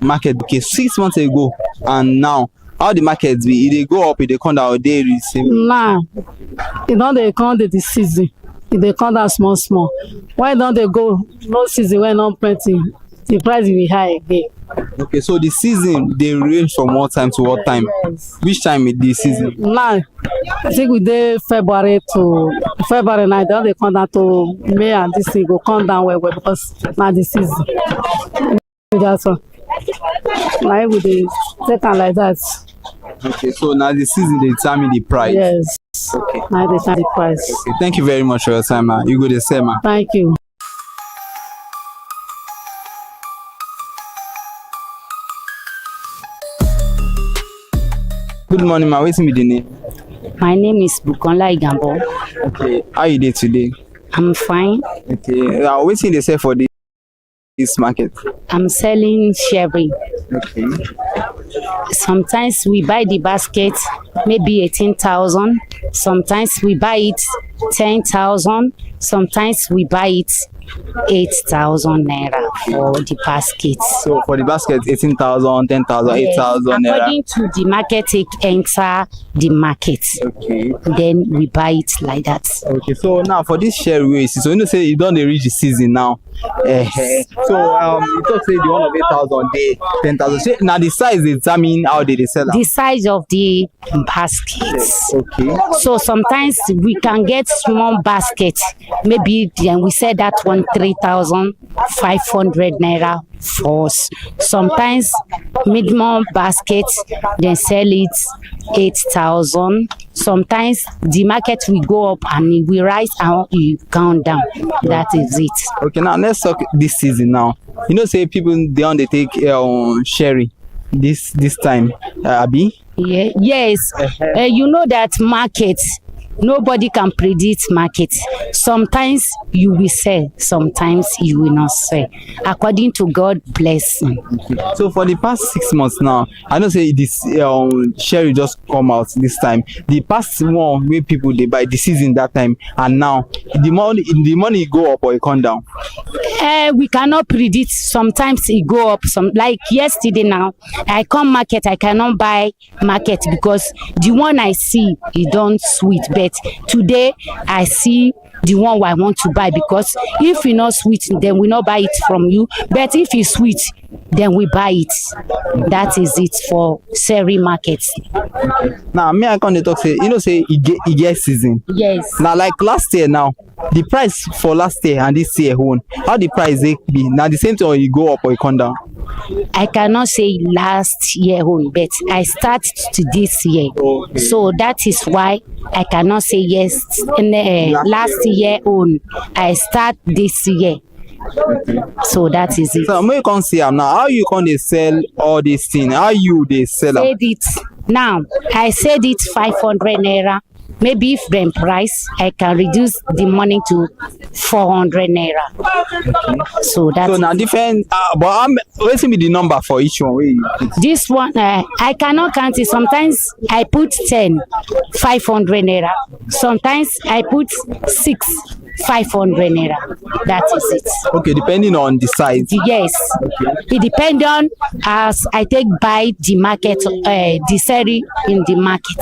[SPEAKER 5] market okay 6 months ago and now. How the market be? They go up, they come down, they receive.
[SPEAKER 4] Nah, you know they come the season. They come down small. Why don't they go no season when not plenty? The price will be high again.
[SPEAKER 5] Okay, so the season they range from what time to what time? Yes. Which time is the season?
[SPEAKER 4] Nah, I think we did February night. Then they come down to May and this thing go come down well because now the season. That's all. Now we dey take am like that.
[SPEAKER 5] Okay, so now the season they determine the price.
[SPEAKER 4] Yes.
[SPEAKER 5] Okay.
[SPEAKER 4] Now they determine the price.
[SPEAKER 5] Okay, thank you very much for your time, man. You go to say, man.
[SPEAKER 4] Thank you.
[SPEAKER 5] Good morning, ma. What's the name?
[SPEAKER 7] My name is Bukola Igambo.
[SPEAKER 5] Okay, how are you there today?
[SPEAKER 7] I'm fine.
[SPEAKER 5] Okay, what's they say for this market?
[SPEAKER 7] I'm selling sherry.
[SPEAKER 5] Okay.
[SPEAKER 7] Sometimes we buy the basket, maybe 18,000. Sometimes we buy it 10,000. Sometimes we buy it 8,000 naira for the basket.
[SPEAKER 5] So for the basket, 18,000, 10,000,
[SPEAKER 7] Yes.
[SPEAKER 5] 8,000 naira.
[SPEAKER 7] According to the market, it enter the market.
[SPEAKER 5] Okay.
[SPEAKER 7] Then we buy it like that.
[SPEAKER 5] Okay. So now for this share way, so you know say you don't reach the season now. So you talk say the one of 8,000, they 10,000. So now the size determine how they sell.
[SPEAKER 7] The size of the baskets.
[SPEAKER 5] Okay.
[SPEAKER 7] So sometimes we can get small basket. Maybe then we say that one 3,500 naira for us. Sometimes minimum basket, then sell it 8,000. Sometimes the market will go up and we rise and we count down. That is it.
[SPEAKER 5] Okay, now let's talk this season now. You know, say people they take sherry this time, Abi.
[SPEAKER 7] Yeah, yes. You know that market. Nobody can predict market. Sometimes you will sell, sometimes you will not sell. According to God blessing.
[SPEAKER 5] Okay. So for the past 6 months now, I know say this sherry just come out this time. The past one where people they buy the season that time and now the money go up or it come down.
[SPEAKER 7] We cannot predict. Sometimes it go up. Some like yesterday now, I come market. I cannot buy market because the one I see it don't sweet. But today I see the one I want to buy because if it's not sweet, then we not buy it from you. But if it's sweet, then we buy it. That is it for sherry markets.
[SPEAKER 5] Now me I come to talk say you know say it get season.
[SPEAKER 7] Yes.
[SPEAKER 5] Now like last year now, the price for last year and this year one, how the price they be? Now the same thing or you go up or you come down?
[SPEAKER 7] I cannot say last year own, but I start to this year.
[SPEAKER 5] Okay.
[SPEAKER 7] So that is why I cannot say yes. Last year own, I start this year.
[SPEAKER 5] Okay.
[SPEAKER 7] So that is it.
[SPEAKER 5] So when you can see now, how you can they sell all these things? How you they sell them?
[SPEAKER 7] Said it now. I said it 500 naira. Maybe if the price, I can reduce the money to 400 naira.
[SPEAKER 5] Okay.
[SPEAKER 7] So that's
[SPEAKER 5] so now different. But what's be the number for each one?
[SPEAKER 7] This one, I cannot count it. Sometimes I put 10, 500 naira. Sometimes I put 6, 500 naira. That is it.
[SPEAKER 5] Okay, depending on the size.
[SPEAKER 7] Yes. It depends on as I take buy the market, the selling in the market.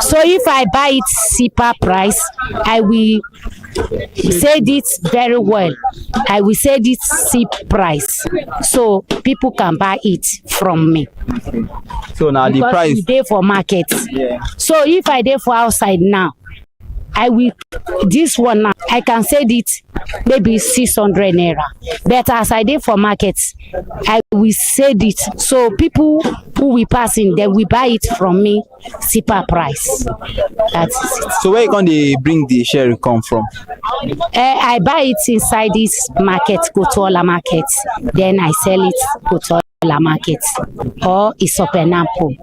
[SPEAKER 7] So if I buy it cheaper price, I will say this very well. I will say this cheap price, so people can buy it from me.
[SPEAKER 5] So now the price
[SPEAKER 7] dey for market.
[SPEAKER 5] Yeah.
[SPEAKER 7] So if I dey for outside now, I will this one now I can say it maybe 600 naira, but as I dey for market I will say it, so people who will pass in they will buy it from me cheaper price. That's it.
[SPEAKER 5] So where can they bring the share come from?
[SPEAKER 7] I buy it inside this market, Kotola market, then I sell it Kotola market or it's a pineapple.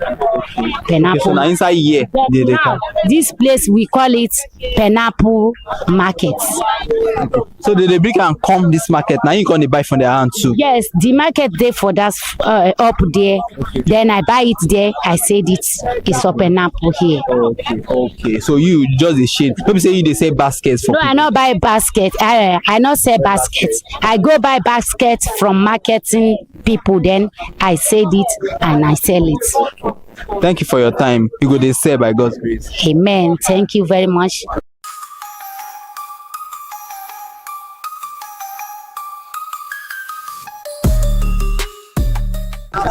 [SPEAKER 5] Okay, so now inside here they come.
[SPEAKER 7] This place we call it pineapple market.
[SPEAKER 5] So they bring and come this market. Now you can buy from their hand too.
[SPEAKER 7] Yes, the market there for that up there. Then I buy it there. I said it's a pineapple here.
[SPEAKER 5] Okay. So you just a shade. Let me say you they say baskets for.
[SPEAKER 7] No,
[SPEAKER 5] people.
[SPEAKER 7] I not buy basket. I not sell baskets. I go buy baskets from marketing people. Then I said it and I sell it.
[SPEAKER 5] Thank you for your time. You go they sell by God's grace.
[SPEAKER 7] Amen. Thank you very much.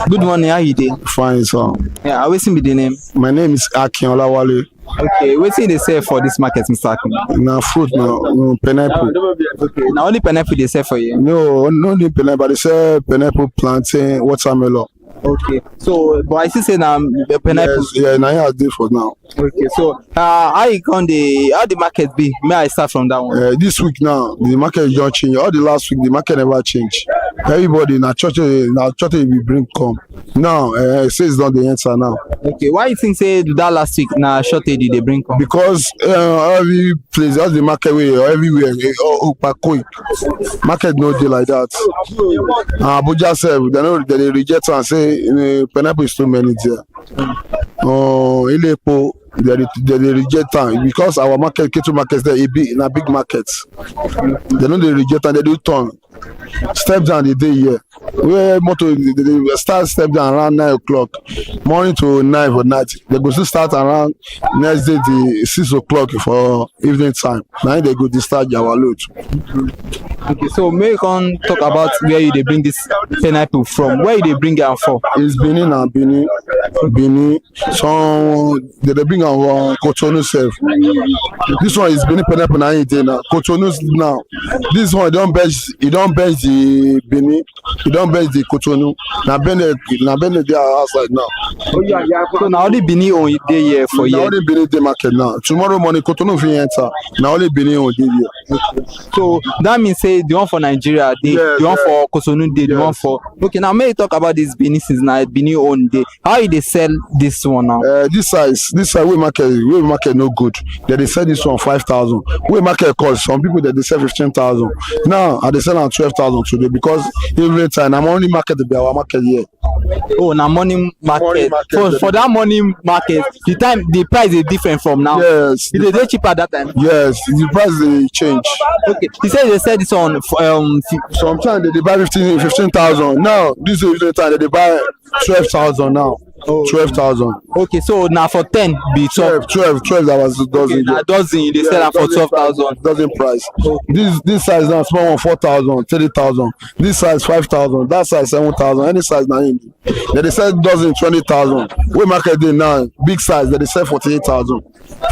[SPEAKER 5] Good morning, how you doing?
[SPEAKER 10] Fine, sir.
[SPEAKER 5] Yeah, what's be the name?
[SPEAKER 10] My name is Akin Olawale.
[SPEAKER 5] Okay, what's they sell for this market, Mr. Akin?
[SPEAKER 10] Now fruit, now pineapple.
[SPEAKER 5] Okay, now only pineapple they sell for you.
[SPEAKER 10] No, only pineapple. They sell pineapple, plantain, watermelon.
[SPEAKER 5] Okay, so but I still say now the pineapple.
[SPEAKER 10] Yes, yeah, now I do for now.
[SPEAKER 5] Okay, so how the market be? May I start from that one?
[SPEAKER 10] This week now, the market don't change. All the last week, the market never change. Everybody now church we bring come. Now it says not the answer now.
[SPEAKER 5] Okay, why you think say that last week now shortage they bring come?
[SPEAKER 10] Because every place, all the market way everywhere, market no day like that. Abuja said they reject and say pineapple is too many there. Ilepo they reject am because our market, Ketu market, there in a big market. They know they reject and they do turn. Step down the day here. Where motor they start step down around 9 o'clock, morning to 9 for night. They go still start around next day the 6 o'clock for evening time. Now they go discharge our load.
[SPEAKER 5] Okay, so may you can talk about where you they bring this pineapple from? Where you they bring it for?
[SPEAKER 10] It's Benin and Benin. So they bring our Cotonou self. This one is Benin pineapple now. Cotonou now. This one don't bench the Benin. You don't bench the Cotonou. Now Benin they are outside now.
[SPEAKER 5] So now only Benin on day here for you.
[SPEAKER 10] Now only Benin day market now. Tomorrow morning Cotonou will enter. Now only Benin on day here.
[SPEAKER 5] So that means say the one for Nigeria day, the one for Cotonou day, the one for. Okay, now may you talk about this Benin since now Benin on day. How you they sell this one now?
[SPEAKER 10] This size we market no good. They sell this one 5,000. We market cost some people that they sell 15,000. Now they sell on 12,000 today because every time I'm only market to be our market here.
[SPEAKER 5] Oh, now morning market. For that morning market, the price is different from now.
[SPEAKER 10] Yes.
[SPEAKER 5] Is it cheaper that time?
[SPEAKER 10] Yes, the price they change.
[SPEAKER 5] Okay. You said they sell this on
[SPEAKER 10] sometimes they buy 15,000. Now this is the time they buy 12,000 now.
[SPEAKER 5] Oh.
[SPEAKER 10] 12,000.
[SPEAKER 5] Okay, so now for 10 be 12.
[SPEAKER 10] 12 that was a dozen.
[SPEAKER 5] Okay, a dozen they sell for 12,000.
[SPEAKER 10] Dozen price. Okay. This size now small one 4,000, 30,000. This size 5,000. That size 7,000. Any size now. They sell dozen 20,000. We market day now big size they sell 48,000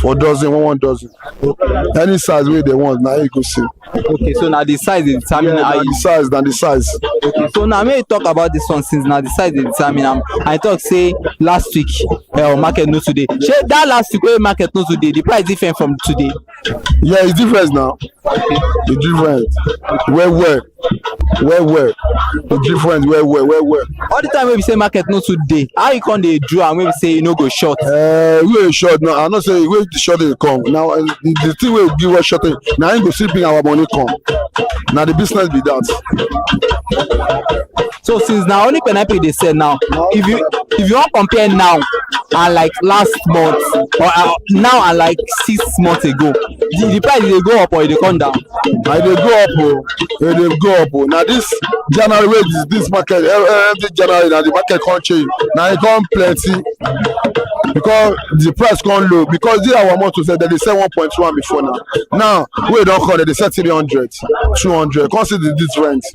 [SPEAKER 10] for dozen one dozen. Okay. Any size way they want now you go see.
[SPEAKER 5] Okay, so now the size is determine
[SPEAKER 10] the size.
[SPEAKER 5] Okay, so now may you talk about this one since now the size is determine. I talk say last week market no today. That last week where market no today, the price different from today.
[SPEAKER 10] Yeah, it's different now. It's different. Where it's different. Where
[SPEAKER 5] all the time when we say market no today, how you can they draw and when we say you no go short?
[SPEAKER 10] We short now. I'm not saying where the short they come now. The thing we give us short now ain't go still bring our money come. Now the business be that.
[SPEAKER 5] So since now only pineapple they sell now, if if you want compare now and like last month or now and like 6 months ago, the price dey go up or e dey come down?
[SPEAKER 10] I dey go up o, e dey go up o. Na this January wey this market every January na the market come change, na e come plenty because the price come low because this our motor sef dem dey sell 1.1 before now wey don come dem dey sell 300 200 come see the difference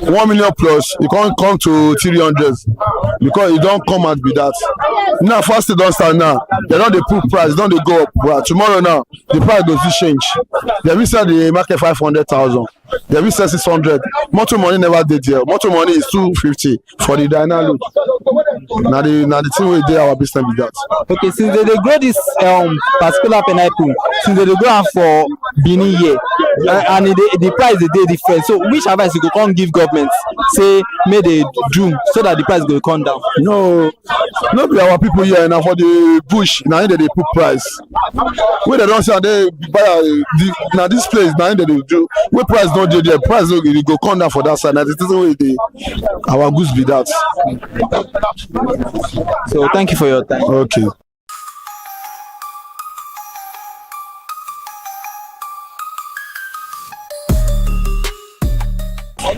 [SPEAKER 10] 1 million plus e come to 300 because e don come out be that. Now fasting don start now, dem don dey put price don dey go up, but tomorrow now the price go still change. Dem will sell the market 500,000, dem will sell 600. Motor money never dey there. Motor money is 250 for the dyna load. Na the thing wey dey our business be that.
[SPEAKER 5] Okay, since they grow this particular pineapple, since they grow am for Benin here, and the price dey different, so which advice you go come give government say make they do so that the price go come down?
[SPEAKER 10] No be our people here na for the bush na im dey put price wey dem don say dey buy na this place na im dey do wey price don dey there, price no go come down for that side. Na the thing wey dey our goods be that.
[SPEAKER 5] So thank you for your time.
[SPEAKER 10] Okay.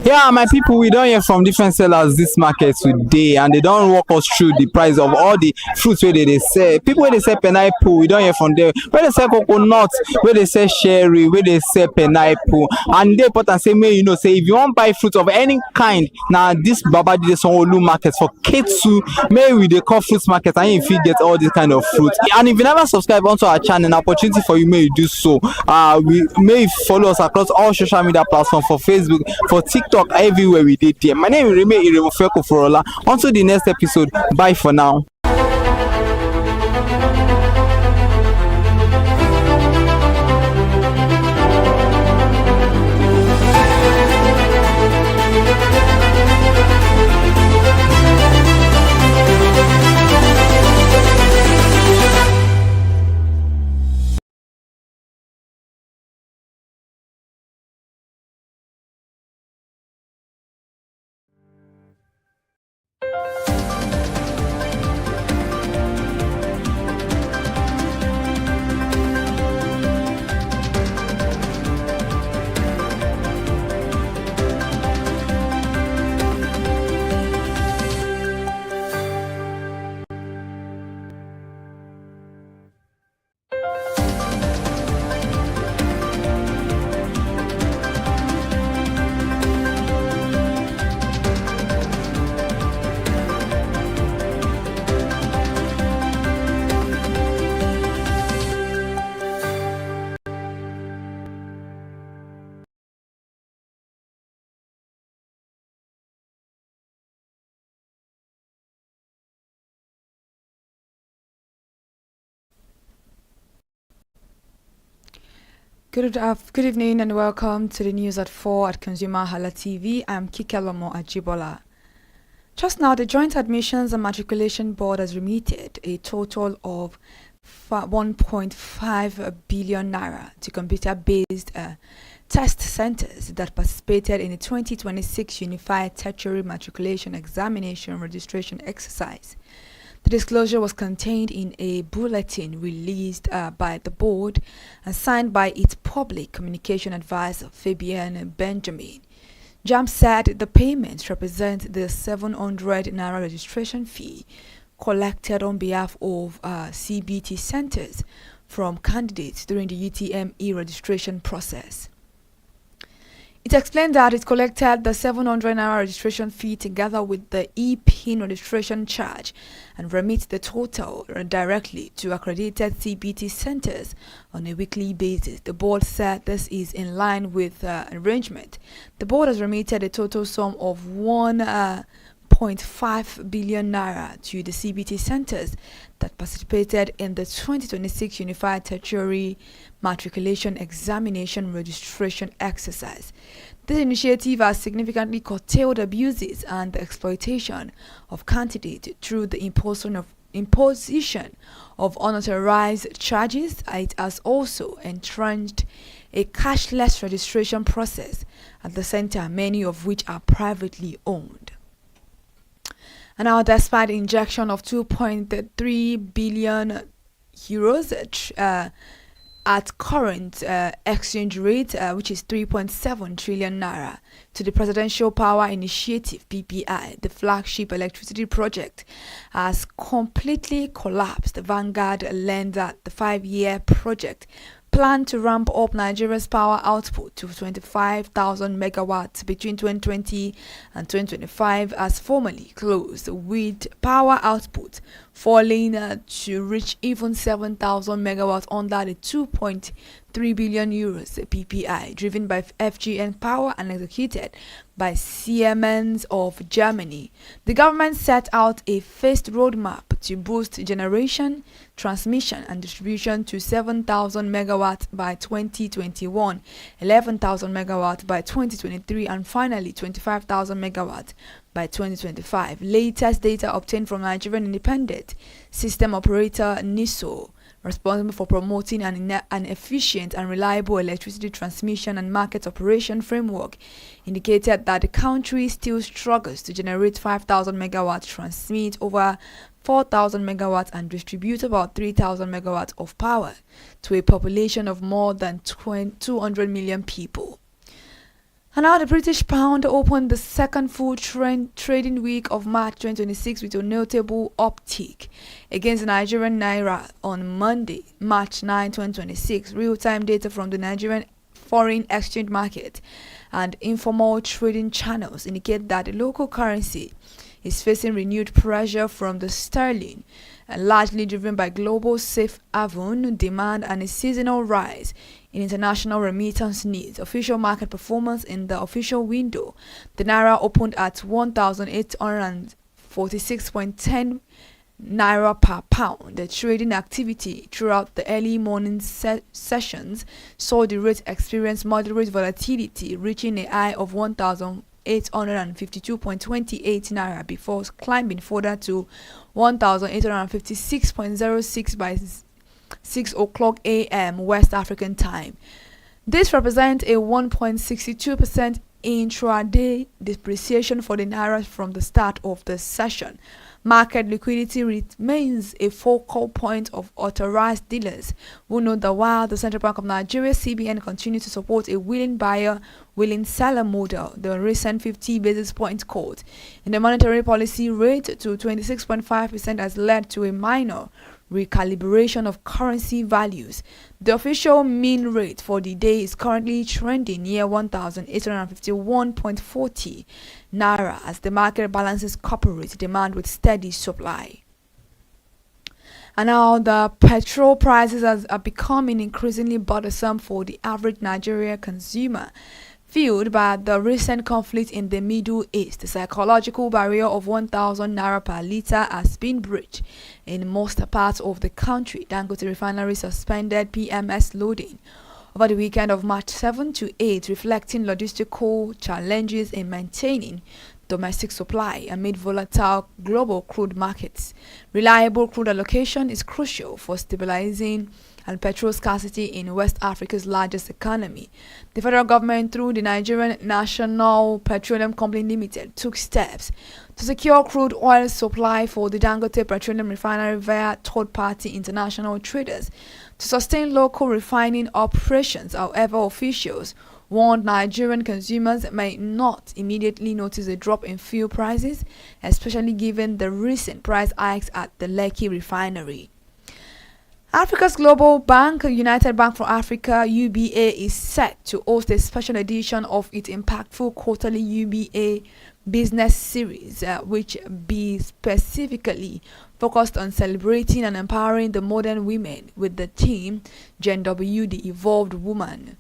[SPEAKER 5] Yeah, my people, we don hear from different sellers this market today, and they don walk us through the price of all the fruits wey dey sell. People wey dey sell pineapple, we don hear from them. Wey dey sell coconut, wey dey sell cherry, wey dey sell pineapple, and e dey important say make you know say if you wan buy fruit of any kind, na this Babajide Sanwo-Olu market for K2, make we dey call fruit market, and you fit get all this kind of fruit. And if you never subscribe onto our channel, an opportunity for you make you do so. May you follow us across all social media platforms, for Facebook, for TikTok, everywhere we did there. My name is Reme Iremofeko Forola. Until the next episode, bye for now.
[SPEAKER 2] Good evening and welcome to the news at 4 at ConsumerHallaTV. I'm Kikelomo Ajibola. Just now, the Joint Admissions and Matriculation Board has remitted a total of 1.5 billion naira to computer-based test centers that participated in the 2026 Unified Tertiary Matriculation Examination Registration Exercise. The disclosure was contained in a bulletin released by the board and signed by its public communication advisor, Fabian Benjamin. JAMB said the payments represent the 700 naira registration fee collected on behalf of CBT centers from candidates during the UTME registration process. It explained that it collected the 700 naira registration fee together with the e-PIN registration charge and remits the total directly to accredited CBT centers on a weekly basis. The board said this is in line with arrangement. The board has remitted a total sum of 1.5 billion naira to the CBT centers that participated in the 2026 Unified Tertiary Matriculation Examination Registration Exercise. This initiative has significantly curtailed abuses and the exploitation of candidates through the imposition of unauthorized charges. It has also entrenched a cashless registration process at the center, many of which are privately owned. And now, despite the injection of 2.3 billion euros at current exchange rate, which is 3.7 trillion naira, to the Presidential Power Initiative (PPI), the flagship electricity project has completely collapsed. Vanguard learned that the 5-year project planned to ramp up Nigeria's power output to 25,000 megawatts between 2020 and 2025 has formally closed, with power output falling to reach even 7,000 megawatts under the 2.3 billion euros PPI, driven by FGN Power and executed by Siemens of Germany. The government set out a phased roadmap to boost generation, transmission and distribution to 7,000 megawatts by 2021, 11,000 megawatts by 2023, and finally 25,000 megawatts by 2025. Latest data obtained from Nigerian Independent System Operator NISO, responsible for promoting an efficient and reliable electricity transmission and market operation framework, indicated that the country still struggles to generate 5,000 megawatts, transmit over 4,000 megawatts, and distribute about 3,000 megawatts of power to a population of more than 200 million people. And now the British pound opened the second full trading week of March 2026 with a notable uptick against the Nigerian naira on Monday, March 9, 2026. Real-time data from the Nigerian foreign exchange market and informal trading channels indicate that the local currency is facing renewed pressure from the sterling, largely driven by global safe haven demand and a seasonal rise in international remittance needs. Official market performance in the official window: the naira opened at 1,846.10 naira per pound. The trading activity throughout the early morning sessions saw the rate experience moderate volatility, reaching a high of 1,852.28 naira before climbing further to 1,856.06 by 6 o'clock a.m. West African time. This represents a 1.62% intraday depreciation for the naira from the start of the session. Market liquidity remains a focal point of authorized dealers, who note that while the Central Bank of Nigeria (CBN) continues to support a willing buyer, willing seller model, the recent 50 basis point cut in the monetary policy rate to 26.5% has led to a minor recalibration of currency values. The official mean rate for the day is currently trending near 1,851.40 naira as the market balances corporate demand with steady supply. And now the petrol prices are becoming increasingly bothersome for the average Nigerian consumer, fueled by the recent conflict in the Middle East. The psychological barrier of 1,000 naira per litre has been breached in most parts of the country. Dangote Refinery suspended PMS loading over the weekend of March 7 to 8, reflecting logistical challenges in maintaining domestic supply amid volatile global crude markets. Reliable crude allocation is crucial for stabilizing and petrol scarcity in West Africa's largest economy. The federal government, through the Nigerian National Petroleum Company Limited, took steps to secure crude oil supply for the Dangote Petroleum Refinery via third-party international traders to sustain local refining operations. However, officials warned Nigerian consumers may not immediately notice a drop in fuel prices, especially given the recent price hikes at the Lekki refinery. Africa's global bank, United Bank for Africa (UBA), is set to host a special edition of its impactful quarterly UBA business series, which be specifically focused on celebrating and empowering the modern women with the theme Gen W, the Evolved Woman.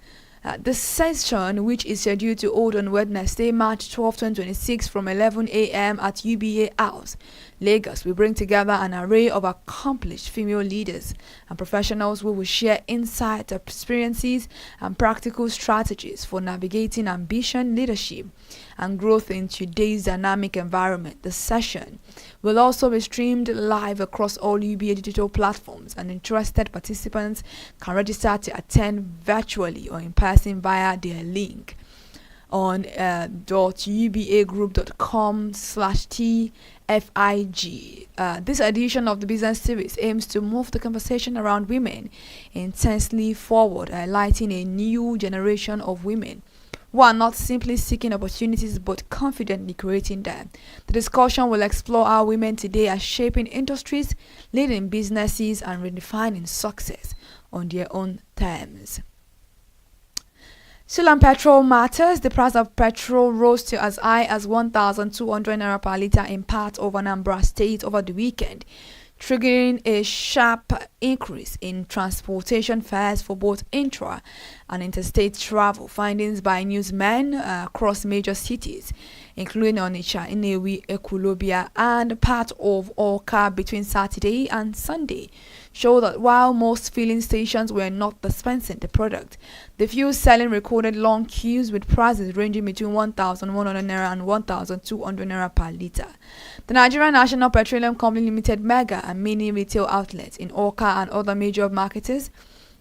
[SPEAKER 2] The session, which is scheduled to hold on Wednesday, March 12, 2026 from 11 a.m. at UBA House, Lagos, will bring together an array of accomplished female leaders and professionals who will share insights, experiences, and practical strategies for navigating ambition, leadership, and growth in today's dynamic environment. The session will also be streamed live across all UBA digital platforms, and interested participants can register to attend virtually or in person via their link on ubagroup.com/TSM FIG. This edition of the business series aims to move the conversation around women intensely forward, highlighting a new generation of women who are not simply seeking opportunities but confidently creating them. The discussion will explore how women today are shaping industries, leading businesses, and redefining success on their own terms. Still on petrol matters, the price of petrol rose to as high as 1,200 naira per litre in parts of Anambra State over the weekend, triggering a sharp increase in transportation fares for both intra and interstate travel. Findings by newsmen across major cities, including Onitsha, Inewi, Ekulobia, and part of Awka between Saturday and Sunday, show that while most filling stations were not dispensing the product, the few selling recorded long queues with prices ranging between 1,100 naira and 1,200 naira per litre. The Nigerian National Petroleum Company Limited mega and mini retail outlets in Awka and other major markets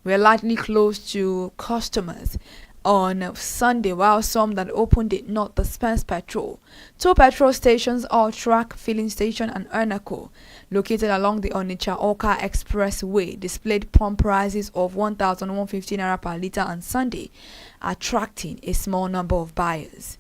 [SPEAKER 2] were largely closed to customers on Sunday, while some that opened did not dispense petrol. Two petrol stations, All-Track Filling Station and Ernaco, located along the Onitsha-Awka Expressway, displayed pump prices of 1,150 naira per litre on Sunday, attracting a small number of buyers.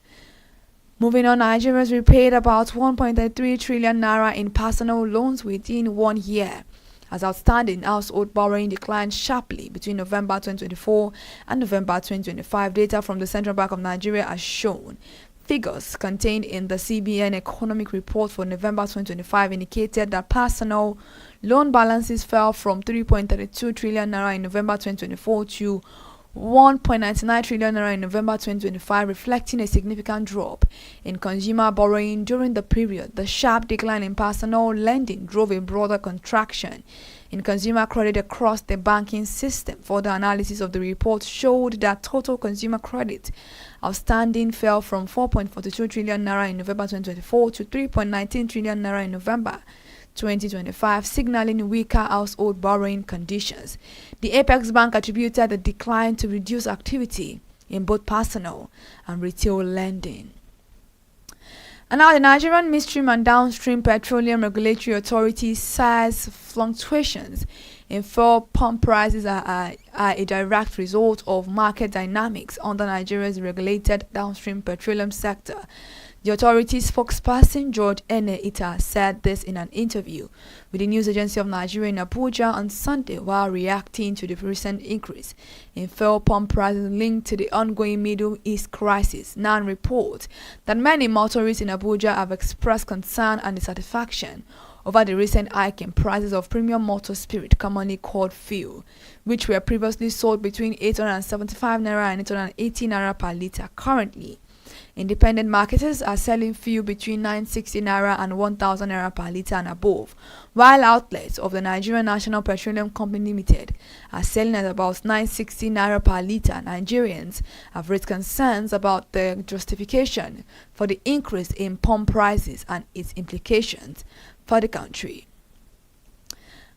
[SPEAKER 2] Moving on, Nigerians repaid about 1.3 trillion naira in personal loans within 1 year, as outstanding household borrowing declined sharply between November 2024 and November 2025. Data from the Central Bank of Nigeria has shown. Figures contained in the CBN Economic Report for November 2025 indicated that personal loan balances fell from 3.32 trillion naira in November 2024 to 1.99 trillion naira in November 2025, reflecting a significant drop in consumer borrowing during the period. The sharp decline in personal lending drove a broader contraction in consumer credit across the banking system. Further analysis of the report showed that total consumer credit outstanding fell from 4.42 trillion naira in November 2024 to 3.19 trillion naira in November 2025, signaling weaker household borrowing conditions. The Apex Bank attributed the decline to reduced activity in both personal and retail lending. And now the Nigerian Midstream and Downstream Petroleum Regulatory Authority says fluctuations in fuel pump prices are a direct result of market dynamics under Nigeria's regulated downstream petroleum sector. The authority's spokesperson, George Ene-Ita, said this in an interview with the news agency of Nigeria in Abuja on Sunday while reacting to the recent increase in fuel pump prices linked to the ongoing Middle East crisis. NAN reports that many motorists in Abuja have expressed concern and dissatisfaction over the recent hike in prices of premium motor spirit, commonly called fuel, which were previously sold between 875 naira and 880 naira per litre. Currently, independent marketers are selling fuel between 960 naira and 1,000 naira per litre and above, while outlets of the Nigerian National Petroleum Company Limited are selling at about 960 naira per litre. Nigerians have raised concerns about the justification for the increase in pump prices and its implications for the country.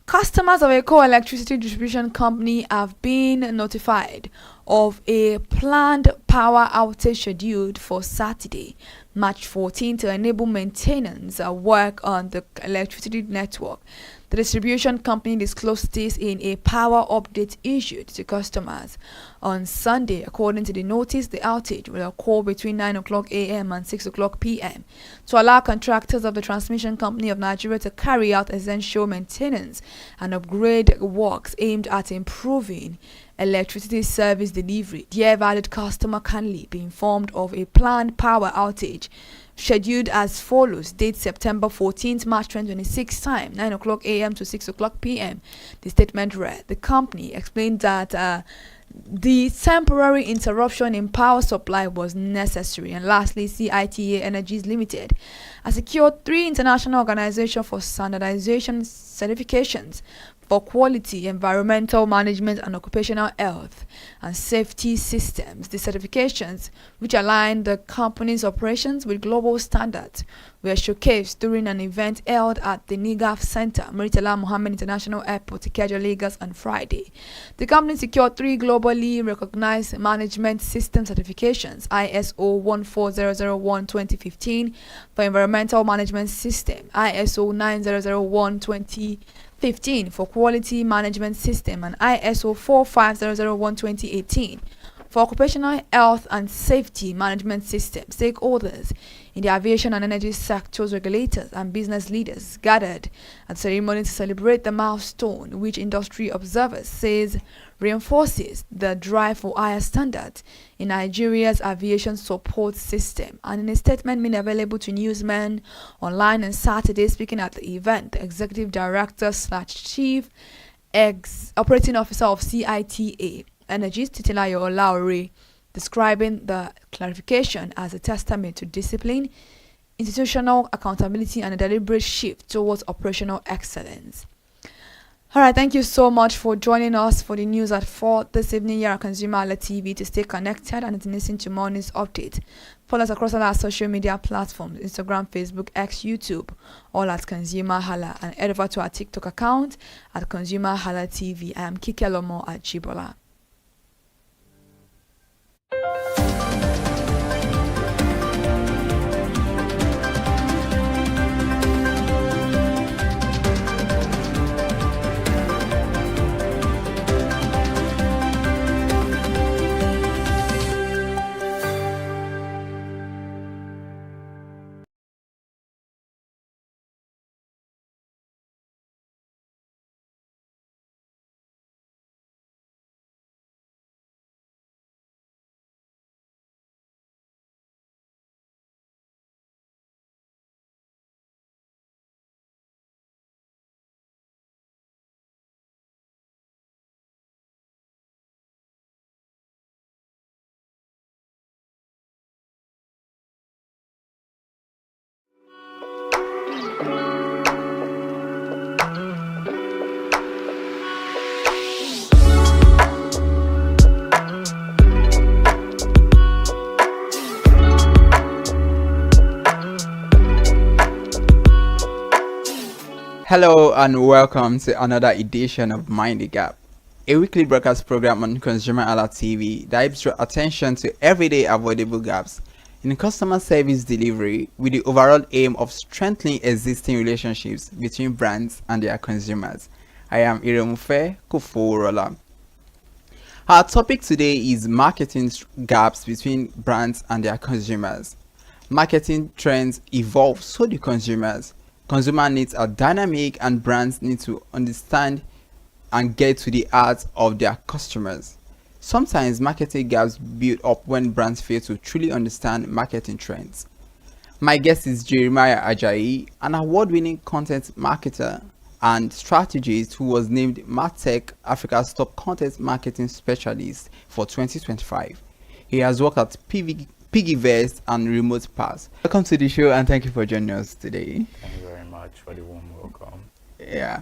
[SPEAKER 2] Customers of a coal electricity distribution company have been notified of a planned power outage scheduled for Saturday, March 14, to enable maintenance work on the electricity network. The distribution company disclosed this in a power update issued to customers on Sunday. According to the notice, the outage will occur between 9 o'clock a.m. and 6 o'clock p.m. to allow contractors of the Transmission Company of Nigeria to carry out essential maintenance and upgrade works aimed at improving electricity service delivery. Dear valid customer, kindly be informed of a planned power outage scheduled as follows. Date September 14th, March 2026, time 9 o'clock a.m. to 6 o'clock p.m. The statement read. The company explained that the temporary interruption in power supply was necessary. And lastly, CITA Energies Limited has secured 3 international organizations for standardization certifications for quality, environmental management, and occupational health and safety systems. The certifications, which align the company's operations with global standards, were showcased during an event held at the NIGAF Center, Murtala Mohammed International Airport, Ikeja, Lagos, on Friday. The company secured 3 globally recognized management system certifications: ISO 14001:2015 for environmental management system, ISO 9001:2015 for quality management system, and ISO 45001:2018 for occupational health and safety management system. Stakeholders in the aviation and energy sectors, regulators, and business leaders gathered at the ceremony to celebrate the milestone, which industry observers says reinforces the drive for higher standards in Nigeria's aviation support system. And in a statement made available to newsmen online on Saturday, speaking at the event, the executive director / chief operating officer of CITA Energies, Titilayo Olaore, describing the clarification as a testament to discipline, institutional accountability, and a deliberate shift towards operational excellence. All right, thank you so much for joining us for the news at 4 this evening here at ConsumerHallaTV. To stay connected and to listen to more news updates, follow us across all our social media platforms: Instagram, Facebook, X, YouTube, all at ConsumerHalla, and head over to our TikTok account at ConsumerHallaTV. I am Kike Lomo at Jibola.
[SPEAKER 5] Hello and welcome to another edition of Mind the Gap, a weekly broadcast program on ConsumerHallaTV that gives your attention to everyday avoidable gaps in customer service delivery with the overall aim of strengthening existing relationships between brands and their consumers. I am Iremufe Kuforola. Our topic today is marketing gaps between brands and their consumers. Marketing trends evolve, so do consumers. Consumer needs are dynamic and brands need to understand and get to the heart of their customers. Sometimes marketing gaps build up when brands fail to truly understand marketing trends. My guest is Jeremiah Ajayi, an award-winning content marketer and strategist who was named Martech Africa's top content marketing specialist for 2025. He has worked at Piggyvest and Remote Pass. Welcome to the show and thank you for joining us today.
[SPEAKER 17] Thank you very much for the warm welcome.
[SPEAKER 5] Yeah,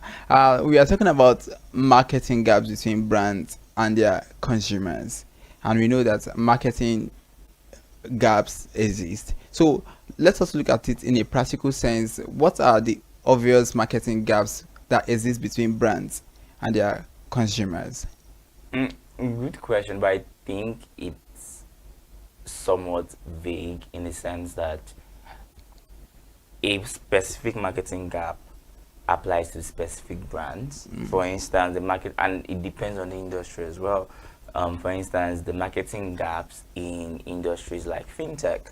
[SPEAKER 5] we are talking about marketing gaps between brands and their consumers, and we know that marketing gaps exist. So let us look at it in a practical sense. What are the obvious marketing gaps that exist between brands and their consumers?
[SPEAKER 17] Good question, but I think it's somewhat vague in the sense that a specific marketing gap applies to specific brands. For instance, the market, and it depends on the industry as well. For instance, the marketing gaps in industries like fintech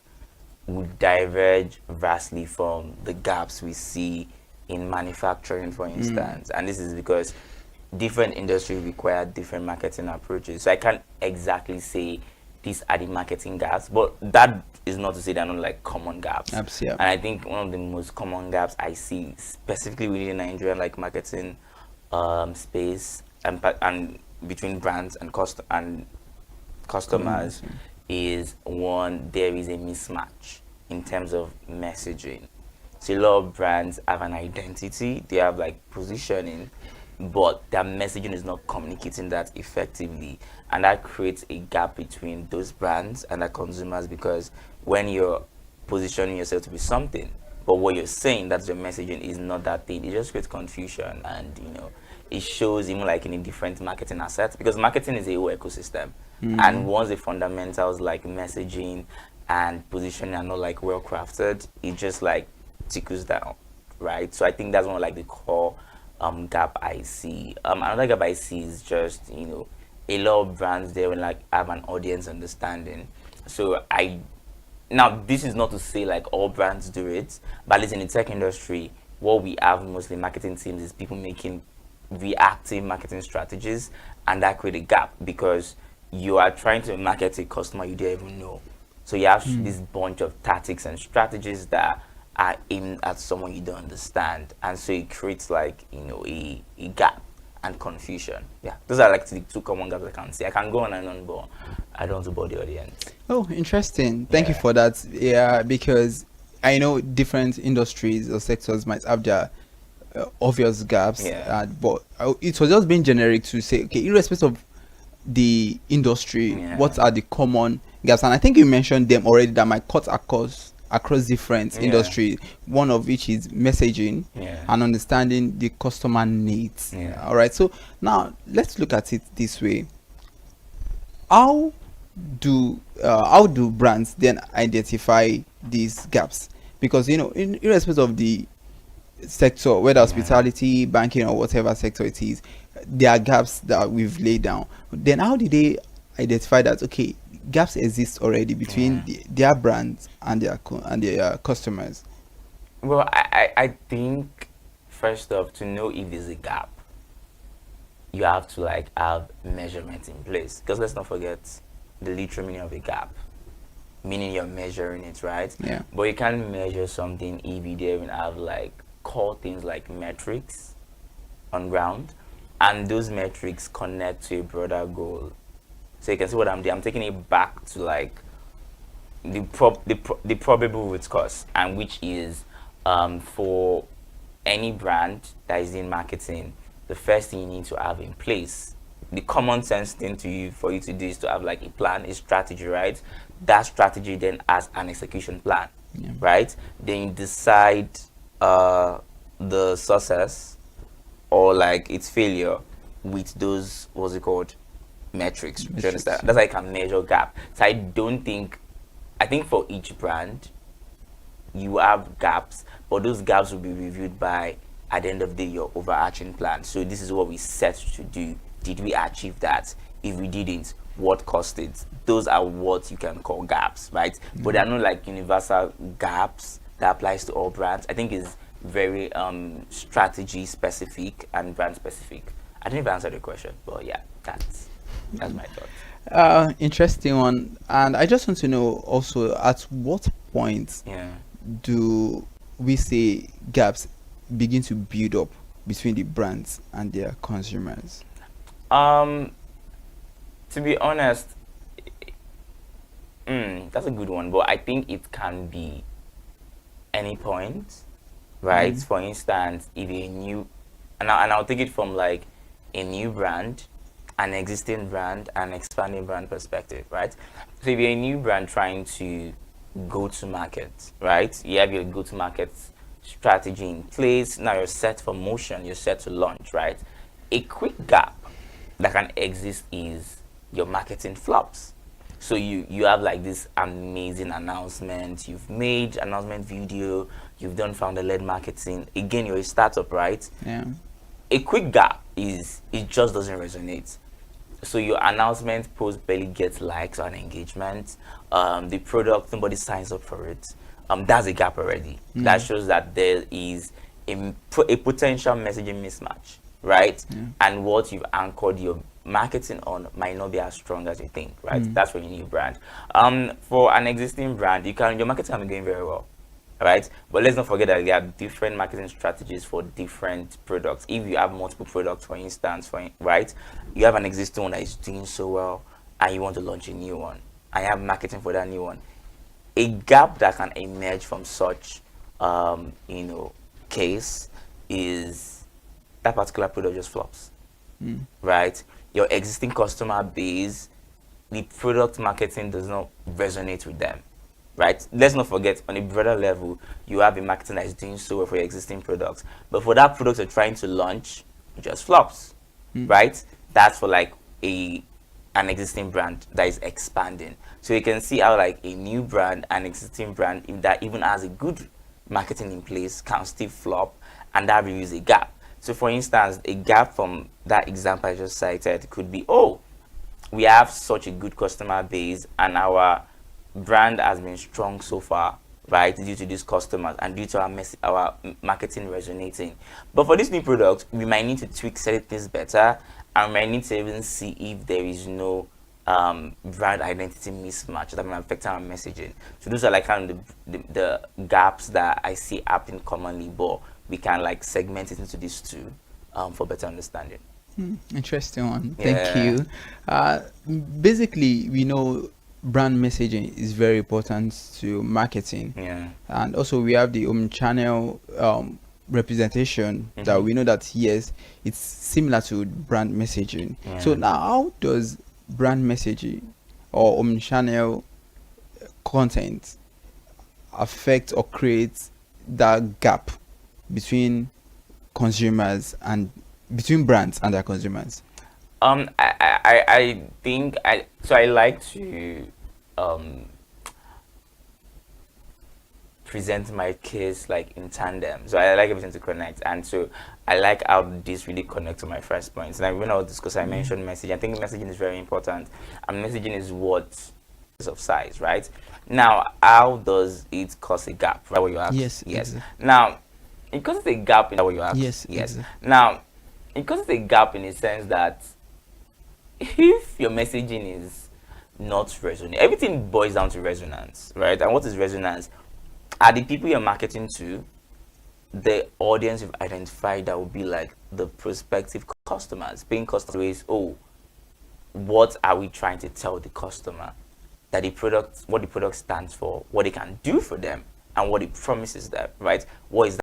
[SPEAKER 17] would diverge vastly from the gaps we see in manufacturing, for instance. And this is because different industries require different marketing approaches. So I can't exactly say these are the marketing gaps, but that is not to say they're not like common gaps.
[SPEAKER 5] Yeah.
[SPEAKER 17] And I think one of the most common gaps I see specifically within Nigeria, like marketing space and between brands and customers, is one, there is a mismatch in terms of messaging. So a lot of brands have an identity, they have like positioning,
[SPEAKER 8] but their messaging is not communicating that effectively, and that creates a gap between those brands and the consumers, because when you're positioning yourself to be something, but what you're saying, that's your messaging, is not that thing, it just creates confusion. And it shows even like in a different marketing assets, because marketing is a whole ecosystem. And once the fundamentals like messaging and positioning are not like well crafted, it just like tickles down, right? So I think that's one of like the core gap I see. Another gap I see is just a lot of brands, they will like have an audience understanding. So now this is not to say like all brands do it, but at least in the tech industry, what we have mostly marketing teams is people making reactive marketing strategies, and that create a gap because you are trying to market a customer you don't even know. So you have this bunch of tactics and strategies that are aimed at someone you don't understand, and so it creates like a gap and confusion. Yeah, those are like the two common gaps I can see. I can go on and on, but I don't want to bore the audience.
[SPEAKER 5] Oh, interesting. Thank you for that. Yeah, because I know different industries or sectors might have their obvious gaps, but it was just being generic to say, okay, irrespective of the industry, what are the common gaps? And I think you mentioned them already that might cut across different industry, one of which is messaging and understanding the customer needs. All right, so now let's look at it this way. How do brands then identify these gaps? Because irrespective of the sector, whether hospitality, banking, or whatever sector it is, there are gaps that we've laid down. Then how did they identify that okay, gaps exist already between their brands and their customers?
[SPEAKER 8] Well, I think first off, to know if there's a gap, you have to like have measurement in place, because let's not forget the literal meaning of a gap, meaning you're measuring it, right? But you can't measure something if you don't even have like core things like metrics on ground, and those metrics connect to a broader goal. So you can see what I'm doing. I'm taking it back to like the probable root cause, and which is for any brand that is in marketing, the first thing you need to have in place, the common sense thing for you to do, is to have like a plan, a strategy, right? That strategy then has an execution plan, right? Then you decide the success or like its failure with those, what's it called, metrics. Do you understand? That's how I can measure gap. So I think for each brand you have gaps, but those gaps will be reviewed by, at the end of the day, your overarching plan. So this is what we set to do. Did we achieve that? If we didn't, what caused it? Those are what you can call gaps, right? But they're not like universal gaps that applies to all brands. I think it's very strategy specific and brand specific. I didn't even answer the question, but yeah, that's my thought.
[SPEAKER 5] Interesting one. And I just want to know also, at what point do we say gaps begin to build up between the brands and their consumers?
[SPEAKER 8] To be honest, that's a good one, but I think it can be any point, right? For instance, if a new, and I'll take it from like a new brand, an existing brand, an expanding brand perspective, right? So if you're a new brand trying to go to market, right? You have your go to market strategy in place. Now you're set for motion, you're set to launch, right? A quick gap that can exist is your marketing flops. So you have like this amazing announcement, you've made announcement video, you've done founder-led marketing. Again, you're a startup, right? A quick gap is it just doesn't resonate. So your announcement post barely gets likes and engagement. The product, nobody signs up for it. That's a gap already. That shows that there is a potential messaging mismatch, right? And what you've anchored your marketing on might not be as strong as you think, right? That's for your new brand. For an existing brand, your marketing can be going very well, right? But let's not forget that there are different marketing strategies for different products. If you have multiple products, for instance, right, you have an existing one that is doing so well and you want to launch a new one, and you have marketing for that new one. A gap that can emerge from such case is that particular product just flops, right? Your existing customer base, the product marketing does not resonate with them, right? Let's not forget, on a broader level, you have a marketing that is doing so well for your existing products, but for that product you're trying to launch, it just flops, right? That's for like an existing brand that is expanding. So you can see how like a new brand, an existing brand, if that even has a good marketing in place, can still flop, and that reveals a gap. So for instance, a gap from that example I just cited could be, oh, we have such a good customer base and our brand has been strong so far, right, due to these customers and due to our marketing resonating. But for this new product, we might need to tweak certain things better, and we might need to even see if there is no brand identity mismatch that might affect our messaging. So those are like kind of the gaps that I see happening commonly, but we can like segment it into these two for better understanding.
[SPEAKER 5] Interesting one. Thank you. Basically, we know brand messaging is very important to marketing. And also we have the channel representation that we know that yes, it's similar to brand messaging. So now how does brand messaging or omnichannel content affect or create that gap between consumers and between brands and their consumers?
[SPEAKER 8] I think I like to present my case like in tandem. So I like everything to connect, and so I like how this really connects to my first points. And when I was discussing, I mentioned messaging. I think messaging is very important, and messaging is what is of size, right? Now, how does it cause a gap? Is that what you asked?
[SPEAKER 5] Yes.
[SPEAKER 8] Exactly. Now, it causes a gap in what you asked.
[SPEAKER 5] Yes.
[SPEAKER 8] Exactly. Now, it causes a gap in the sense that if your messaging is not resonant, everything boils down to resonance, right? And what is resonance? Are the people you're marketing to the audience you've identified that would be like the prospective customers, paying customers? Oh, what are we trying to tell the customer? That the product, what the product stands for, what it can do for them, and what it promises them, right? What is that?